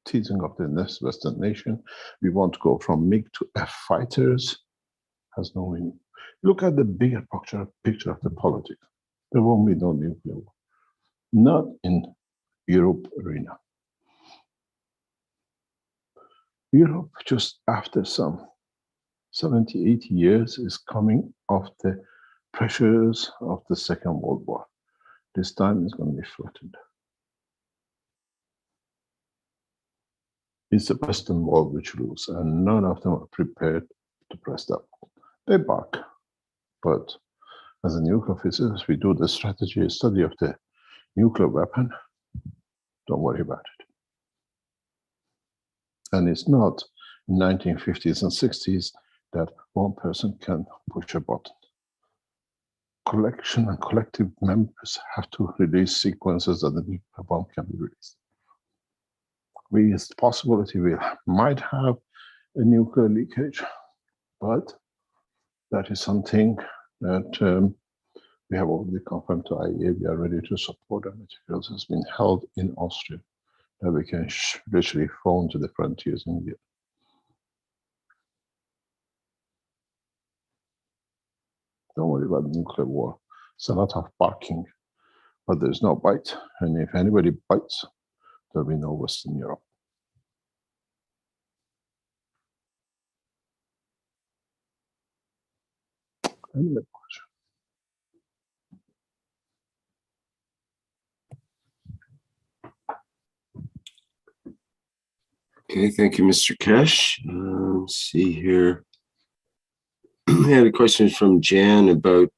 teasing of the next Western nation, we want to go from MiG to F fighters, has no meaning. Look at the bigger picture of the politics. There won't be no nuclear war. Not in Europe arena. Europe, just after some 70, 80 years, is coming off the pressures of the Second World War. This time is going to be flattened. It's the Western world which lose, and none of them are prepared to press that. They bark, but as a nuclear physicist, we do the strategy study of the nuclear weapon. Don't worry about it. And it's not in 1950s and 60s that one person can push a button. Collection and collective members have to release sequences that the nuclear bomb can be released. It's the possibility we might have a nuclear leakage, but that is something that we have already confirmed to IAEA. We are ready to support, and materials has been held in Austria that we can literally phone to the frontiers in India. Don't worry about nuclear war. It's a lot of barking, but there's no bite. And if anybody bites, there'll be no Western Europe. Any other question? Okay, thank you, Mr. Keshe. Let's see here. I had a question from Jan about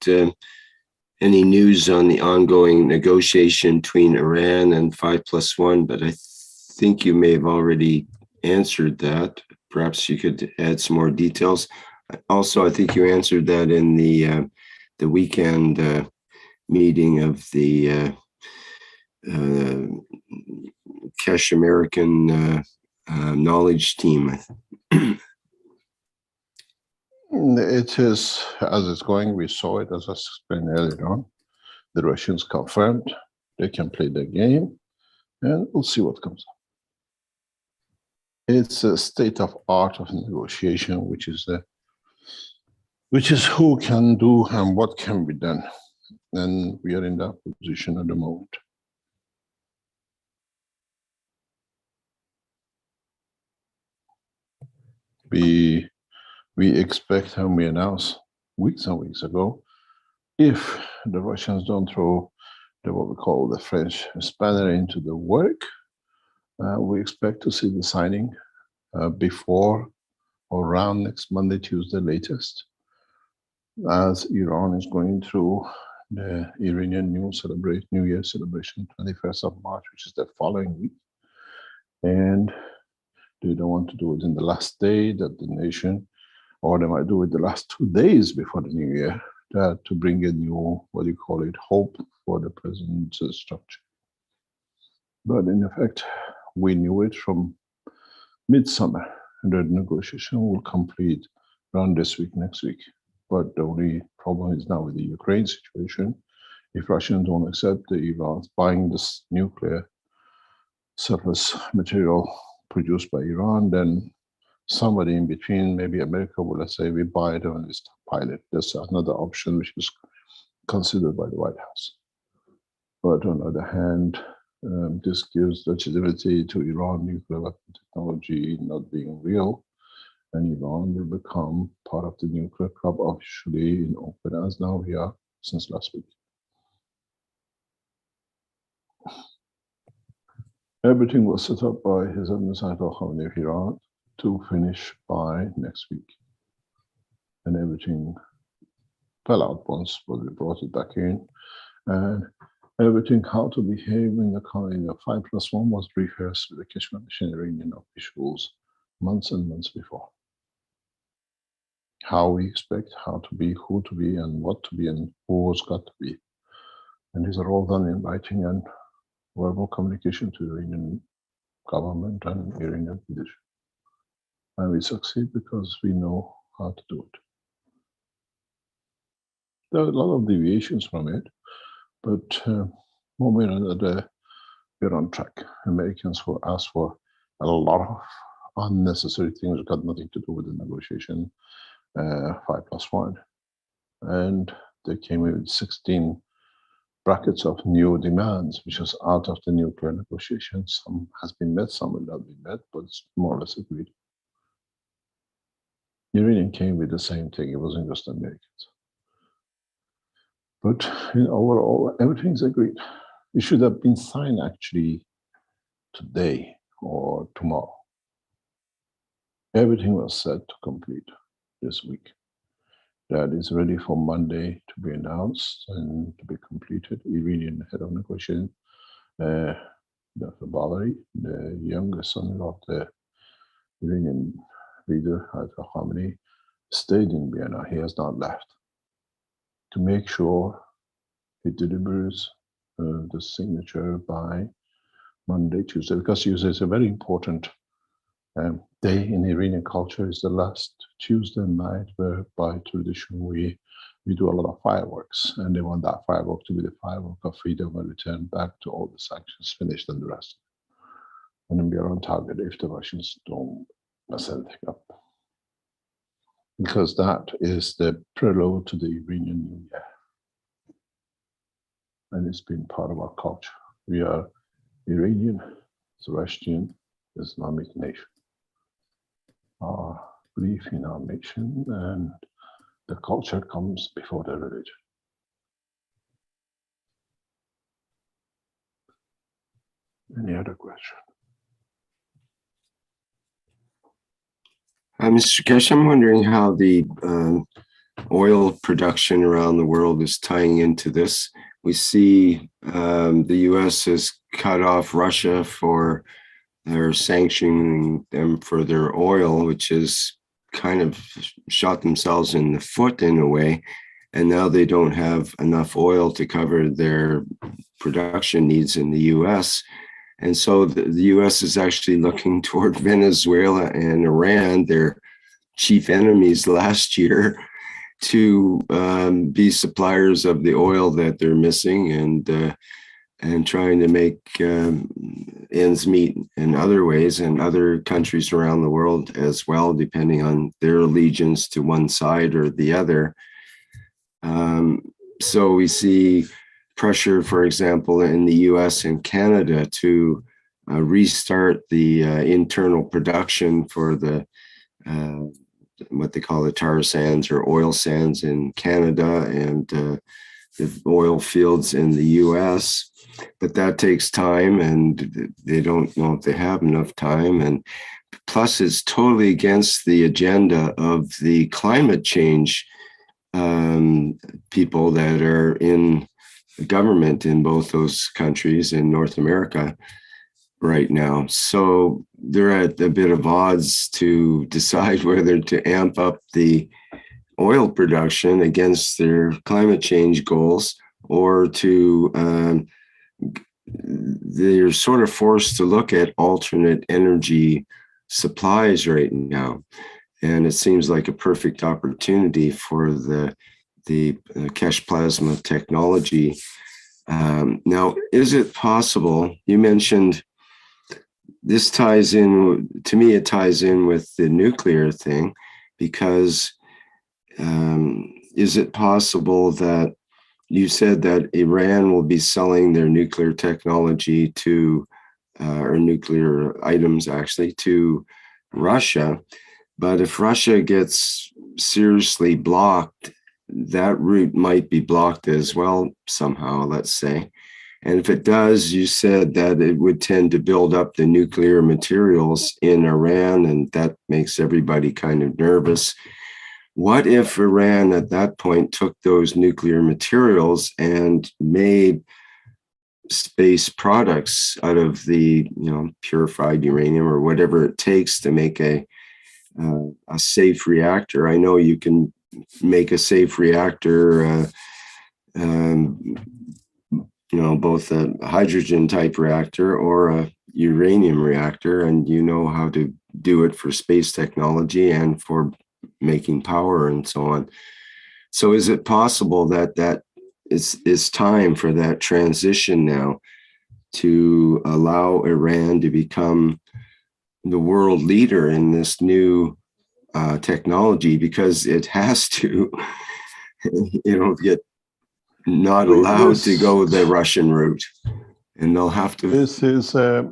any news on the ongoing negotiation between Iran and 5+1, but I think you may have already answered that. Perhaps you could add some more details. Also, I think you answered that in the weekend meeting of the Keshe American knowledge team. It is, as it's going, we saw it, as I explained earlier on. The Russians confirmed They can play their game, and we'll see what comes up. It's a state of art of negotiation, which is who can do and what can be done. And we are in that position at the moment. We expect, and we announced weeks and weeks ago, if the Russians don't throw what we call the French spanner into the work, we expect to see the signing before or around next Monday, Tuesday latest, as Iran is going through the Iranian New Year celebration, 21st of March, which is the following week. And they don't want to do it in the last day that the nation, or they might do it the last 2 days before the New Year, to bring a new, hope for the present structure. But in effect, we knew it from midsummer, and the negotiation will complete around this week, next week. But the only problem is now with the Ukraine situation. If Russians don't accept the Iran's buying this nuclear surplus material produced by Iran, then somebody in between, maybe America, will, let's say, we buy it and we stockpile it. That's another option which is considered by the White House. But on the other hand, this gives legitimacy to Iran nuclear weapon technology not being real, and Iran will become part of the nuclear club officially in open, as now we are since last week. Everything was set up by His Eminence Ayatollah Khamenei of Iran to finish by next week. And everything fell out once, but we brought it back in. And everything, how to behave in the kind of 5+1 was rehearsed with the Keshe Foundation Iranian officials months and months before. How we expect, how to be, who to be, and what to be, and who's got to be. And these are all done in writing and verbal communication to the Iranian government and Iranian leadership. And we succeed because we know how to do it. There are a lot of deviations from it, but one way or another, we're on track. Americans will ask for a lot of unnecessary things that got nothing to do with the negotiation, 5+1. And they came in with 16 brackets of new demands, which is out of the nuclear negotiations. Some has been met, some will not be met, but it's more or less agreed. The Iranian came with the same thing, it wasn't just Americans. But overall, everything's agreed. It should have been signed actually today or tomorrow. Everything was set to complete this week. That is ready for Monday to be announced and to be completed. Iranian head of negotiation, Dr. Bagheri, the youngest son of the Iranian leader, Ayatollah Khamenei, stayed in Vienna. He has not left, to make sure he delivers the signature by Monday, Tuesday, because Tuesday is a very important day in Iranian culture. Is the last Tuesday night where by tradition we do a lot of fireworks, and they want that firework to be the firework of freedom and return back to all the sanctions finished and the rest. And then we are on target if the Russians don't mess anything up. Because that is the prelude to the Iranian New Year. And it's been part of our culture. We are Iranian, Zoroastrian, Islamic nation. Our belief in our nation and the culture comes before the religion. Any other question? Mr. Keshe, I'm wondering how the oil production around the world is tying into this. We see the US has cut off Russia for their sanctioning them for their oil, which has kind of shot themselves in the foot in a way. And now they don't have enough oil to cover their production needs in the US. And so the US is actually looking toward Venezuela and Iran, their chief enemies last year, to be suppliers of the oil that they're missing. And and trying to make ends meet in other ways, and other countries around the world as well, depending on their allegiance to one side or the other. So we see pressure, for example, in the US and Canada to restart the internal production for the what they call the tar sands or oil sands in Canada, and the oil fields in the US. But that takes time, and they don't know if they have enough time. And plus, it's totally against the agenda of the climate change people that are in government in both those countries in North America right now. So they're at a bit of odds to decide whether to amp up the oil production against their climate change goals, or to they're sort of forced to look at alternate energy supplies right now. And it seems like a perfect opportunity for the Keshe plasma technology. Now, is it possible, you mentioned, this ties in, to me, it ties in with the nuclear thing, because is it possible that you said that Iran will be selling their nuclear technology to, or nuclear items actually, to Russia? But if Russia gets seriously blocked, that route might be blocked as well somehow, let's say. And if it does, you said that it would tend to build up the nuclear materials in Iran, and that makes everybody kind of nervous. What if Iran at that point took those nuclear materials and made space products out of the, purified uranium or whatever it takes to make a safe reactor? I know you can make a safe reactor, both a hydrogen type reactor or a uranium reactor, and you know how to do it for space technology and for making power and so on. So is it possible that it's time for that transition now to allow Iran to become the world leader in this new technology, because it has to, get not allowed to go the Russian route, and they'll have to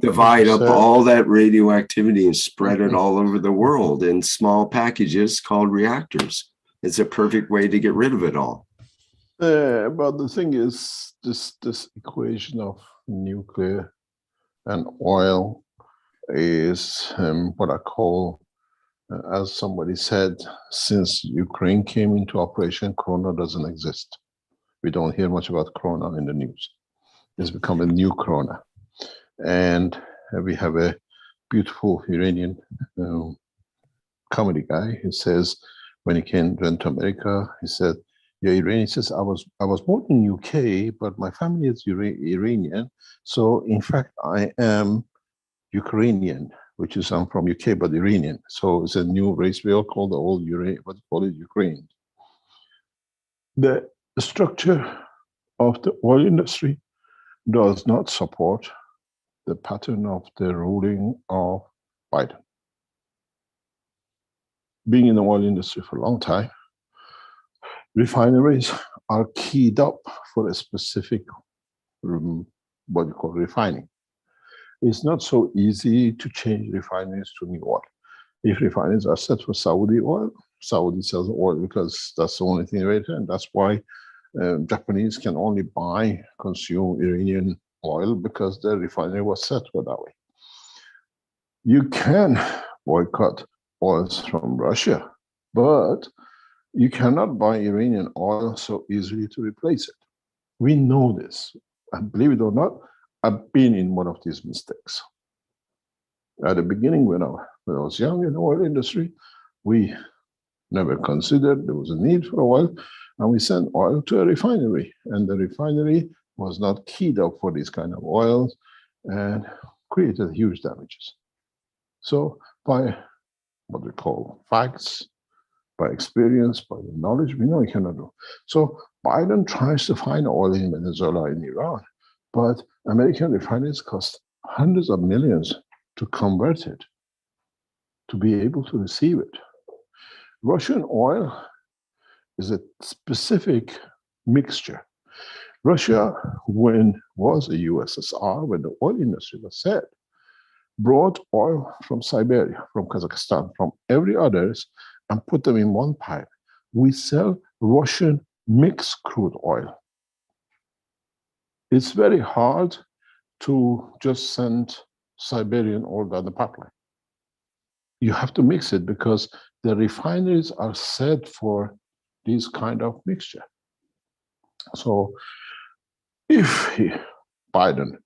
divide up all that radioactivity and spread it all over the world in small packages called reactors. It's a perfect way to get rid of it all. But the thing is, this equation of nuclear and oil is what I call, as somebody said, since Ukraine came into operation, Corona doesn't exist. We don't hear much about Corona in the news. It's become a new Corona. And we have a beautiful Iranian comedy guy who says, when he went to America, he said, "Yeah, Iranian." He says, I was born in UK, but my family is Iranian. So in fact, I am Ukrainian, which is I'm from UK, but Iranian. So it's a new race. We all call the old Ukraine. The structure of the oil industry does not support the pattern of the ruling of Biden. Being in the oil industry for a long time, refineries are keyed up for a specific, what you call refining. It's not so easy to change refineries to new oil. If refineries are set for Saudi oil, Saudi sells oil because that's the only thing right there, and that's why Japanese can only consume Iranian oil, because their refinery was set for that way. You can boycott oils from Russia, but you cannot buy Iranian oil so easily to replace it. We know this, and believe it or not, I've been in one of these mistakes. At the beginning, when I was young in the oil industry, we never considered there was a need for oil, and we sent oil to a refinery, and the refinery was not keyed up for these kind of oils and created huge damages. So by what we call facts, by experience, by the knowledge, we know we cannot do. So Biden tries to find oil in Venezuela and Iran, but American refineries cost hundreds of millions to convert it, to be able to receive it. Russian oil is a specific mixture. Russia, when was a USSR, when the oil industry was set, brought oil from Siberia, from Kazakhstan, from every others, and put them in one pipe. We sell Russian mixed crude oil. It's very hard to just send Siberian oil down the pipeline. You have to mix it because the refineries are set for this kind of mixture. So if Biden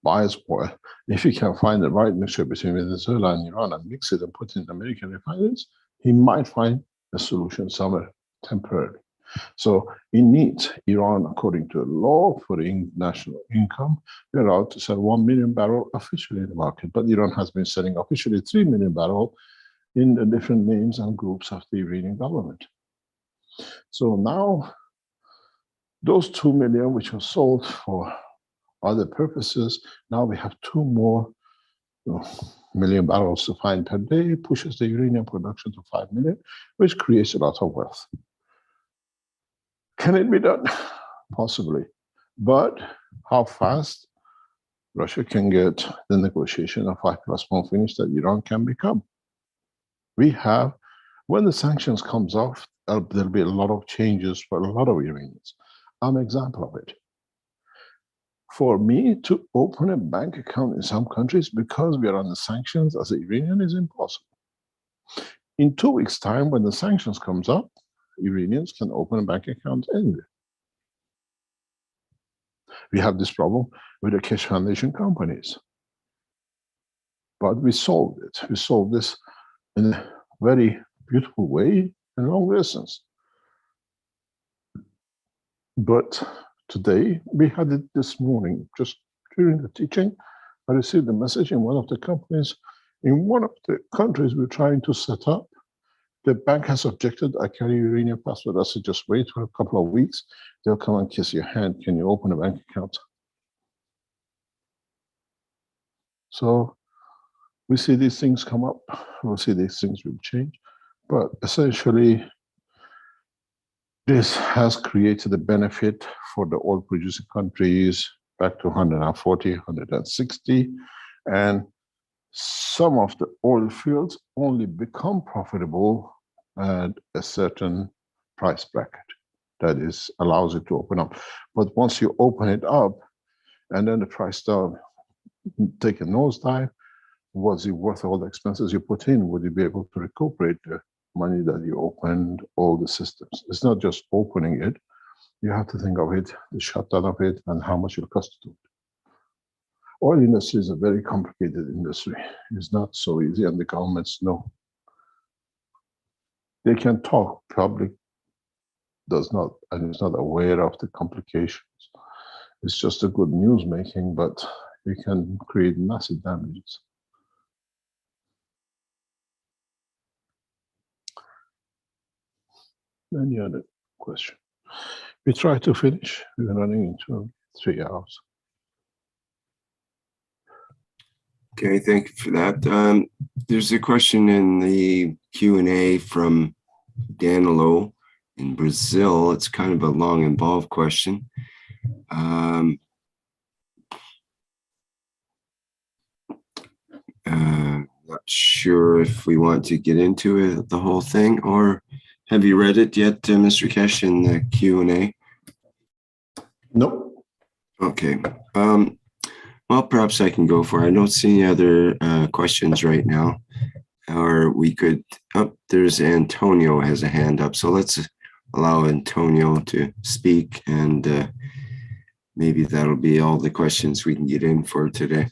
buys oil, if he can find the right mixture between Venezuela and Iran and mix it and put it in American refineries, he might find a solution somewhere temporarily. So it needs Iran, according to the law for national income, we're allowed to sell 1 million barrels officially in the market, but Iran has been selling officially 3 million barrels in the different names and groups of the Iranian government. So now, those 2 million which were sold for other purposes, now we have 2 more million barrels to find per day, pushes the uranium production to 5 million, which creates a lot of wealth. Can it be done? Possibly. But how fast Russia can get the negotiation of 5+1 finish that Iran can become? We have, when the sanctions comes off, there'll be a lot of changes for a lot of Iranians. I'm an example of it. For me to open a bank account in some countries because we are on the sanctions as an Iranian is impossible. In 2 weeks' time, when the sanctions comes up, Iranians can open a bank account anywhere. We have this problem with the Keshe Foundation companies. But we solved it. We solved this in a very beautiful way in long distance. But today, we had it this morning, just during the teaching, I received a message in one of the companies, in one of the countries we're trying to set up, the bank has objected, I carry uranium passport. I said, just wait for a couple of weeks. They'll come and kiss your hand. Can you open a bank account? So we see these things come up. We'll see these things will change. But essentially, this has created a benefit for the oil producing countries back to 140, 160. And some of the oil fields only become profitable at a certain price bracket. That is, allows it to open up. But once you open it up, and then the price down, take a nosedive, was it worth all the expenses you put in? Would you be able to recuperate the money that you opened all the systems? It's not just opening it. You have to think of it, the shutdown of it, and how much it costs to do it. Oil industry is a very complicated industry. It's not so easy, and the governments know. They can talk, public does not, and is not aware of the complications. It's just a good news making, but it can create massive damages. Any other question? We try to finish. We're running into 3 hours. Okay, thank you for that. There's a question in the Q&A from Danilo in Brazil. It's kind of a long, involved question. Not sure if we want to get into it, the whole thing, or have you read it yet, Mr. Keshe, in the Q&A? Nope. Okay. Well, perhaps I can go for it. I don't see any other questions right now. Or we could, oh, there's Antonio has a hand up. So let's allow Antonio to speak, and maybe that'll be all the questions we can get in for today.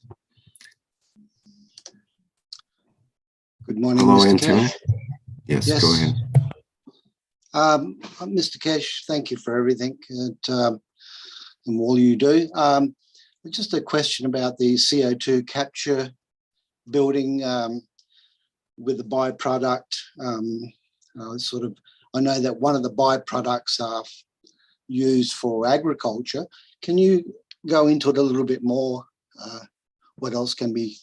Good morning, hello, Mr. Antonio. Keshe. Yes, go ahead. Mr. Keshe, thank you for everything and all you do. Just a question about the CO2 capture building with the byproduct. I know that one of the byproducts are used for agriculture. Can you go into it a little bit more? What else can be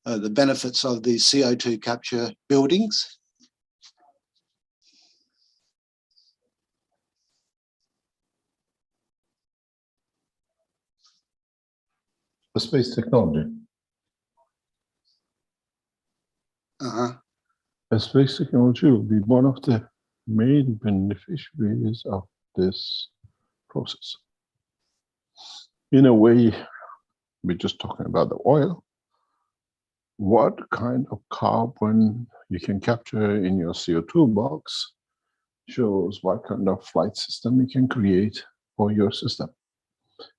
the benefits of the CO2 capture buildings? The space technology. The space technology will be one of the main beneficiaries of this process. In a way, we're just talking about the oil. What kind of carbon you can capture in your CO2 box shows what kind of flight system you can create for your system.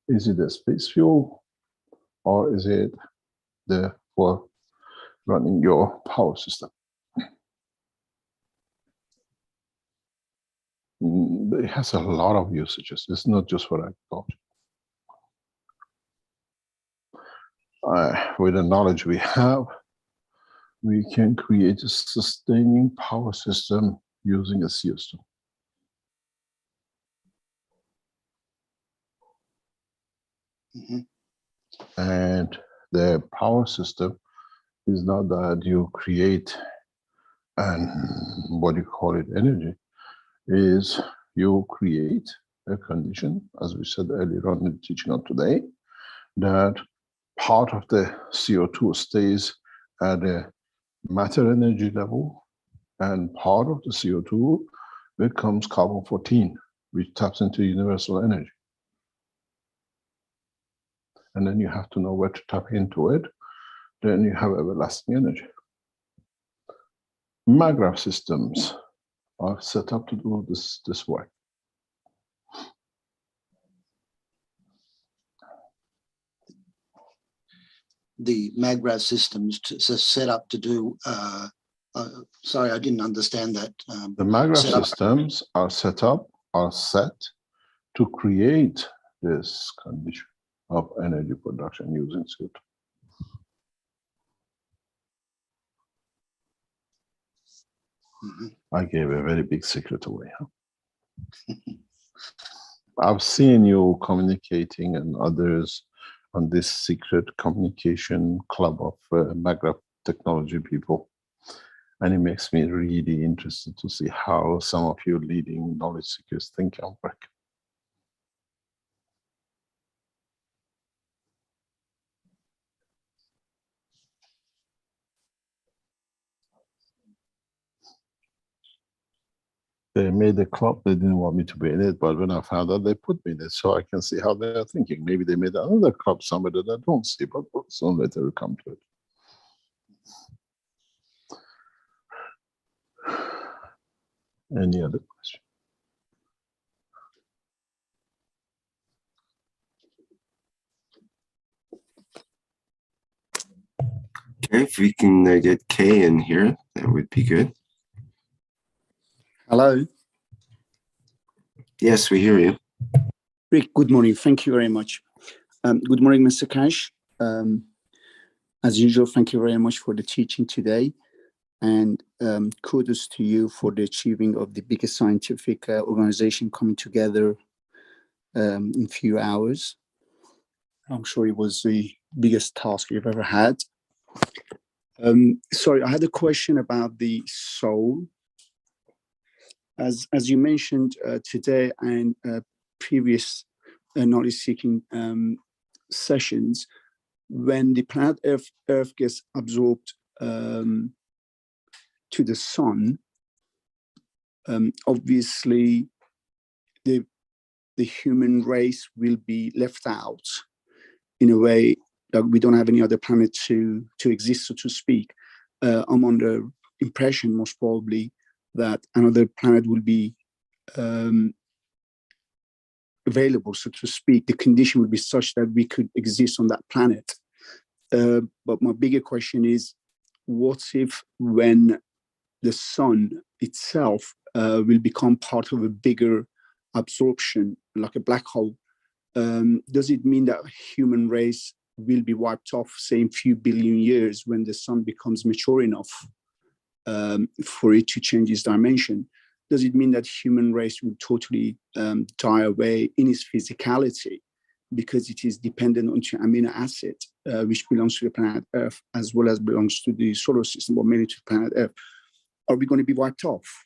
Is it a space fuel, or is it for running your power system? It has a lot of usages. It's not just for agriculture. With the knowledge we have, we can create a sustaining power system using a CEST. And the power system is not that you create what you call it energy, is you create a condition, as we said earlier on in the teaching of today, that part of the CO2 stays at a matter energy level, and part of the CO2 becomes carbon-14, which taps into universal energy. And then you have to know where to tap into it. Then you have everlasting energy. Maggraph systems are set up to do this work. The maggraph systems are set up to do, sorry, I didn't understand that. The maggraph systems are set to create this condition of energy production using CO2. I gave a very big secret away, huh? I've seen you communicating and others on this secret communication club of maggraph technology people. And it makes me really interested to see how some of you leading knowledge seekers think and work. They made a club, they didn't want me to be in it, but when I found out, they put me in it so I can see how they are thinking. Maybe they made another club somewhere that I don't see, but soon later we'll come to it. Any other question? Okay, if we can get Kay in here, that would be good. Hello. Yes, we hear you. Rick, good morning. Thank you very much. Good morning, Mr. Keshe. As usual, thank you very much for the teaching today. And kudos to you for the achieving of the biggest scientific organization coming together in a few hours. I'm sure it was the biggest task you've ever had. Sorry, I had a question about the soul. As you mentioned today and previous knowledge-seeking sessions, when the planet Earth gets absorbed to the sun, obviously the human race will be left out in a way that we don't have any other planet to exist, so to speak. I'm under impression, most probably, that another planet will be available, so to speak. The condition would be such that we could exist on that planet. But my bigger question is, what if when the sun itself will become part of a bigger absorption, like a black hole, does it mean that human race will be wiped off, say, in a few billion years when the sun becomes mature enough for it to change its dimension? Does it mean that human race will totally die away in its physicality because it is dependent on amino acid, which belongs to the planet Earth, as well as belongs to the solar system, but mainly to planet Earth. Are we going to be wiped off?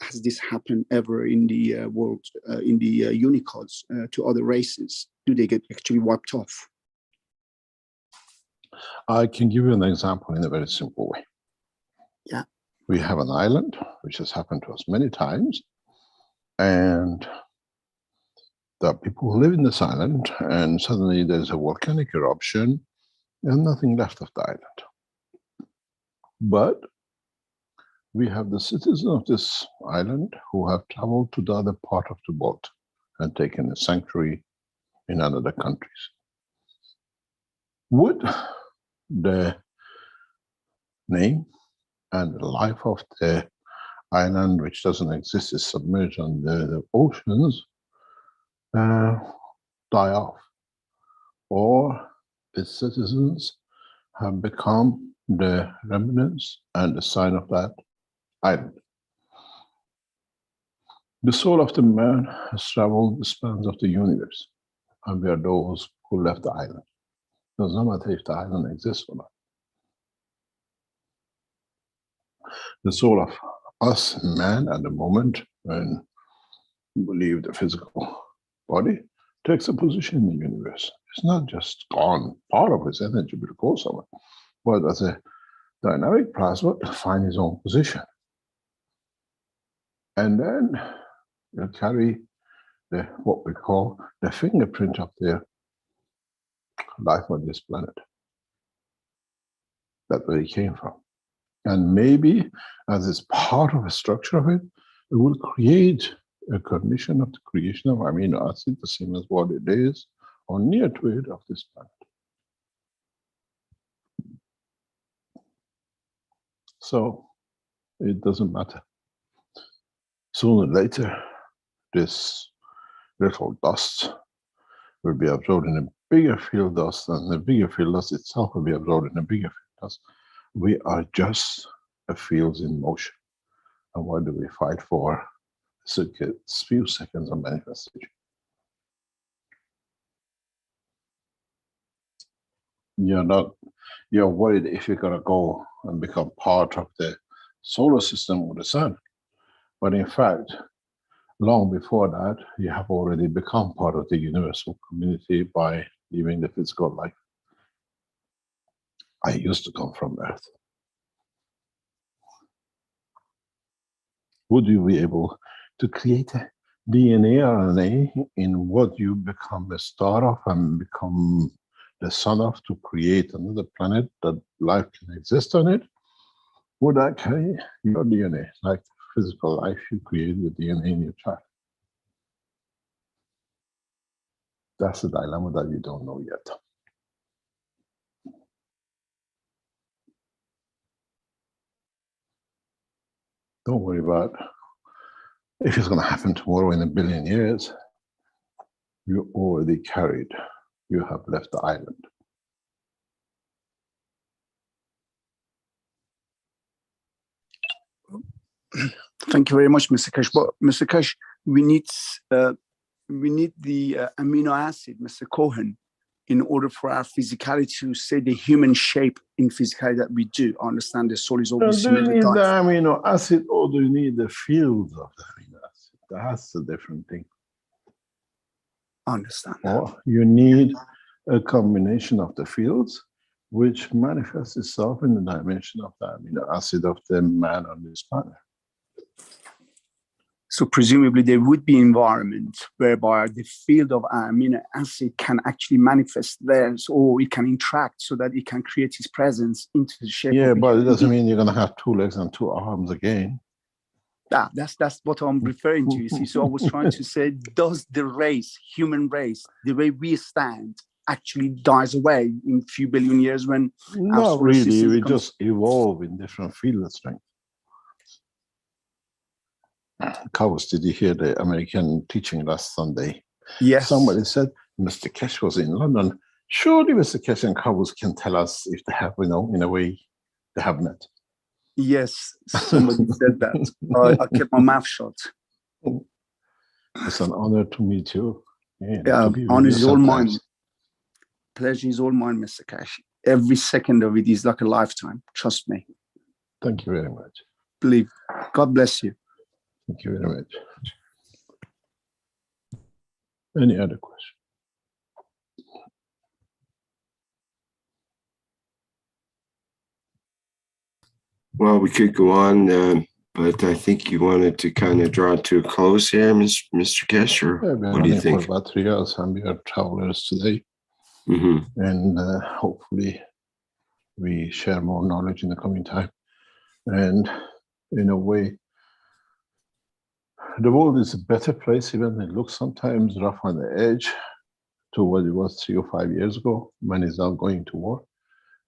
Has this happened ever in the world, in the unicorns to other races? Do they get actually wiped off? I can give you an example in a very simple way. Yeah. We have an island, which has happened to us many times, and there are people who live in this island, and suddenly there's a volcanic eruption, and nothing left of the island. But we have the citizens of this island who have traveled to the other part of the world and taken a sanctuary in another countries. Would the name and the life of the island, which doesn't exist, is submerged under the oceans, die off? Or its citizens have become the remnants and the sign of that island? The soul of the man has traveled the spans of the universe, and we are those who left the island. It does not matter if the island exists or not. The soul of us, man, at the moment when we leave the physical body, takes a position in the universe. It's not just gone, part of its energy will go somewhere, but as a dynamic plasma, to find its own position. And then you carry the, what we call the fingerprint of their life on this planet. That's where it came from. And maybe as it's part of a structure of it, it will create a condition of the creation of amino acid, the same as what it is, or near to it, of this planet. So it doesn't matter. Sooner or later, this little dust will be absorbed in a bigger field dust, and the bigger field dust itself will be absorbed in a bigger field dust. We are just a field in motion. And why do we fight for a few seconds of manifestation? You're worried if you're going to go and become part of the solar system or the sun. But in fact, long before that, you have already become part of the universal community by living the physical life. I used to come from Earth. Would you be able to create a DNA, RNA in what you become the star of and become the son of, to create another planet that life can exist on it? Would that carry your DNA, like physical life you create with DNA in your child? That's the dilemma that you don't know yet. Don't worry about if it's going to happen tomorrow in 1 billion years. You already carried. You have left the island. Thank you very much, Mr. Keshe. But Mr. Keshe, we need the amino acid, Mr. Cohen, in order for our physicality to say the human shape in physicality that we do. I understand the soul is always. Do you need the amino acid, or do you need the fields of the amino acid? That's a different thing. I understand. Or you need a combination of the fields, which manifests itself in the dimension of the amino acid of the man on this planet. So presumably there would be environment whereby the field of amino acid can actually manifest there, or it can interact so that it can create its presence into the shape. Yeah, but it doesn't mean you're going to have 2 legs and 2 arms again. That's what I'm referring to, you see. So I was trying to say, does the race, human race, the way we stand, actually dies away in a few billion years when... Not really, we just evolve in different field of strength. Cows, did you hear the American teaching last Sunday? Yes. Somebody said Mr. Keshe was in London. Surely Mr. Keshe and Cows can tell us if they have, in a way, they have met. Yes, somebody said that. I kept my mouth shut. It's an honor to meet you. Honor is all mine. Pleasure is all mine, Mr. Keshe. Every second of it is like a lifetime. Trust me. Thank you very much. Believe. God bless you. Thank you very much. Any other question? Well, we could go on, but I think you wanted to kind of draw it to a close here, Mr. Keshe, or what do you think? For about 3 hours, and we are travelers today. Mm-hmm. And hopefully we share more knowledge in the coming time. And in a way, the world is a better place, even though it looks sometimes rough on the edge to what it was 3 or 5 years ago. Man is now going to war.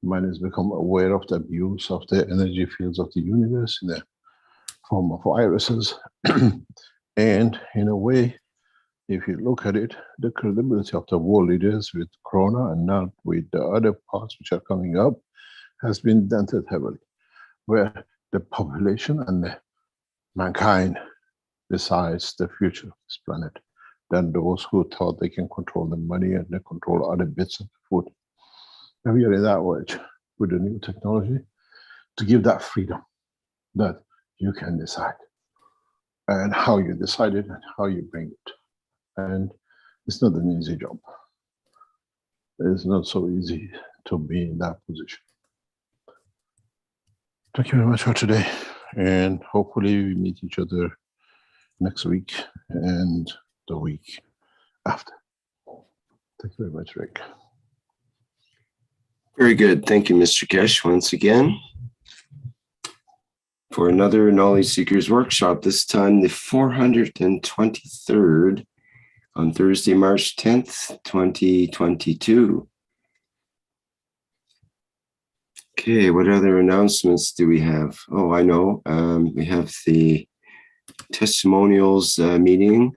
Man has become aware of the abuse of the energy fields of the universe in the form of viruses. And in a way, if you look at it, the credibility of the world leaders with Corona and not with the other parts which are coming up has been dented heavily, where the population and the mankind decides the future of this planet than those who thought they can control the money and they control other bits of the food. And we are in that age with the new technology to give that freedom that you can decide and how you decide it and how you bring it. And it's not an easy job. It's not so easy to be in that position. Thank you very much for today. And hopefully we meet each other next week and the week after. Thank you very much, Rick. Very good. Thank you, Mr. Keshe, once again, for another Knowledge Seekers Workshop, this time the 423rd on Thursday, March 10th, 2022. Okay, what other announcements do we have? Oh, I know. We have the Testimonials meeting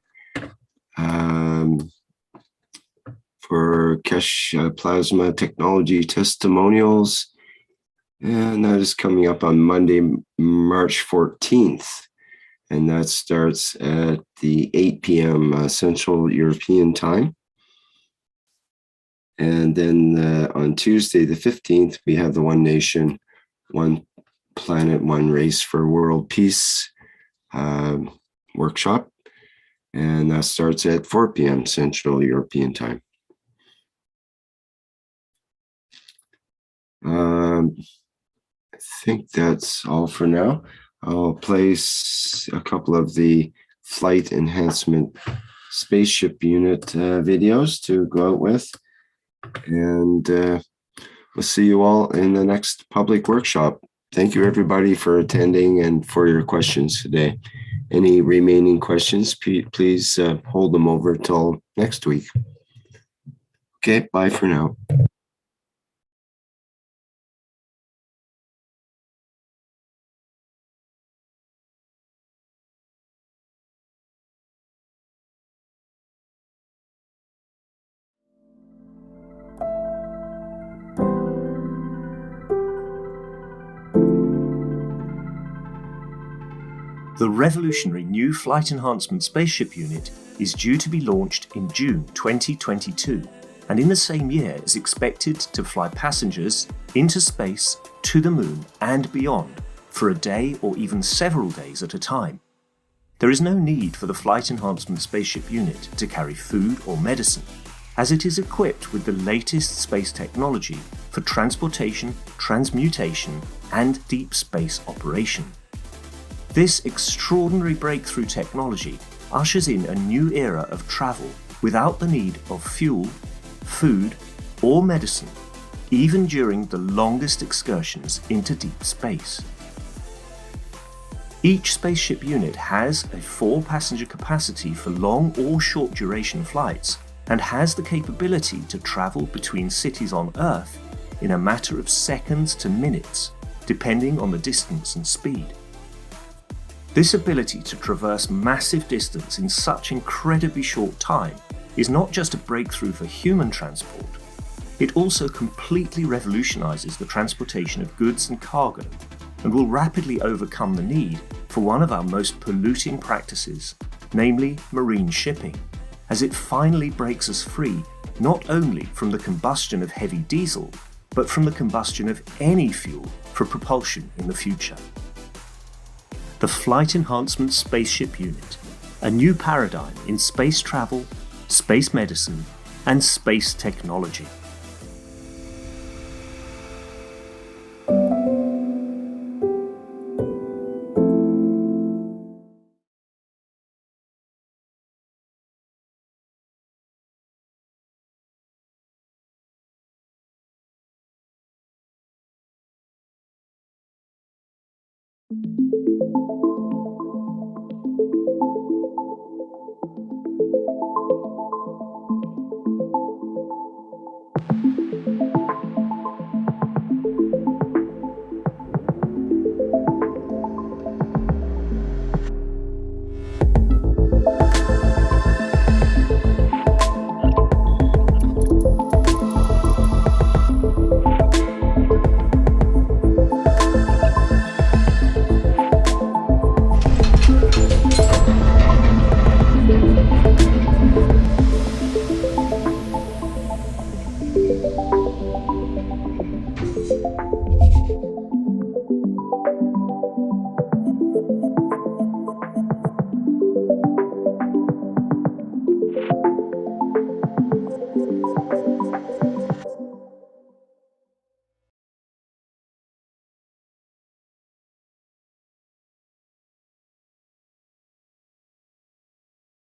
for Keshe Plasma Technology Testimonials. And that is coming up on Monday, March 14th. And that starts at the 8 p.m. Central European time. And then on Tuesday, the 15th, we have the One Nation, One Planet, One Race for World Peace workshop. And that starts at 4 p.m. Central European time. I think that's all for now. I'll place a couple of the flight enhancement spaceship unit videos to go out with. And we'll see you all in the next public workshop. Thank you, everybody, for attending and for your questions today. Any remaining questions, please hold them over till next week. Okay, bye for now. The revolutionary new Flight Enhancement Spaceship unit is due to be launched in June 2022, and in the same year is expected to fly passengers into space, to the moon and beyond for a day or even several days at a time. There is no need for the Flight Enhancement Spaceship unit to carry food or medicine, as it is equipped with the latest space technology for transportation, transmutation and deep space operation. This extraordinary breakthrough technology ushers in a new era of travel without the need of fuel, food, or medicine, even during the longest excursions into deep space. Each spaceship unit has a 4-passenger capacity for long or short duration flights and has the capability to travel between cities on Earth in a matter of seconds to minutes, depending on the distance and speed. This ability to traverse massive distance in such incredibly short time is not just a breakthrough for human transport, it also completely revolutionizes the transportation of goods and cargo and will rapidly overcome the need for one of our most polluting practices, namely marine shipping. as it finally breaks us free not only from the combustion of heavy diesel, but from the combustion of any fuel for propulsion in the future. The Flight Enhancement Spaceship Unit, a new paradigm in space travel, space medicine, and space technology.